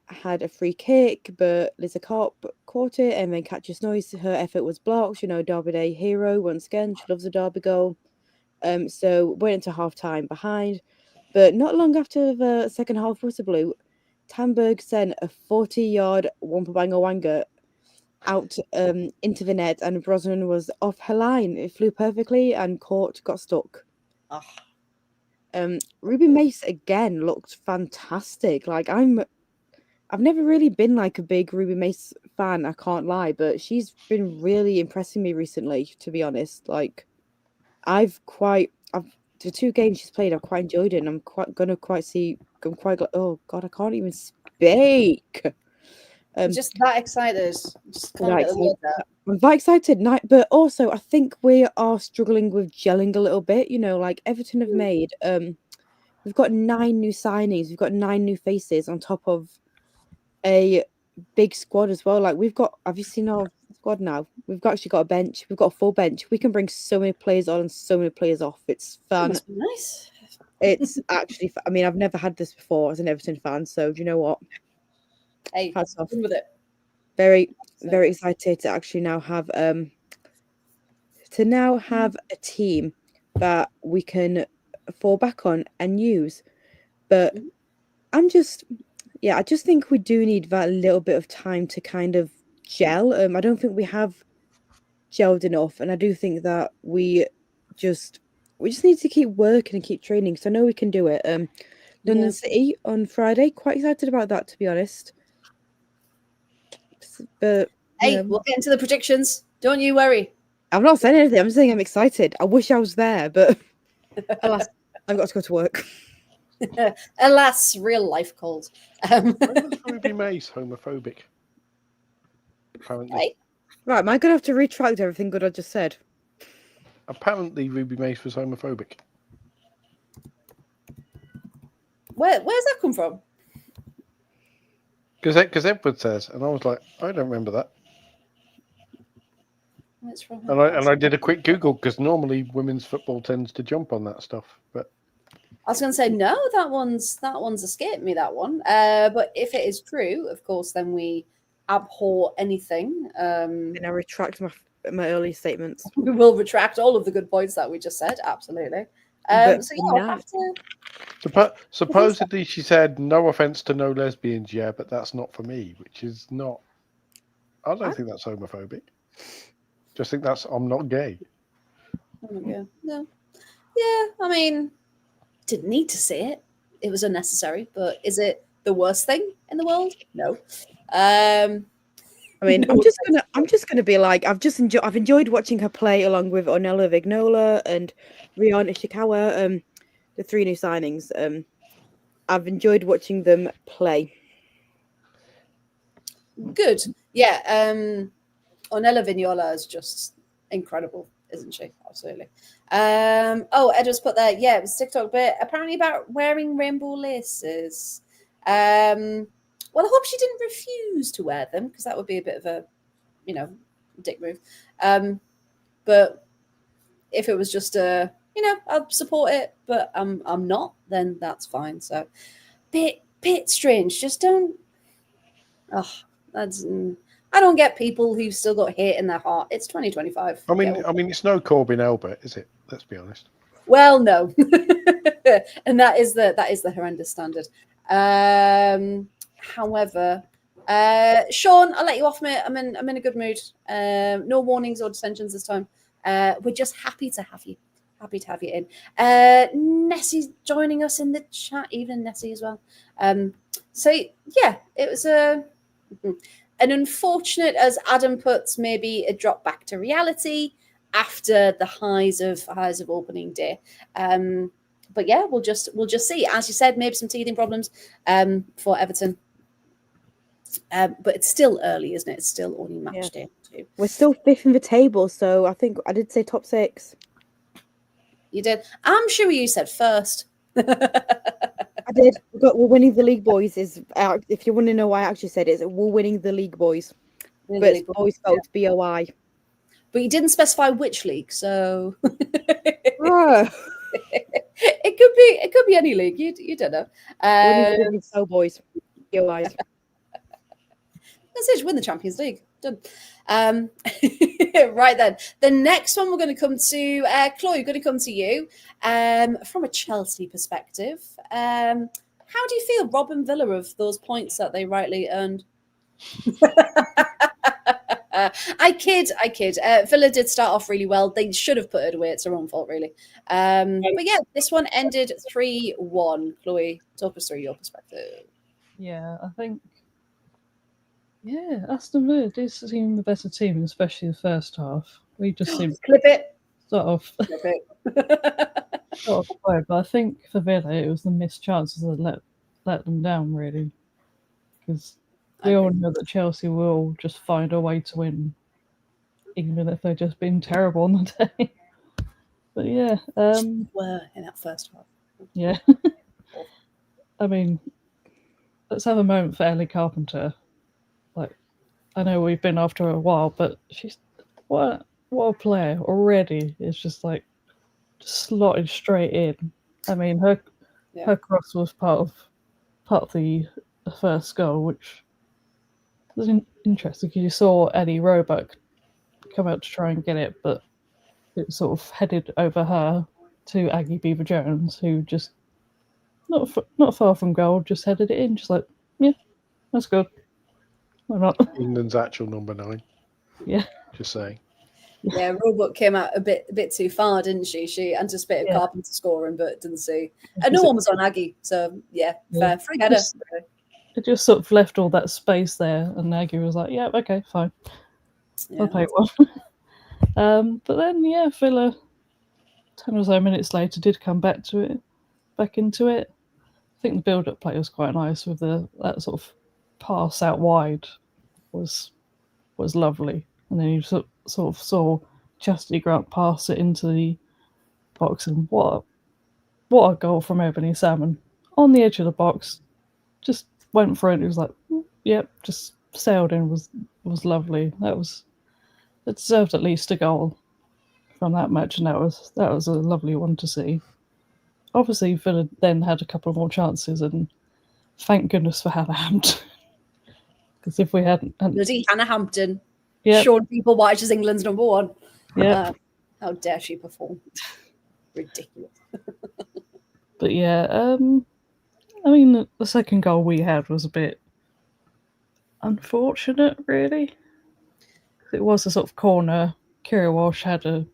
had a free kick, but Lisa Kopp caught it and then Katja Snoy's her effort was blocked. Derby Day hero once again. She loves a Derby goal. So went into half time behind, but not long after the second half whistle blew, Tamberg sent a 40-yard Wampa Banga Wanga out into the net, and Brosnan was off her line. It flew perfectly, and Court got stuck. Oh. Ruby Mace again looked fantastic. Like I've never really been like a big Ruby Mace fan, I can't lie, but she's been really impressing me recently, to be honest. Like to the 2 games she's played, I've quite enjoyed it, and I'm quite see. I'm quite. Oh God, I can't even speak. Just that excited. Just can't get the word out. I'm that excited, but also I think we are struggling with gelling a little bit. You know, like Everton have made. We've got 9 new signings. We've got 9 new faces on top of a big squad as well. Like have you seen our squad now? We've actually got a bench. We've got a full bench. We can bring so many players on and so many players off. It's fun. Must be nice. It's actually. I mean, I've never had this before as an Everton fan. So do you know what? Hey, hats off. with it. Very excited to actually now have a team that we can fall back on and use. But I just think we do need that little bit of time to kind of gel. I don't think we have gelled enough, and I do think that we just need to keep working and keep training. So I know we can do it. London City on Friday. Quite excited about that, to be honest. But hey, we'll get into the predictions. Don't you worry. I'm not saying anything. I'm saying I'm excited. I wish I was there, but alas, I've got to go to work. Alas, real life calls. Ruby May's homophobic. Apparently. Hey. Right, am I going to have to retract everything good I just said? Apparently, Ruby Mace was homophobic. Where's that come from? Because Edward says, and I was like, I don't remember that. And I did a quick Google because normally women's football tends to jump on that stuff, but I was going to say no. That one's escaped me. That one. But if it is true, of course, then we abhor anything. And I retract my early statements. We will retract all of the good points that we just said. Absolutely. So yeah, I'll have to. Supposedly, she said, "No offense to no lesbians, yeah, but that's not for me," which is not. I don't think that's homophobic. Just think I'm not gay. Yeah. No. Yeah. I mean, didn't need to say it. It was unnecessary. But is it the worst thing in the world? No. I mean, I'm just gonna be like, I've enjoyed watching her play along with Ornella Vignola and Rihanna Ishikawa, the 3 new signings. I've enjoyed watching them play. Good. Yeah. Ornella Vignola is just incredible, isn't she? Absolutely. Ed was put there. Yeah, it was TikTok bit. Apparently about wearing rainbow laces. Well, I hope she didn't refuse to wear them because that would be a bit of a, dick move. But if it was just I'll support it, but I'm not, then that's fine. So, bit strange. Just don't. Oh, that's. I don't get people who've still got hate in their heart. It's 2025. I mean, it's no Corbyn Elbert, is it? Let's be honest. Well, no, and that is the horrendous standard. However, Sean, I'll let you off, mate. I'm in a good mood. No warnings or detentions this time. We're just happy to have you. Happy to have you in. Nessie's joining us in the chat. Evening, Nessie, as well. So yeah, it was an unfortunate, as Adam puts, maybe a drop back to reality after the highs of opening day. But yeah, we'll just see. As you said, maybe some teething problems for Everton. But it's still early, isn't it? It's still only match day too. We're still 5th in the table, so I think I did say top 6. You did. I'm sure you said first. I did. We're winning the league, boys. If you want to know why I actually said it, we're winning the league, boys. But it's boys spelled BOI. But you didn't specify which league, so it could be any league. You don't know. So boys, BOI. That's it. Win the Champions League. Done. Right then. The next one we're going to come to, Chloe, we're going to come to you from a Chelsea perspective. How do you feel, Rob and Villa, of those points that they rightly earned? I kid. Villa did start off really well. They should have put it away. It's their own fault, really. But yeah, this one ended 3-1. Chloe, talk us through your perspective. Yeah, I think. Yeah, Aston Villa did seem the better team, especially the first half. We just seemed clip it. Sort of. Clip it. Not quite, but I think for Villa it was the missed chances that let them down really, because we all know that Chelsea will just find a way to win, even if they've just been terrible on the day. But yeah, were in that first half. yeah. I mean, let's have a moment for Ellie Carpenter. Like, I know we've been after her a while, but she's what a player already. It's just like slotted straight in. I mean, her cross was part of the first goal, which was interesting because you saw Ellie Roebuck come out to try and get it, but it sort of headed over her to Aggie Beaver Jones, who just not far from goal, just headed it in, just like, yeah, that's good. Why not? England's actual number 9. Yeah. Just saying. Yeah, Roebuck came out a bit too far, didn't she? She anticipated Carpenter scoring, but didn't see. And no one was on Aggie, so fair. Free header. It just sort of left all that space there, and Aggie was like, yeah, okay, fine. I'll take one. But then, Villa, 10 or so minutes later, did come back into it. I think the build-up play was quite nice with that sort of pass out wide was lovely, and then you sort of saw Chastity Grant pass it into the box, and what a goal from Ebony Salmon on the edge of the box, just went for it. It was like, yep, just sailed in. Was lovely. It deserved at least a goal from that match, and that was a lovely one to see. Obviously, Villa then had a couple more chances, and thank goodness for Hannah Hampton. Because if we hadn't... Bloody Hannah Hampton. Yep. Sean People White is England's number 1. Yeah. How dare she perform? Ridiculous. But yeah, I mean, the second goal we had was a bit unfortunate, really. It was a sort of corner. Kira Walsh had a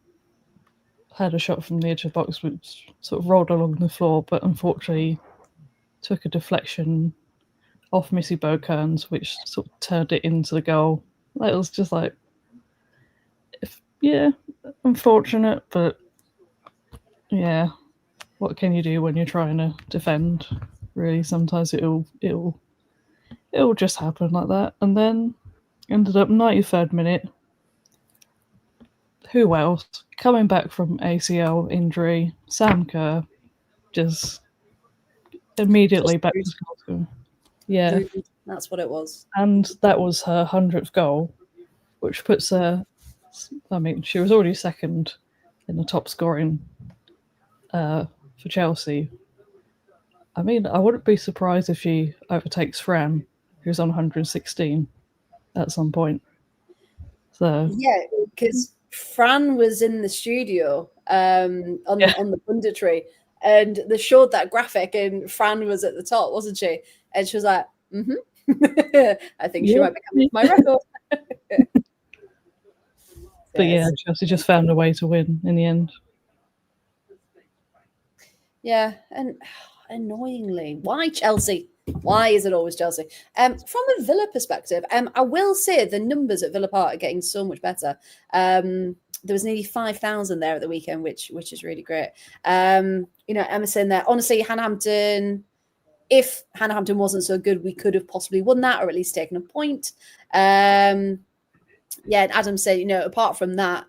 shot from the edge of the box which sort of rolled along the floor, but unfortunately took a deflection off Missy Beaucairns, which sort of turned it into the goal. That was just like, unfortunate, but yeah, what can you do when you're trying to defend? Really, sometimes it'll just happen like that. And then ended up 93rd minute. Who else? Coming back from ACL injury, Sam Kerr, just immediately back to scoring. Yeah, that's what it was. And that was her 100th goal, which puts her. I mean, she was already second in the top scoring for Chelsea. I mean, I wouldn't be surprised if she overtakes Fran, who's on 116 at some point. So yeah, because Fran was in the studio on the punditry, and they showed that graphic, and Fran was at the top, wasn't she? And she was like, I think she might be coming to my record. But Chelsea just found a way to win in the end. Yeah, and annoyingly, why Chelsea? Why is it always Chelsea? From a Villa perspective, I will say the numbers at Villa Park are getting so much better. There was nearly 5,000 there at the weekend, which is really great. Emerson there. Honestly, Hannah Hampton, if Hannah Hampton wasn't so good, we could have possibly won that or at least taken a point. And Adam said, apart from that,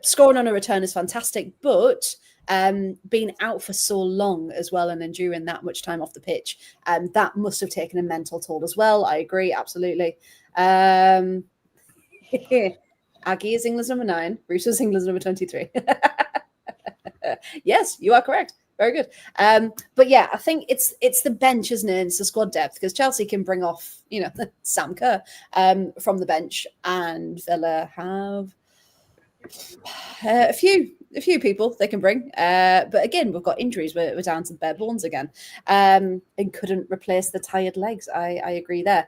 scoring on a return is fantastic, but being out for so long as well and enduring that much time off the pitch, that must have taken a mental toll as well. I agree, absolutely. Aggie is England's number 9. Bruce is England's number 23. Yes, you are correct. Very good. But yeah, I think it's the bench, isn't it? It's the squad depth, because Chelsea can bring off, Sam Kerr from the bench, and Villa have a few people they can bring. But again, we've got injuries. We're down to bare bones again, and couldn't replace the tired legs. I agree there.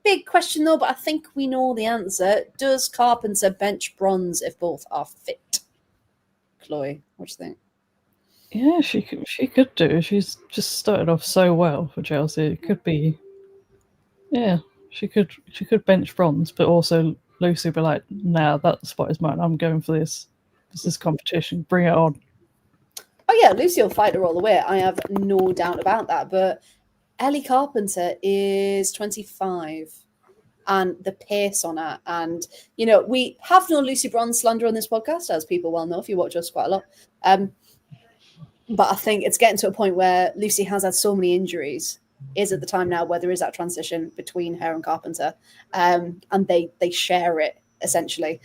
Big question though, but I think we know the answer. Does Carpenter bench Bronze if both are fit? Chloe, what do you think? Yeah, she could do. She's just started off so well for Chelsea. It could be, she could bench Bronze, but also Lucy be like, "Nah, that spot is mine. I'm going for this. This is competition. Bring it on." Oh yeah, Lucy will fight her all the way. I have no doubt about that. But Ellie Carpenter is 25, and the pace on her, and we have no Lucy Bronze slander on this podcast, as people well know if you watch us quite a lot. But I think it's getting to a point where Lucy has had so many injuries. Is at the time now where there is that transition between her and Carpenter, and they share it essentially.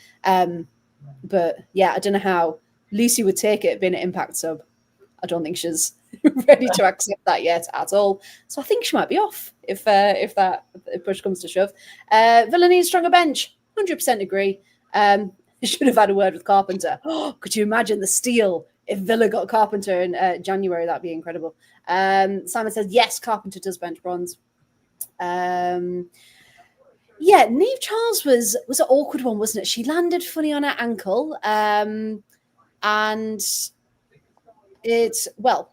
But yeah, I don't know how Lucy would take it being an Impact sub. I don't think she's ready to accept that yet at all. So I think she might be off if push comes to shove. Villa needs a stronger bench. 100% agree. Should have had a word with Carpenter. Oh, could you imagine the steal if Villa got Carpenter in January? That'd be incredible. Simon says yes, Carpenter does bench bronze. Yeah, Niamh Charles was an awkward one, wasn't it? She landed funny on her ankle, and it's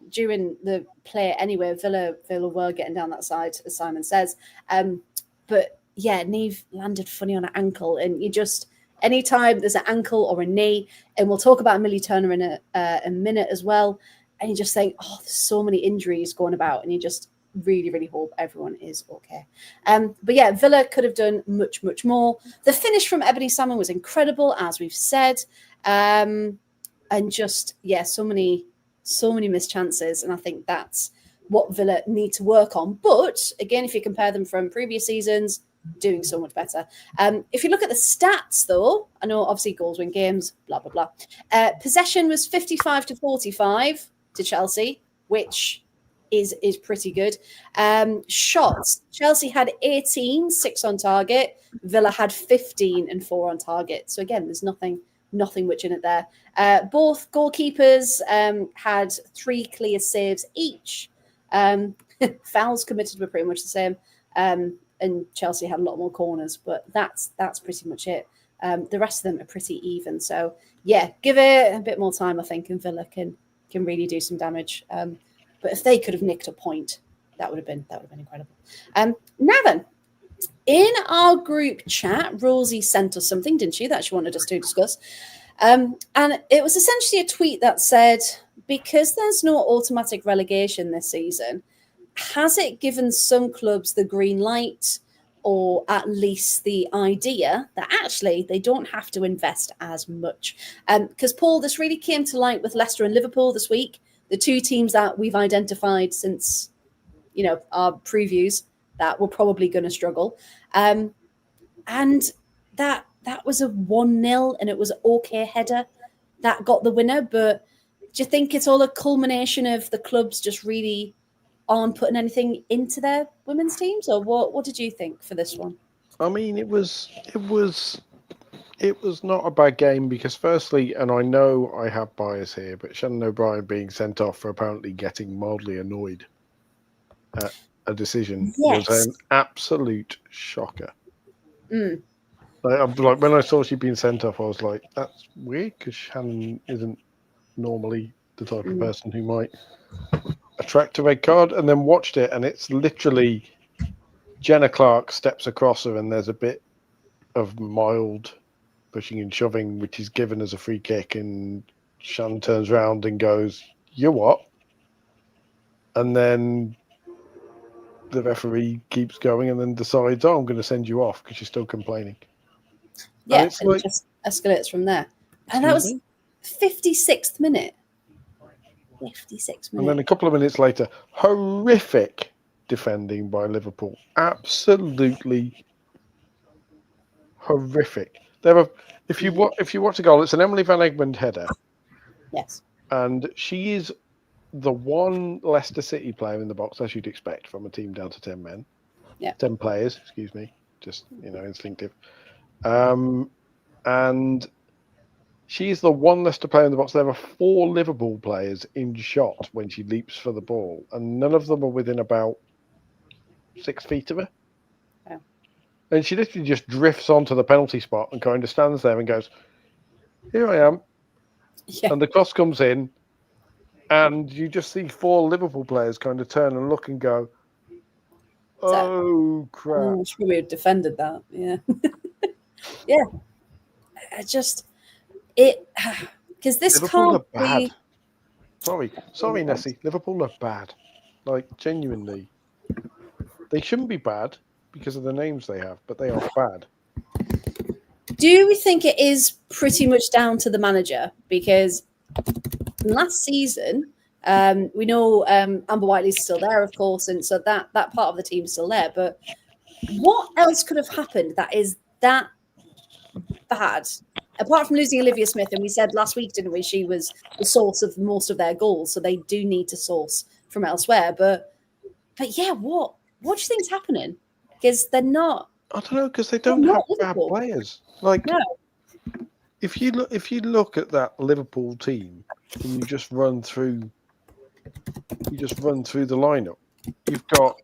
during the play anyway. Villa were getting down that side, as Simon says. But yeah, Niamh landed funny on her ankle, and you just anytime there's an ankle or a knee, and we'll talk about Millie Turner in a minute as well. And you just think, oh, there's so many injuries going about, and you just really, really hope everyone is okay. But yeah, Villa could have done much, much more. The finish from Ebony Salmon was incredible, as we've said. And just, yeah, so many missed chances. And I think that's what Villa need to work on. But again, if you compare them from previous seasons, doing so much better. If you look at the stats, though, I know obviously goals win games, blah, blah, blah. Possession was 55-45 to Chelsea, which is pretty good. Shots, Chelsea had 18, 6 on target. Villa had 15 and 4 on target. So again, there's nothing much in it there. Both goalkeepers had 3 clear saves each. Fouls committed were pretty much the same. And Chelsea had a lot more corners, but that's pretty much it. The rest of them are pretty even. So yeah, give it a bit more time, I think, and Villa can really do some damage. But if they could have nicked a point, that would have been incredible. Now then, in our group chat, Rosie sent us something, didn't she, that she wanted us to discuss? And it was essentially a tweet that said, because there's no automatic relegation this season, has it given some clubs the green light, or at least the idea that actually they don't have to invest as much? Because, Paul, this really came to light with Leicester and Liverpool this week, the 2 teams that we've identified since, our previews that were probably going to struggle. And that was a 1-0, and it was an okay header that got the winner. But do you think it's all a culmination of the clubs just really aren't putting anything into their women's teams, or what did you think for this one? I mean, it was not a bad game because, firstly, and I know I have bias here, but Shannon O'Brien being sent off for apparently getting mildly annoyed at a decision was an absolute shocker. Like when I saw she'd been sent off, I was like, that's weird, because Shannon isn't normally the type of person who might attract a red card. And then watched it, and it's literally Jenna Clark steps across her, and there's a bit of mild pushing and shoving, which is given as a free kick, and Shan turns around and goes, "You what?" And then the referee keeps going, and then decides, "Oh, I'm going to send you off because you're still complaining." Yeah, and it just escalates from there. And that was 56th minute. 56 minutes. And then a couple of minutes later, horrific defending by Liverpool. Absolutely horrific. If you watch the goal, it's an Emily Van Egmond header. Yes. And she is the one Leicester City player in the box, as you'd expect from a team down to 10 men. Yeah. 10 players, excuse me. Just, instinctive. And she's the one Leicester player in the box. There are 4 Liverpool players in shot when she leaps for the ball, and none of them are within about 6 feet of her. Yeah. And she literally just drifts onto the penalty spot and kind of stands there and goes, "Here I am." Yeah. And the cross comes in, and you just see 4 Liverpool players kind of turn and look and go, "Oh, crap." I'm sure we have defended that. Yeah. Yeah. Because this Liverpool can't are bad. be. Sorry, Nessie. Liverpool are bad. Like, genuinely. They shouldn't be bad because of the names they have, but they are bad. Do we think it is pretty much down to the manager? Because last season, we know Amber Whiteley's still there, of course, and so that part of the team's still there. But what else could have happened that is that bad? Apart from losing Olivia Smith, and we said last week, didn't we? She was the source of most of their goals, so they do need to source from elsewhere. But yeah, what do you think's happening? Because they're not. I don't know, because they don't have bad players. Like, no. if you look at that Liverpool team and you just run through the lineup, you've got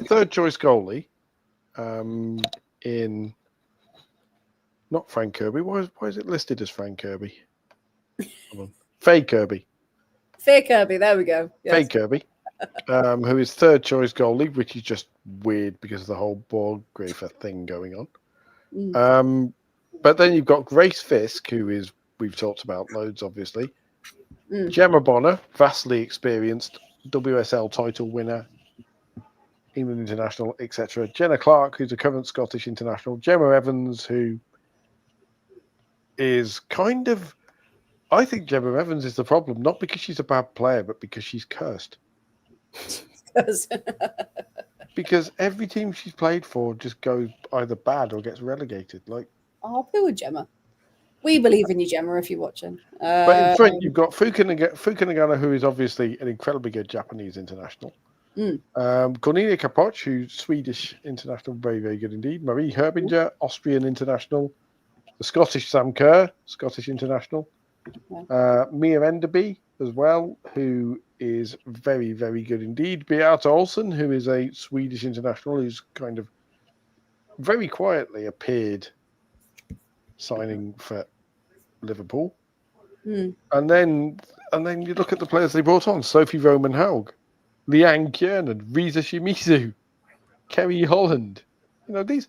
third choice goalie in not Frank Kirby. Why is it listed as Frank Kirby? Faye Kirby. Faye Kirby, there we go. Yes. Faye Kirby, who is third choice goalie, which is just weird because of the whole Borgrafer thing going on. But then you've got Grace Fisk, we've talked about loads, obviously. Gemma Bonner, vastly experienced WSL title winner, England international, etc. Jenna Clark, who's a current Scottish international. Gemma Evans, who is kind of... I think Gemma Evans is the problem, not because she's a bad player, but because she's cursed. Because every team she's played for just goes either bad or gets relegated. Like, poor Gemma. We believe in you, Gemma, if you're watching. But in front, you've got Fuka Nagano, who is obviously an incredibly good Japanese international. Cornelia Kapoc, who's Swedish international, very, very good indeed. Marie Herbinger, Austrian international. The Scottish Sam Kerr, Scottish international. Mia Enderby as well, who is very, very good indeed. Beata Olsen, who is a Swedish international, who's kind of very quietly appeared signing for Liverpool. And then you look at the players they brought on: Sophie Roman Haug, Liang Kiernan, Risa Shimizu, Kerry Holland. You know, these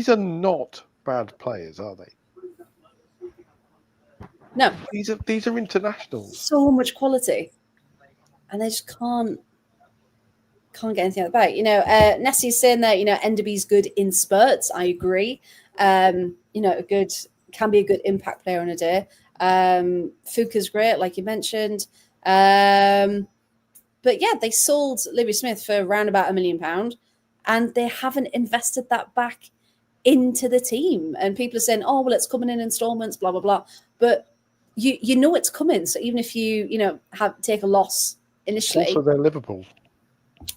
are not bad players, are they? No. These are internationals. So much quality. And they just can't get anything out of the bag. You know, Nessie's saying that, you know, Enderby's good in spurts. I agree. You know, can be a good impact player on a day. Fuka's great, like you mentioned. But yeah, they sold Libby Smith for around about £1 million, and they haven't invested that back into the team. And people are saying, oh, well, it's coming in installments, blah, blah, blah. But you know it's coming. So even if you take a loss initially. Also, they're Liverpool.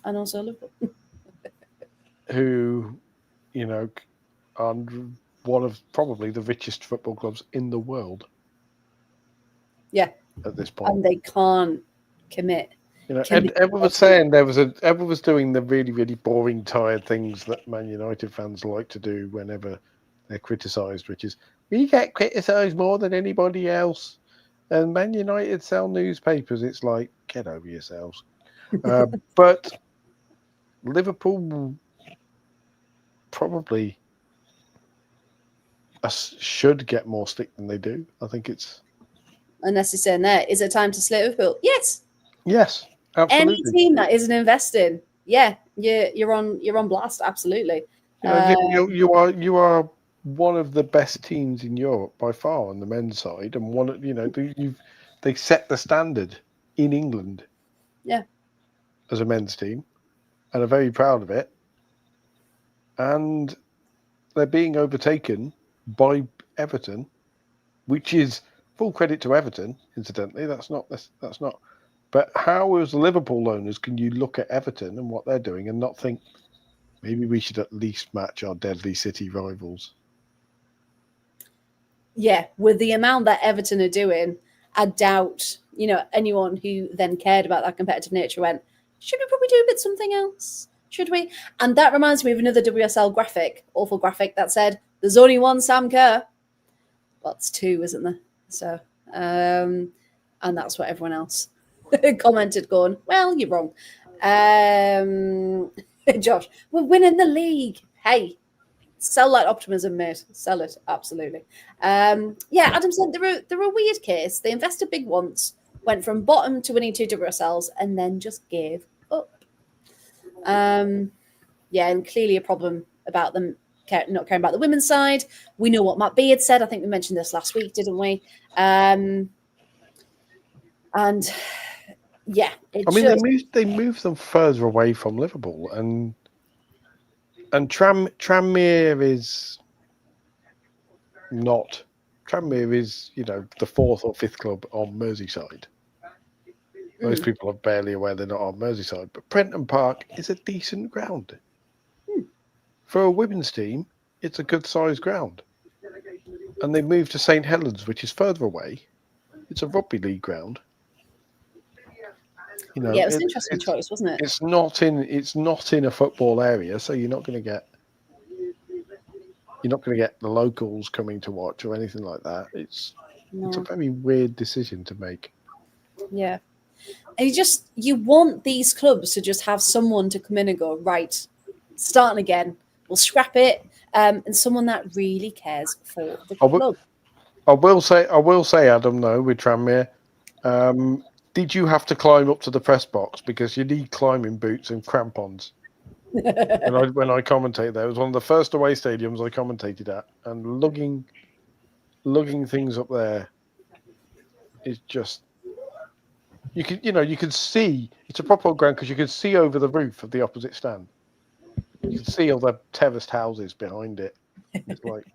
And also Liverpool. Who, you know, are one of probably the richest football clubs in the world. Yeah. At this point. And they can't commit. You know, everyone was saying everyone was doing the really, really boring, tired things that Man United fans like to do whenever they're criticised, which is, we get criticised more than anybody else. And Man United sell newspapers. It's like, get over yourselves. But Liverpool probably should get more stick than they do. I think it's... Unless you're saying that, is it time to slate Liverpool? Yes. Yes, absolutely. Any team that isn't investing, yeah, you're on blast. Absolutely. You are one of the best teams in Europe by far on the men's side, and they set the standard in England. Yeah. As a men's team, and are very proud of it. And they're being overtaken by Everton, which is full credit to Everton. Incidentally, that's not. But how, as Liverpool owners, can you look at Everton and what they're doing and not think maybe we should at least match our deadly City rivals? Yeah, with the amount that Everton are doing, I doubt anyone who then cared about that competitive nature went, should we probably do a bit something else? Should we? And that reminds me of another WSL graphic, awful graphic, that said, there's only one Sam Kerr. Well, it's two, isn't there? So, and that's what everyone else commented, going, well, you're wrong. Josh, we're winning the league. Hey, sell that optimism, mate. Sell it, absolutely. Yeah, Adam said they're a weird case. They invested big once, went from bottom to winning 2 WSLs, and then just gave up. Yeah, and clearly a problem about them not caring about the women's side. We know what Matt Beard said. I think we mentioned this last week, didn't we? And yeah, they moved them further away from Liverpool, and Tranmere is not. Tranmere is, the 4th or 5th club on Merseyside. Most people are barely aware they're not on Merseyside, but Prenton Park is a decent ground. For a women's team, it's a good-sized ground. And they moved to St Helens, which is further away. It's a rugby league ground. Yeah, it was an interesting choice, wasn't it? It's not in a football area, so you're not going to get the locals coming to watch or anything like that. It's a very weird decision to make. Yeah. And you want these clubs to just have someone to come in and go, right, starting again, we'll scrap it, and someone that really cares for the club. I will say, Adam, though, with Tranmere, did you have to climb up to the press box because you need climbing boots and crampons? when I commentate there, it was one of the first away stadiums I commentated at, and lugging things up there is just. You can see it's a proper ground because you can see over the roof of the opposite stand. You can see all the terraced houses behind it. It's like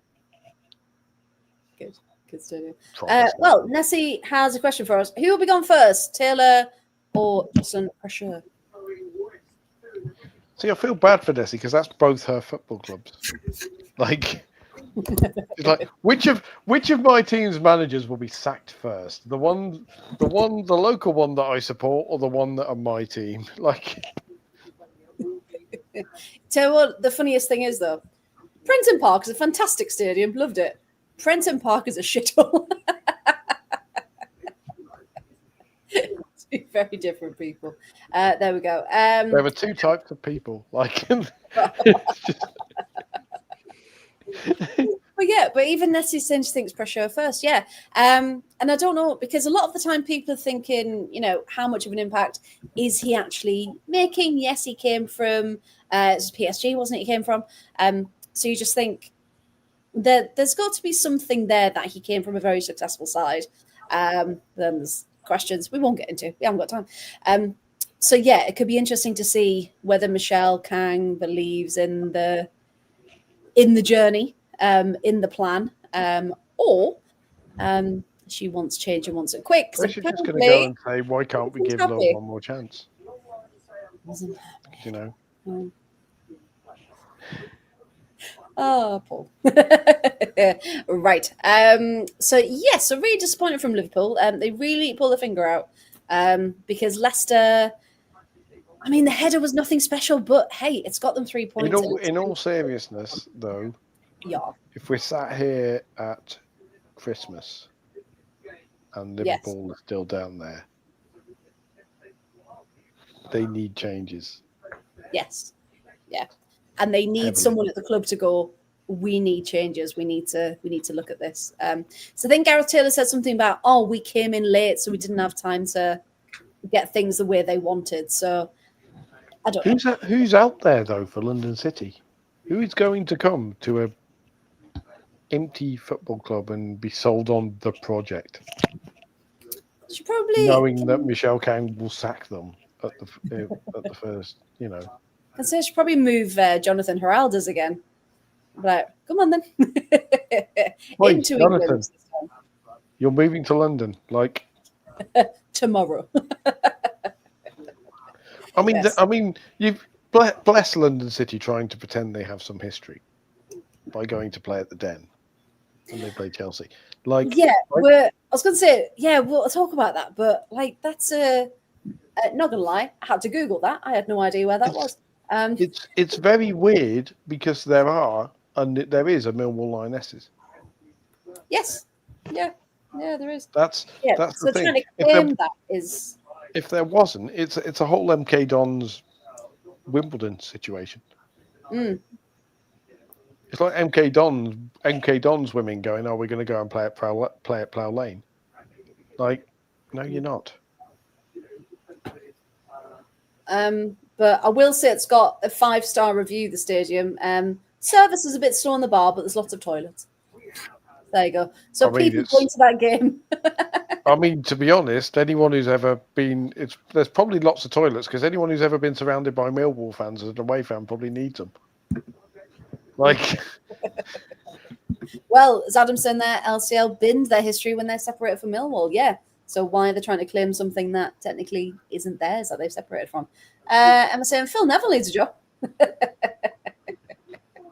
good stadium. Well, Nessie has a question for us. Who will be gone first, Taylor or Jocelyn Pressure? See, I feel bad for Nessie because that's both her football clubs. It's like which of my team's managers will be sacked first? The local one that I support, or the one that are my team? Tell you what, the funniest thing is though, Prenton Park is a fantastic stadium, loved it. Prenton Park is a shithole. Two very different people. There we go. There are two types of people. But even Nessie Singe thinks Pressure first, yeah. And I don't know, because a lot of the time people are thinking, how much of an impact is he actually making? Yes, he came from PSG, wasn't it? He came from. So you just think that there's got to be something there that he came from a very successful side. Then there's questions we won't get into. We haven't got time. So yeah, it could be interesting to see whether Michelle Kang believes in the journey, in the plan, or she wants change and wants it quick. So she's just going to go and say, why can't we give Love one more chance? Oh, Paul. Right. So really disappointed from Liverpool. They really pull the finger out because Leicester. I mean, the header was nothing special, but hey, it's got them 3 points. In all seriousness, though, if we're sat here at Christmas and Liverpool is still down there, they need changes. Yes, yeah, and they need someone at the club to go, we need changes. We need to look at this. So then Gareth Taylor said something about, we came in late, so we didn't have time to get things the way they wanted. So. I don't know. Who's out there though for London City? Who is going to come to a empty football club and be sold on the project? She probably knowing that Michelle Kang will sack them at the first, And so she probably move Jonathan Heraldez again. But come on then. Wait, Jonathan, you're moving to London tomorrow. I mean, you've blessed London City trying to pretend they have some history by going to play at the Den, and they play Chelsea. I was going to say, we'll talk about that, but that's not gonna lie, I had to Google that. I had no idea where that was. It's very weird because there is a Millwall Lionesses. Yes, yeah, there is. That's the thing. Trying to claim that is. If there wasn't, it's a whole MK Dons Wimbledon situation. It's like MK Dons women going, we're going to go and play at Plough Lane. No, you're not. But I will say it's got a 5-star review, the stadium. Service is a bit slow on the bar, but there's lots of toilets. There you go. So people going to that game. I mean, to be honest, anyone who's ever been, there's probably lots of toilets because anyone who's ever been surrounded by Millwall fans as an away fan probably needs them. Like, well, as Adam said there, LCL binned their history when they're separated from Millwall. Yeah. So why are they trying to claim something that technically isn't theirs that they've separated from? Emma saying Phil Neville needs a job.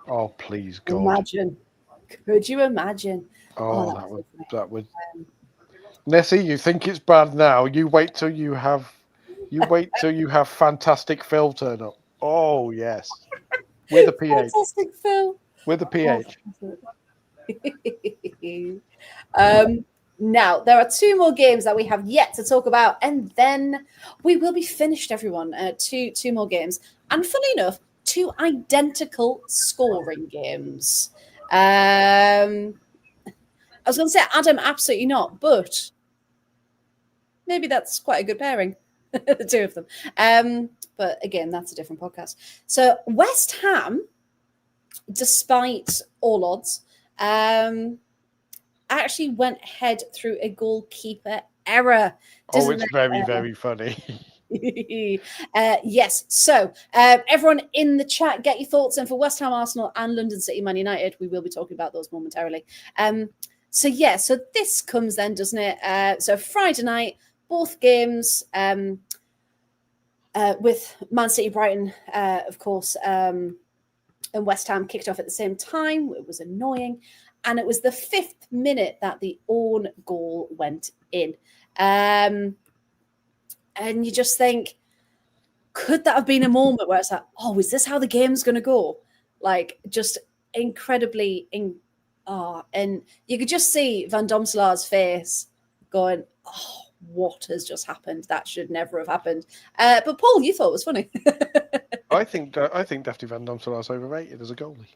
oh, please, God. Imagine. Could you imagine? Oh, that would. Nessie, you think it's bad now? You wait till you have fantastic Phil turn up. Oh yes, with a PH. Fantastic Phil. With a PH. Now there are 2 more games that we have yet to talk about, and then we will be finished. Everyone, two more games, and funny enough, 2 identical scoring games. I was going to say, Adam, absolutely not, but maybe that's quite a good pairing, the 2 of them. But again, that's a different podcast. So West Ham, despite all odds, actually went ahead through a goalkeeper error. Oh, it's very, very funny. Yes. So everyone in the chat, get your thoughts in for West Ham, Arsenal, and London City, Man United. We will be talking about those momentarily. So this comes then, doesn't it? So Friday night, both games with Man City, Brighton, of course, and West Ham kicked off at the same time. It was annoying. And it was the 5th minute that the own goal went in. And you just think, could that have been a moment where it's like, oh, is this how the game's going to go? Like, just incredibly... and you could just see Van Domselaar's face going, oh, what has just happened? That should never have happened. But Paul, you thought it was funny. I think Dafty Van Domselaar's overrated as a goalie.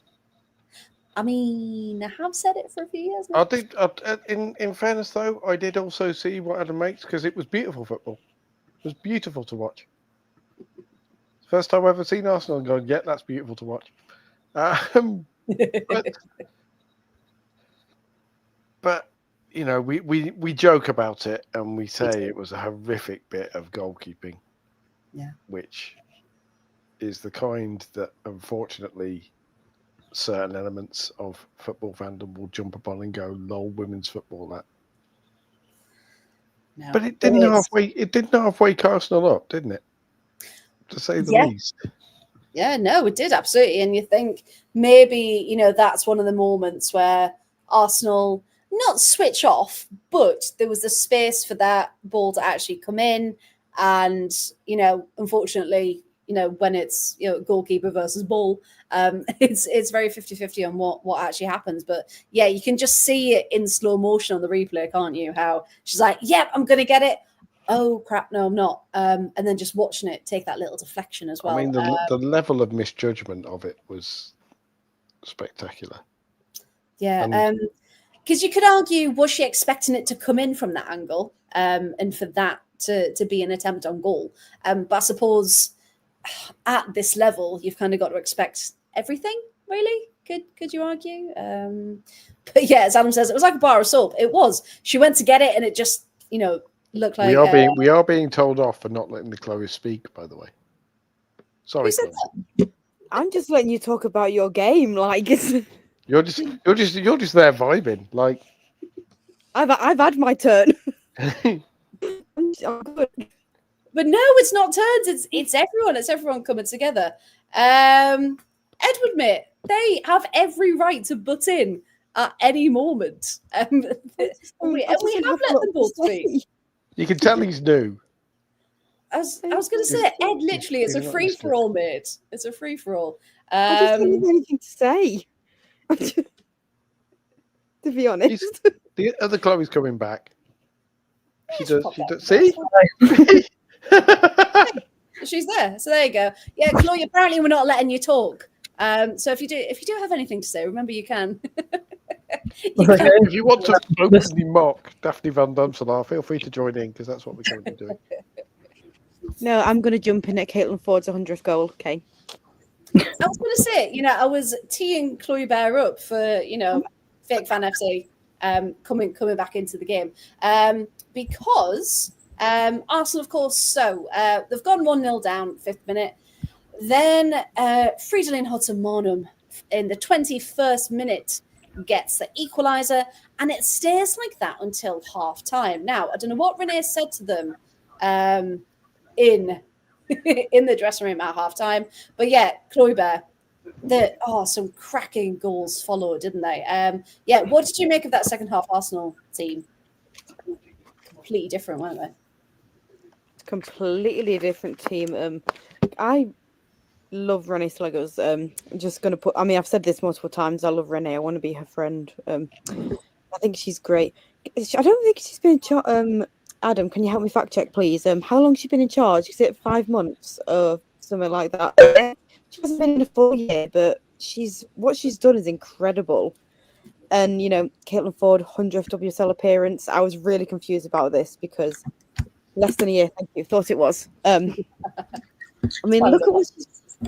I mean, I have said it for a few years now. I did. In fairness, though, I did also see what Adam makes because it was beautiful football. It was beautiful to watch. First time I've ever seen Arsenal and gone, yeah, that's beautiful to watch. But you know, we joke about it and we say it was a horrific bit of goalkeeping. Yeah. Which is the kind that, unfortunately, certain elements of football fandom will jump upon and go, lol, women's football, that. No, but it didn't halfway Arsenal up, didn't it? To say the least. Yeah, no, it did, absolutely. And you think maybe, that's one of the moments where Arsenal not switch off, but there was the space for that ball to actually come in. And, unfortunately, when it's goalkeeper versus ball, it's very 50-50 on what actually happens. But yeah, you can just see it in slow motion on the replay, can't you? How she's like, yep, I'm gonna get it. Oh crap, no, I'm not. And then just watching it take that little deflection as well. I mean, the level of misjudgment of it was spectacular. Yeah, because you could argue, was she expecting it to come in from that angle, and for that to be an attempt on goal? But I suppose at this level, you've kind of got to expect everything, really. Could you argue? But yeah, as Adam says, it was like a bar of soap. It was. She went to get it, and it just, looked like we are being told off for not letting the Chloe speak. By the way, sorry, Chloe. I'm just letting you talk about your game. Like you're just there vibing. Like I've had my turn. I'm good. But no, it's not turns. It's everyone. It's everyone coming together. Edward, mate, they have every right to butt in at any moment. We have let them both speak. You can tell he's new. I was going to say, Ed, literally, it's a free for all, mate. It's a free for all. I just don't have anything to say. To be honest, the other Chloe's coming back. She does. See. She's there, so there you go. Yeah, Chloe. Apparently, we're not letting you talk. So if you do have anything to say, remember you can. If you want to openly mock Daphne Van Dunselaar, feel free to join in because that's what we're currently doing. No, I'm going to jump in at Caitlin Ford's 100th goal. Okay. I was going to say, I was teeing Chloe Bear up for, Fake Fan FC coming back into the game because Arsenal, of course, so they've gone 1-0 down, 5th minute. Then Fridolin Hudson-Monum in the 21st minute gets the equaliser, and it stays like that until half time. Now, I don't know what Renee said to them in the dressing room at half time, but yeah, Chloe Bear, some cracking goals followed, didn't they? What did you make of that second half Arsenal team? Completely different, weren't they? Completely different team. I love Renee Slegers. I'm just going to put, I've said this multiple times. I love Renee. I want to be her friend. I think she's great. I don't think she's been in charge. Adam, can you help me fact check, please? How long has she been in charge? Is it 5 months or something like that? She hasn't been in a full year, but what she's done is incredible. And, Caitlin Ford, 100th WSL appearance. I was really confused about this because less than a year, thank you, thought it was.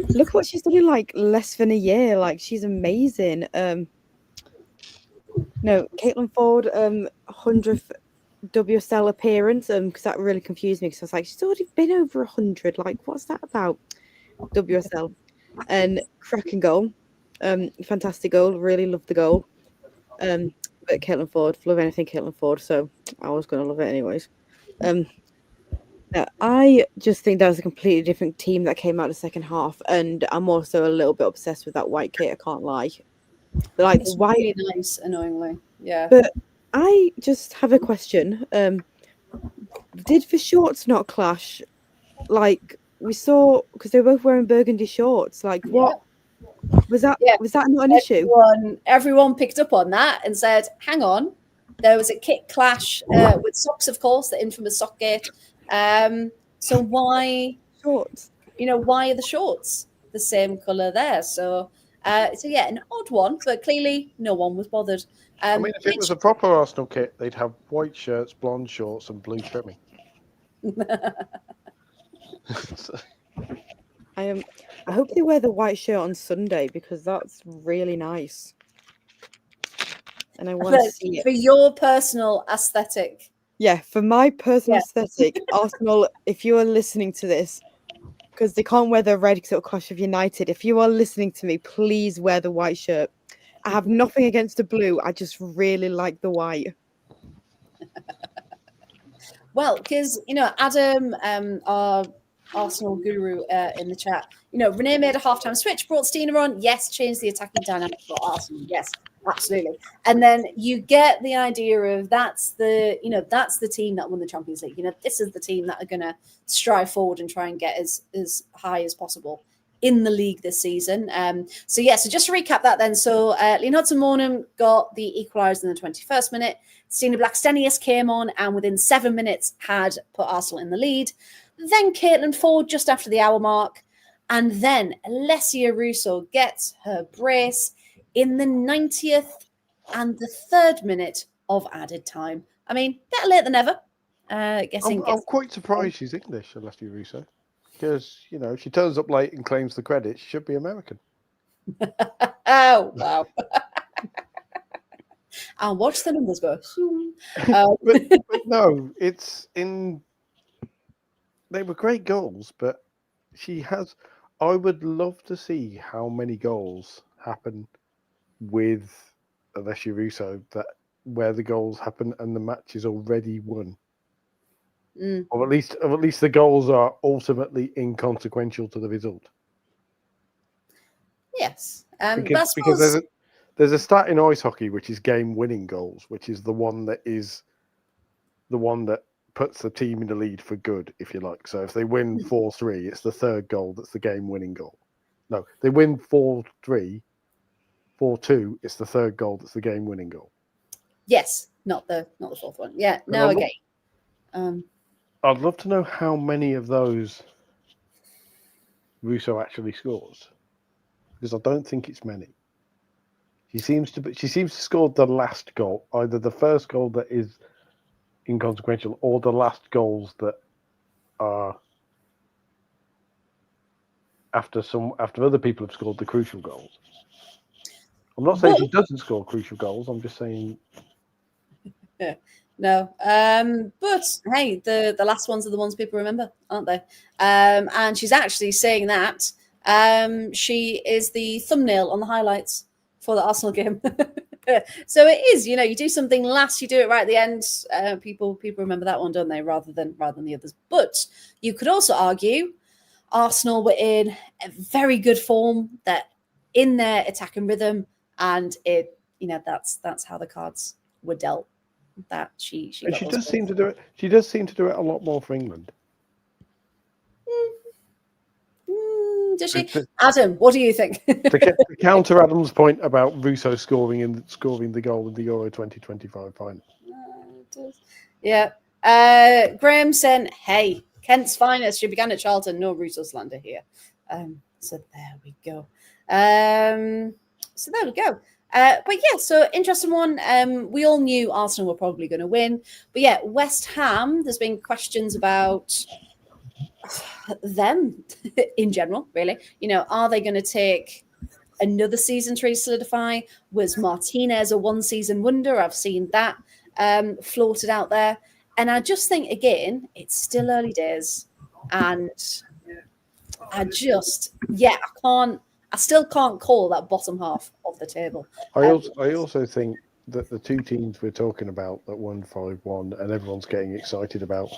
Look at what she's done in like less than a year. Like, she's amazing. No, Caitlin Ford, 100th WSL appearance, because that really confused me because I was like, she's already been over 100. Like, what's that about? WSL. And cracking goal. Fantastic goal. Really loved the goal. But Caitlin Ford, love anything Caitlin Ford, so I was going to love it anyways. I just think that was a completely different team that came out the second half, and I'm also a little bit obsessed with that white kit. I can't lie. But, like, it's really nice, annoyingly. Yeah. But I just have a question. Did the shorts not clash? Like, we saw, because they were both wearing burgundy shorts. Like, what was that? Yeah. Was that not an issue? Everyone picked up on that and said, "Hang on, there was a kit clash with socks, of course, the infamous sockgate. So why shorts? Why are the shorts the same color there?" So yeah, an odd one, but clearly no one was bothered. If it was a proper Arsenal kit, they'd have white shirts, blonde shorts, and blue trimming. I hope they wear the white shirt on Sunday because that's really nice. And I want to see it. For your personal aesthetic. Yeah, for my personal aesthetic, Arsenal, if you are listening to this, because they can't wear the red because it'll clash with United. If you are listening to me, please wear the white shirt. I have nothing against the blue. I just really like the white. Well, because, Adam, our Arsenal guru in the chat, Renee made a halftime switch, brought Stina on. Yes, changed the attacking dynamic for Arsenal. Yes, absolutely. And then you get the idea of that's the team that won the Champions League. This is the team that are going to strive forward and try and get as high as possible in the league this season. So just to recap that then. So Lien Hudson-Monum got the equaliser in the 21st minute. Stina Blackstenius came on and within 7 minutes had put Arsenal in the lead. Then Caitlin Ford just after the hour mark. And then Alessia Russo gets her brace in the 90th and the 3rd minute of added time. Better late than never. I'm quite surprised she's English, Alessia Russo. Because, if she turns up late and claims the credit, she should be American. Oh, wow. I'll watch the numbers go. But no, it's in... They were great goals, but she has... I would love to see how many goals happen with Alessia Russo where the goals happen and the match is already won. Or at least the goals are ultimately inconsequential to the result. Yes, because there's a stat in ice hockey which is game-winning goals, which is the one that puts the team in the lead for good, if you like. So if they win 4-3, it's the 3rd goal that's the game-winning goal. No, they win 4-3, 4-2. It's the 3rd goal that's the game-winning goal. Yes, not the 4th one. Yeah, no, again. I'd love to know how many of those Russo actually scores, because I don't think it's many. She seems to score the last goal, either the first goal that is inconsequential or the last goals that are after other people have scored the crucial goals. I'm not saying she doesn't score crucial goals. I'm just saying. Yeah. No. But hey, the last ones are the ones people remember, aren't they? And she's actually saying that she is the thumbnail on the highlights for the Arsenal game. So it is, you do something last, you do it right at the end. People remember that one, don't they? Rather than the others. But you could also argue Arsenal were in a very good form, that in their attacking rhythm, and that's how the cards were dealt. That she does seem to do it. She does seem to do it a lot more for England. Does she? Adam, what do you think? To counter Adam's point about Russo scoring the goal in the Euro 2025 final. Yeah. Graham said, "Hey, Kent's finest. She began at Charlton. No Russo slander here." So there we go. But yeah, so interesting one. We all knew Arsenal were probably going to win. But yeah, West Ham, there's been questions about them in general, really. Are they going to take another season to solidify? Was Martinez a one-season wonder? I've seen that floated out there. And I just think, again, it's still early days. And I still can't call that bottom half of the table. I also think that the two teams we're talking about that won 5-1 and everyone's getting excited about,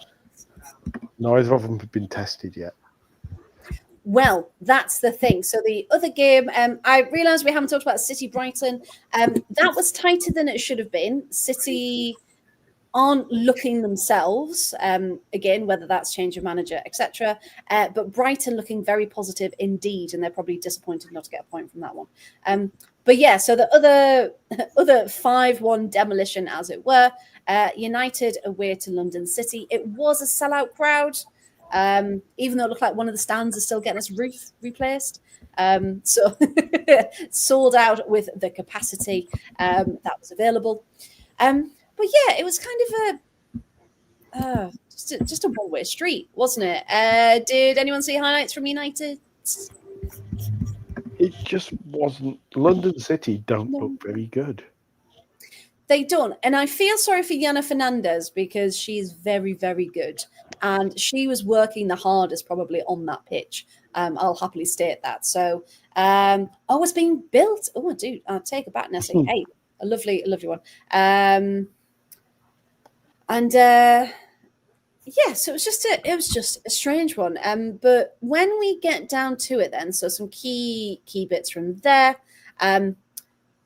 neither of them have been tested yet. Well, that's the thing. So the other game, I realised we haven't talked about City Brighton. That was tighter than it should have been. City aren't looking themselves, again, whether that's change of manager, etc. But Brighton looking very positive indeed, and they're probably disappointed not to get a point from that one. But yeah, so the other 5-1 demolition, as it were, United away to London City. It was a sellout crowd, even though it looked like one of the stands is still getting its roof replaced. So sold out with the capacity that was available. But yeah, it was kind of just a one-way street, wasn't it? Did anyone see highlights from United? It just wasn't. London City don't look very good. They don't. And I feel sorry for Yana Fernandez because she's very, very good. And she was working the hardest probably on that pitch. I'll happily state that. So, it's being built. Oh, dude, I'll take it back, Nessie. Hey, a lovely one. So it was just a strange one. But when we get down to it, then, so some key bits from there.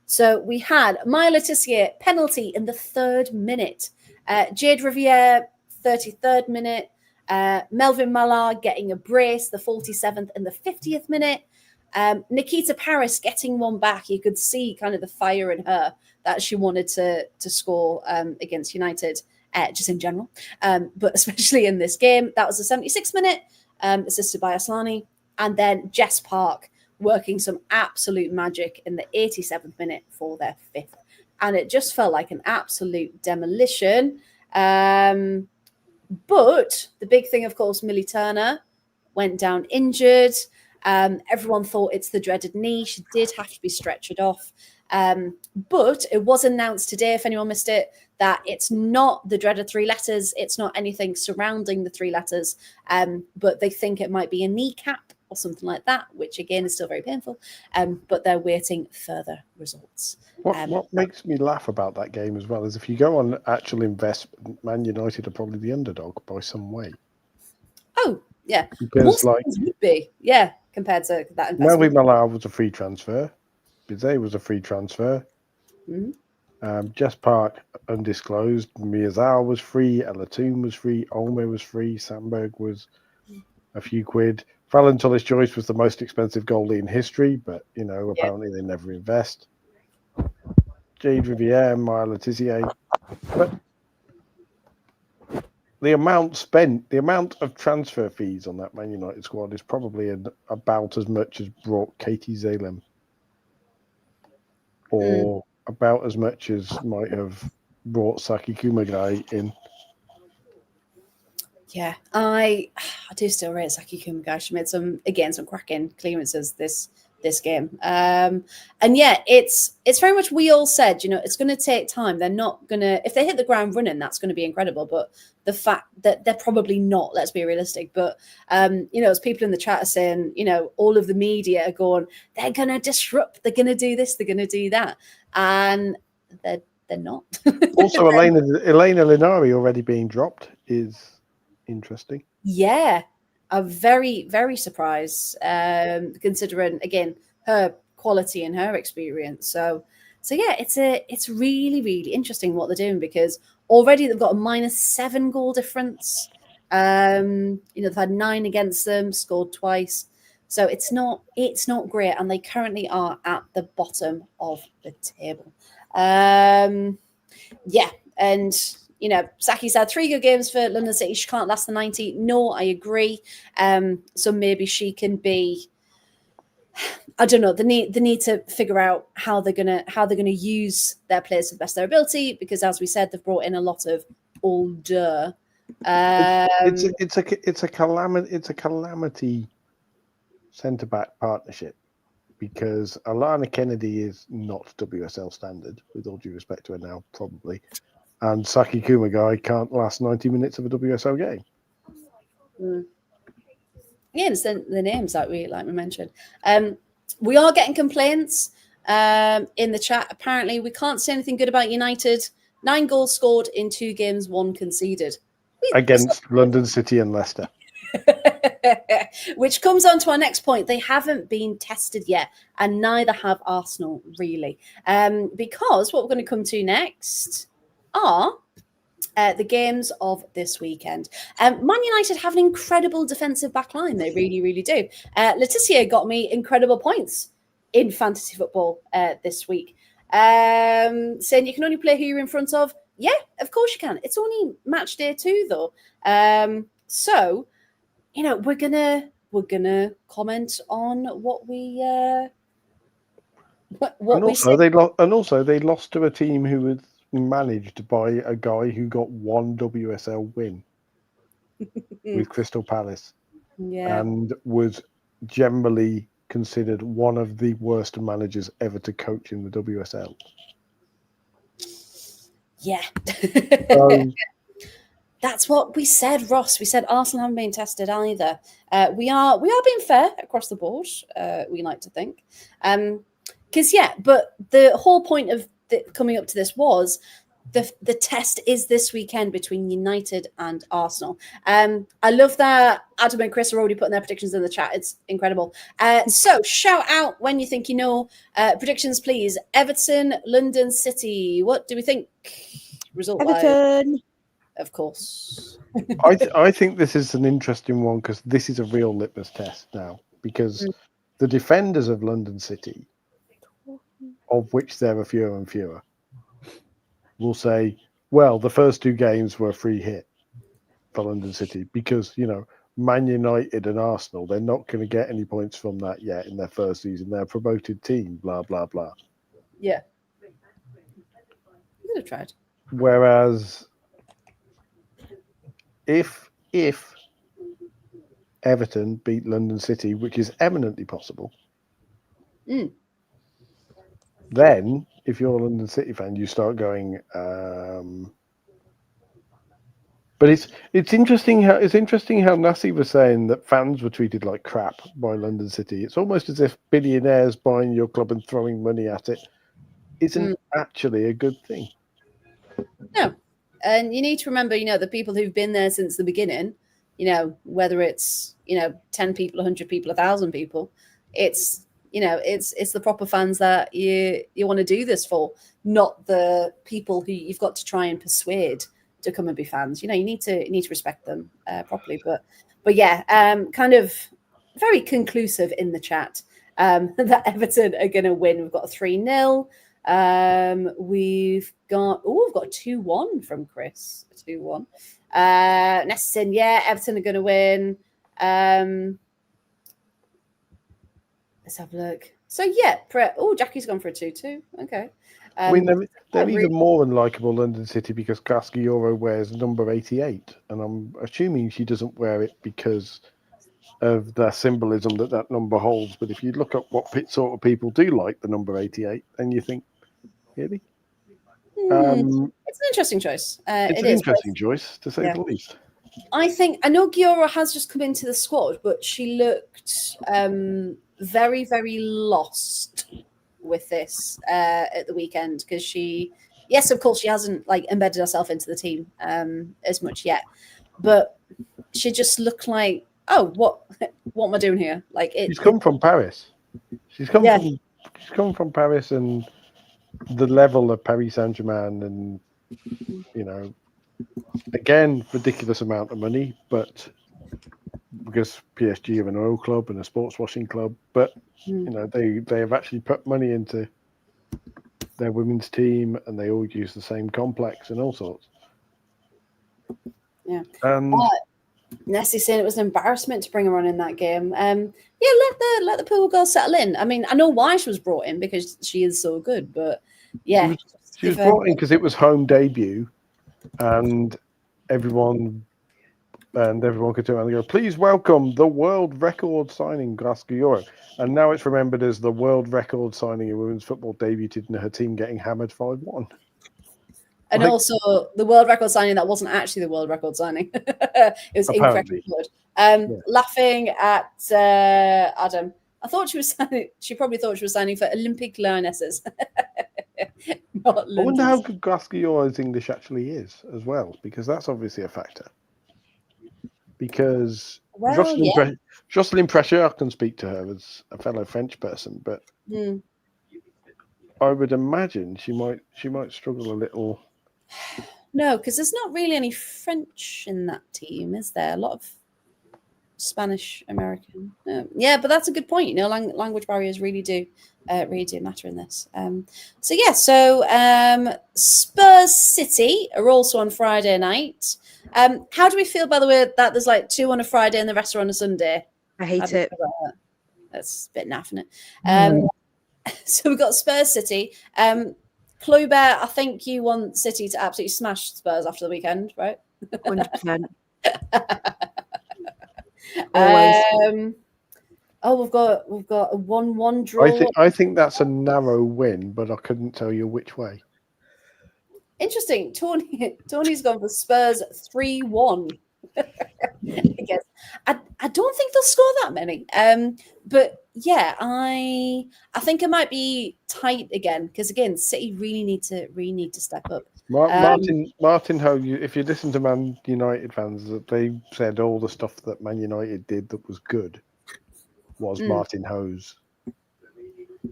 So we had Maya Letitia penalty in the 3rd minute, Jade Riviere 33rd minute, Melvin Mallard getting a brace the 47th and the 50th minute. Nikita Paris getting one back. You could see kind of the fire in her that she wanted to score against United. Just in general, but especially in this game. That was the 76th minute, assisted by Aslani. And then Jess Park working some absolute magic in the 87th minute for their 5th. And it just felt like an absolute demolition. But the big thing, of course, Millie Turner went down injured. Everyone thought it's the dreaded knee. She did have to be stretchered off. But it was announced today, if anyone missed it, that it's not the dreaded 3 letters. It's not anything surrounding the 3 letters. But they think it might be a kneecap or something like that, which again is still very painful. But they're waiting further results. What makes me laugh about that game as well is if you go on actual investment, Man United are probably the underdog by some way. Oh, yeah. Because would be, compared to that investment. Melvin Mallard was a free transfer. Bizet was a free transfer. Mm-hmm. Jess Park, undisclosed. Miyazawa was free. Elatoon was free. Olme was free. Sandberg was a few quid. Fallon Tullis-Joyce was the most expensive goalie in history, but, apparently they never invest. Jade Riviere, Maya Letitia. But the amount of transfer fees on that Man United squad is probably about as much as brought Katie Zalem. or about as much as might have brought Saki Kumagai in. Yeah, I do still rate Saki Kumagai. She made some cracking clearances this game. And yeah, it's very much, we all said, it's going to take time. They're not going to, if they hit the ground running, that's going to be incredible. But the fact that they're probably not, let's be realistic. But, as people in the chat are saying, all of the media are going, they're going to disrupt, they're going to do this, they're going to do that. And they're not. Also, Elena Linari already being dropped is interesting. Yeah, I'm very, very surprised, considering again her quality and her experience. So yeah, it's really, really interesting what they're doing, because already they've got a -7 goal difference. They've had 9 against them, scored twice. So it's not great, and they currently are at the bottom of the table. Yeah, and Saki's had 3 good games for London City. She can't last the 90. No, I agree. So maybe she can be. I don't know. They need to figure out how they're gonna use their players to the best of their ability, because, as we said, they've brought in a lot of older. It's a calamity centre back partnership, because Alana Kennedy is not WSL standard, with all due respect to her now, probably. And Saki Kumagai can't last 90 minutes of a WSL game. Yeah, it's the names like we mentioned. We are getting complaints in the chat. Apparently, we can't say anything good about United. 9 goals scored in 2 games, 1 conceded. Against London City and Leicester. Which comes on to our next point. They haven't been tested yet, and neither have Arsenal, really. Because what we're going to come to next are the games of this weekend. Man United have an incredible defensive back line. They really, really do. Letitia got me incredible points in fantasy football this week. Saying you can only play who you're in front of. Yeah, of course you can. It's only match day 2, though. So, we're gonna comment on what we also they lost to a team who was managed by a guy who got 1 WSL win with Crystal Palace, and was generally considered one of the worst managers ever to coach in the WSL. Yeah. That's what we said, Ross. We said Arsenal haven't been tested either. We are being fair across the board, we like to think. But the whole point of coming up to this was the test is this weekend between United and Arsenal. I love that Adam and Chris are already putting their predictions in the chat. It's incredible. So shout out when you think predictions, please. Everton, London City. What do we think? Result-wise? Everton. Of course. I think this is an interesting one, because this is a real litmus test now, because the defenders of London City, of which there are fewer and fewer, will say, well, the first 2 games were a free hit for London City, because, Man United and Arsenal, they're not going to get any points from that yet in their first season. They're a promoted team, blah, blah, blah. Yeah. You could have tried. Whereas if Everton beat London City, which is eminently possible, then if you're a London City fan, you start going. But it's interesting how Nassi was saying that fans were treated like crap by London City. It's almost as if billionaires buying your club and throwing money at it isn't actually a good thing. No. And you need to remember, the people who've been there since the beginning, whether it's, 10 people, 100 people, 1,000 people, it's, it's the proper fans that you want to do this for, not the people who you've got to try and persuade to come and be fans. You need to respect them properly. But yeah, kind of very conclusive in the chat that Everton are going to win. We've got a 3-0. We've got 2-1 from Chris. 2-1. Nesson, yeah, Everton are going to win. Let's have a look. So yeah, Jackie's gone for a 2-2. Okay. I mean, they're even more unlikable London City because Glaskiora wears number 88, and I'm assuming she doesn't wear it because of the symbolism that number holds. But if you look at what sort of people do like the number 88, then you think, really? It's an interesting choice. It's an interesting choice, to say the least. I know Giora has just come into the squad, but she looked very, very lost with this at the weekend because yes, of course, she hasn't embedded herself into the team as much yet, but she just looked like, oh, what am I doing here? She's come from Paris. She's come from Paris, and the level of Paris Saint-Germain, and again, ridiculous amount of money, but because PSG are an oil club and a sports washing club, but they have actually put money into their women's team, and they all use the same complex and all sorts. Yeah. And Nessie saying it was an embarrassment to bring her on in that game. Let the pool girl settle in. I mean, I know why she was brought in because she is so good, but yeah, she was brought in because it was home debut, and everyone could turn around and go, "Please welcome the world record signing Glaskiora." And now it's remembered as the world record signing in women's football debuted in her team getting hammered 5-1. And also the world record signing that wasn't actually the world record signing. It was incorrectly good. Laughing at Adam. I thought she was signing. She probably thought she was signing for Olympic Lionesses. I wonder how good Glaskiora's English actually is as well, because that's obviously a factor. Because Jocelyn Pressure, I can speak to her as a fellow French person, but I would imagine she might struggle a little. No, because there's not really any French in that team, is there? A lot of Spanish American. Yeah, but that's a good point. Language barriers really do matter in this. So Spurs City are also on Friday night. How do we feel, by the way, that there's 2 on a Friday and the rest are on a Sunday? I hate it. That's a bit naff, isn't it? So we've got Spurs City. Chloe Bear, I think you want City to absolutely smash Spurs after the weekend, right? 100%. We've got a 1-1 draw. I think that's a narrow win, but I couldn't tell you which way. Interesting. Tony's gone for Spurs 3-1. I guess I don't think they'll score that many. But yeah, I think it might be tight again because again, City really need to step up. Martin Ho, if you listen to Man United fans, that they said all the stuff that Man United did that was good was Martin Ho's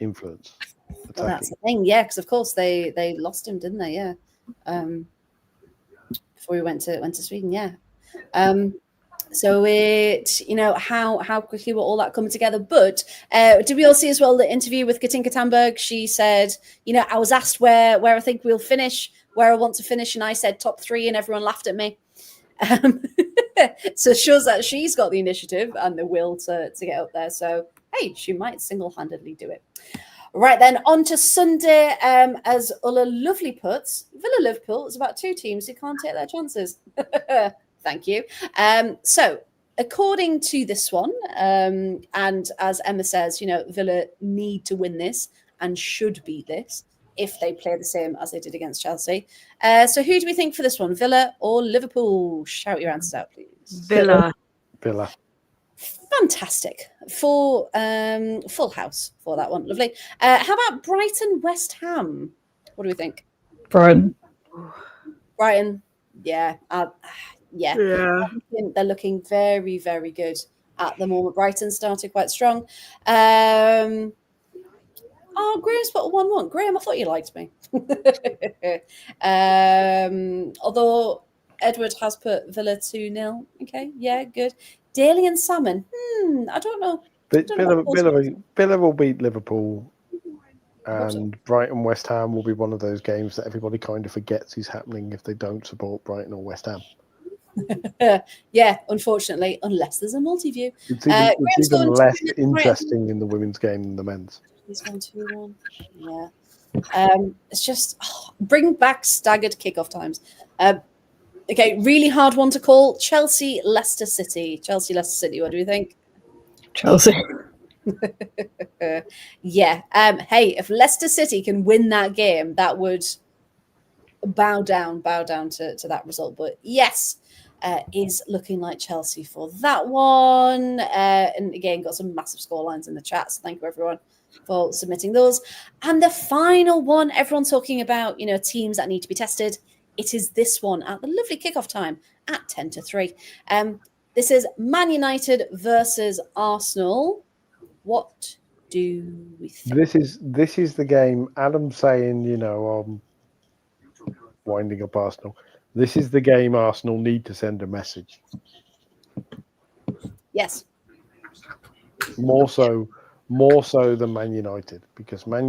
influence. Well, that's the thing, yeah, because of course they lost him, didn't they? Yeah, before we went to Sweden, yeah. So it, how quickly will all that come together? But did we all see as well the interview with Katinka Tamberg? She said, I was asked where I think we'll finish, where I want to finish, and I said top 3, and everyone laughed at me. So it shows that she's got the initiative and the will to get up there. So hey, she might single-handedly do it. Right then, on to Sunday. As Ulla lovely puts, Villa Liverpool is about 2 teams who can't take their chances. Thank you. So, according to this one, and as Emma says, Villa need to win this and should beat this if they play the same as they did against Chelsea. So, who do we think for this one, Villa or Liverpool? Shout your answers out, please. Villa. Fantastic. Full house for that one. Lovely. How about Brighton West Ham? What do we think? Brighton. Yeah. Yeah. They're looking very, very good at the moment. Brighton started quite strong. Graham's put a 1-1. Graham, I thought you liked me. Although Edward has put Villa 2-0. Okay, yeah, good. Daly and Salmon. I don't know. Villa will beat Liverpool, and Brighton West Ham will be one of those games that everybody kind of forgets is happening if they don't support Brighton or West Ham. Yeah, unfortunately, unless there's a multi-view. It's even less interesting in the women's game than the men's. He's gone 2-1. Yeah. It's just bring back staggered kickoff times. Okay, really hard one to call. Chelsea, Leicester City. Chelsea, Leicester City. What do you think? Chelsea. Yeah. Hey, if Leicester City can win that game, that would bow down to that result. But yes, is looking like Chelsea for that one. And again, got some massive scorelines in the chat. So thank you everyone for submitting those. And the final one, everyone's talking about, teams that need to be tested. It is this one at the lovely kickoff time at 10-3. This is Man United versus Arsenal. What do we think? This is the game. Adam's saying, winding up Arsenal. This is the game Arsenal need to send a message. Yes. More so than Man United, because Man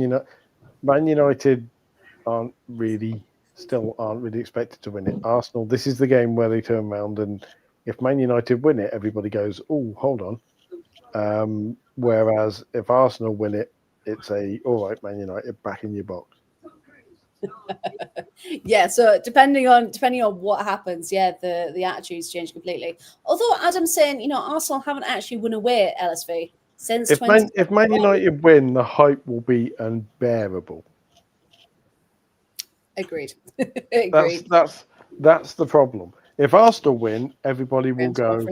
United aren't really expected to win it. Arsenal, this is the game where they turn around, and if Man United win it, everybody goes, "Oh, hold on." Whereas if Arsenal win it, it's all right, Man United, back in your box. Yeah, so depending on what happens, the attitudes change completely. Although Adam's saying, Arsenal haven't actually won away at LSV since. If Man United win, the hype will be unbearable. Agreed. That's the problem. If Arsenal win, everybody will go.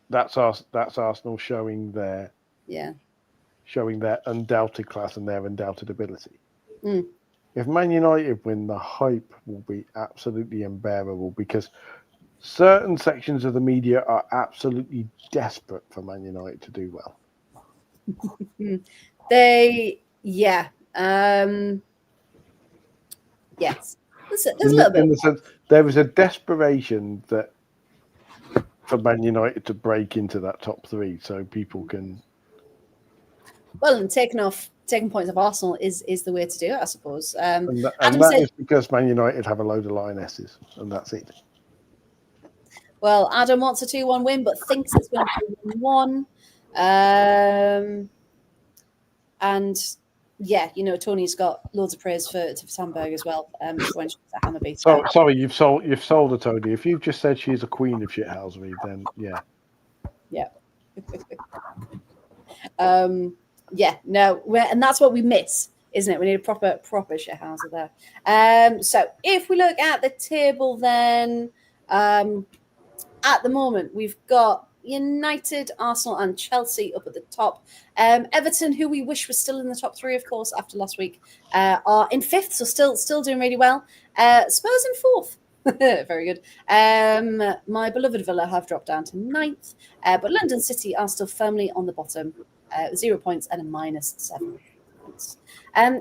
That's Arsenal showing their undoubted class and their undoubted ability. Mm. If Man United win, the hype will be absolutely unbearable, because certain sections of the media are absolutely desperate for Man United to do well. Yes. There's a little bit. In the sense, there is a desperation that for Man United to break into that top three, so people can. Well, and taking points of Arsenal is the way to do it, I suppose. And that is because Man United have a load of Lionesses, and that's it. Well, Adam wants a 2-1 win, but thinks it's going to be 1-1. And yeah, Tony's got loads of praise for Sandberg as well. When she's at Hammerby. So sorry, you've sold her, Tony. If you've just said she's a queen of shithousery, then yeah. Yeah. And that's what we miss, isn't it? We need a proper shithouser there. So if we look at the table, then at the moment we've got United, Arsenal, and Chelsea up at the top. Everton, who we wish was still in the top three, of course, after last week, are in fifth, so still doing really well. Spurs in fourth. Very good. My beloved Villa have dropped down to ninth, but London City are still firmly on the bottom, 0 points and a -7 points.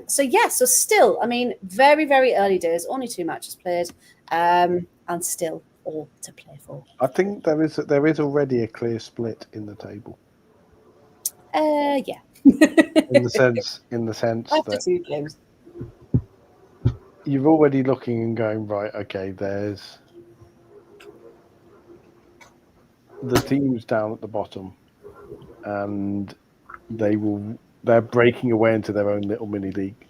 So still, very, very early days, only 2 matches played, and still all to play for. I think there is already a clear split in the table. Yeah. in the sense After that 2 games. You're already looking and going, right, okay, there's the teams down at the bottom, and they're breaking away into their own little mini league,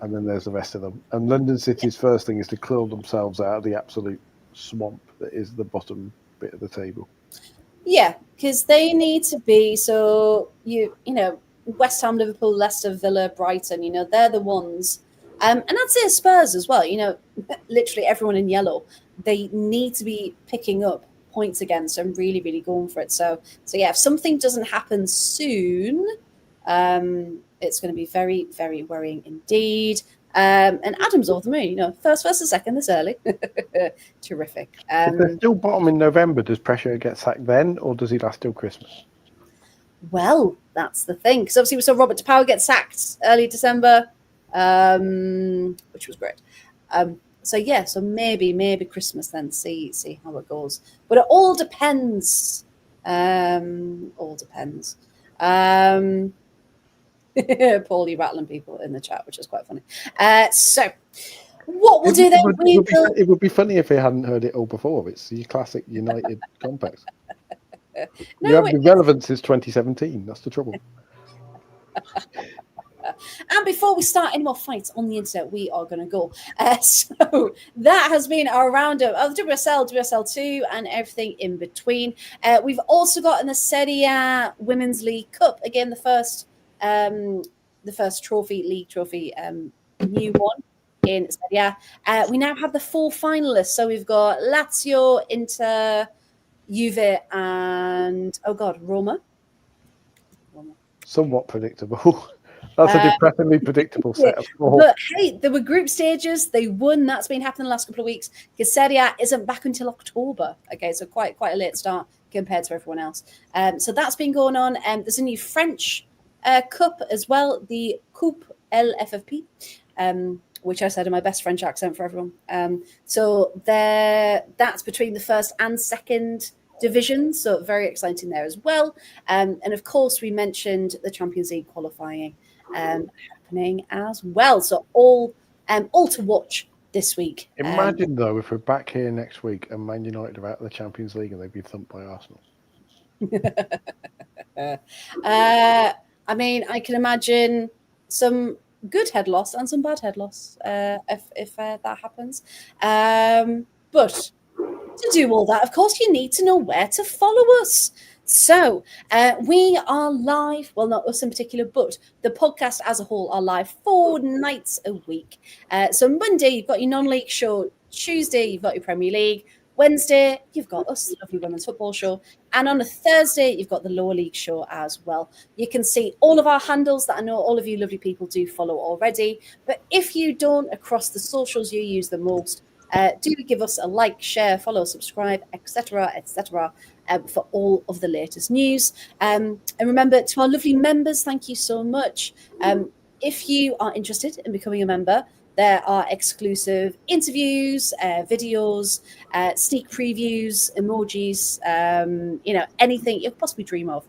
and then there's the rest of them. And London City's first thing is to claw themselves out of the absolute swamp that is the bottom bit of the table. Yeah, because they need to be, West Ham, Liverpool, Leicester, Villa, Brighton, they're the ones. And I'd say Spurs as well, literally everyone in yellow, they need to be picking up points against and really, really going for it. So yeah, if something doesn't happen soon, it's going to be very, very worrying indeed. And Adam's over the moon, first versus second this early. Terrific. If they're still bottom in November, does Pressure get sacked then, or does he last till Christmas? Well, that's the thing. Because obviously we saw Robert Power get sacked early December, which was great. So maybe Christmas then, see how it goes. But it all depends. Paul, you rattling people in the chat, which is quite funny. So what we'll do then, it would be funny if they hadn't heard it all before. It's your classic United complex. You have the relevance since 2017. That's the trouble. And before we start any more fights on the internet, we are going to go. So that has been our roundup of WSL, WSL2, and everything in between. We've also got in the Serie A Women's League Cup, again, the first league trophy, new one in Serie A. We now have the 4 finalists. So we've got Lazio, Inter, Juve, and Roma. Somewhat predictable. That's a depressingly predictable set of 4. But hey, there were group stages. They won. That's been happening the last couple of weeks because Serie A isn't back until October. Okay, so quite a late start compared to everyone else. So that's been going on. There's a new French cup as well, the Coupe LFFP, which I said in my best French accent for everyone. So that's between the first and second division, so very exciting there as well. And of course, we mentioned the Champions League qualifying happening as well. So all to watch this week. Imagine though if we're back here next week and Man United are out of the Champions League and they've been thumped by Arsenal. I mean, I can imagine some good head loss and some bad head loss if that happens. But to do all that, of course, you need to know where to follow us. So we are live, well, not us in particular, but the podcast as a whole are live 4 nights a week. So Monday, you've got your non-league show. Tuesday, you've got your Premier League. Wednesday, you've got us, the lovely women's football show. And on a Thursday, you've got the lower league show as well. You can see all of our handles that I know all of you lovely people do follow already. But if you don't, across the socials you use the most, do give us a like, share, follow, subscribe, etc., for all of the latest news. And remember, to our lovely members, thank you so much. If you are interested in becoming a member, there are exclusive interviews, videos, sneak previews, emojis, anything you could possibly dream of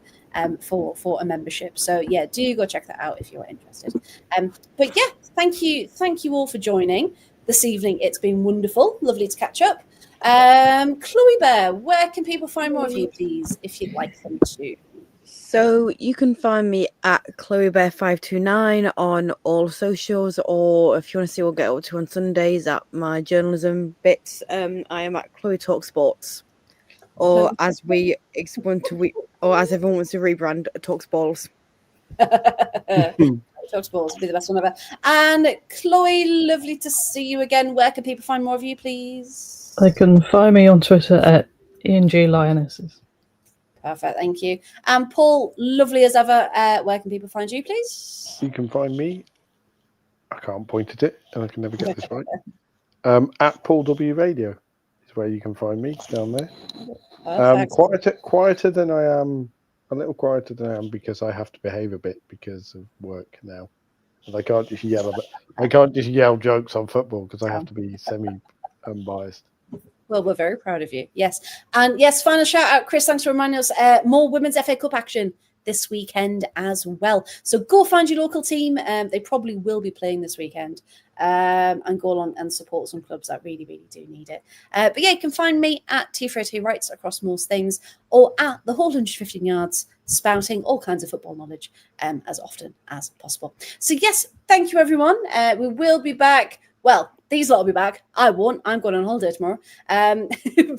for a membership. So yeah, do go check that out if you're interested. But yeah, thank you all for joining this evening. It's been wonderful, lovely to catch up. Chloe Bear, where can people find more of you, please, if you'd like them to? So you can find me at ChloeBear529 on all socials, or if you want to see what I get up to on Sundays at my journalism bits, I am at Chloe Talk Sports, or as everyone wants to rebrand, Talks Balls. Talks Balls will be the best one ever. And Chloe, lovely to see you again. Where can people find more of you, please? They can find me on Twitter at ENG Lionesses. Perfect, thank you. And Paul, lovely as ever. Where can people find you, please? You can find me. I can't point at it, and I can never get this right. At Paul W Radio is where you can find me down there. Quieter than I am. A little quieter than I am because I have to behave a bit because of work now, and I can't just yell jokes on football because I have to be semi-unbiased. Well, we're very proud of you. Yes. And yes, final shout out, Chris. Thanks for reminding us. More Women's FA Cup action this weekend as well. So go find your local team. They probably will be playing this weekend. And go along and support some clubs that really, really do need it. But yeah, you can find me at T Writes across most things, or at the whole 115 yards, spouting all kinds of football knowledge as often as possible. So yes, thank you, everyone. We will be back. Well, these lot will be back. I won't. I'm going on holiday tomorrow.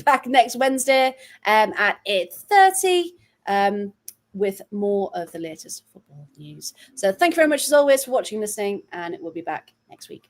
Back next Wednesday at 8:30 with more of the latest football news. So thank you very much as always for watching and listening, and we'll be back next week.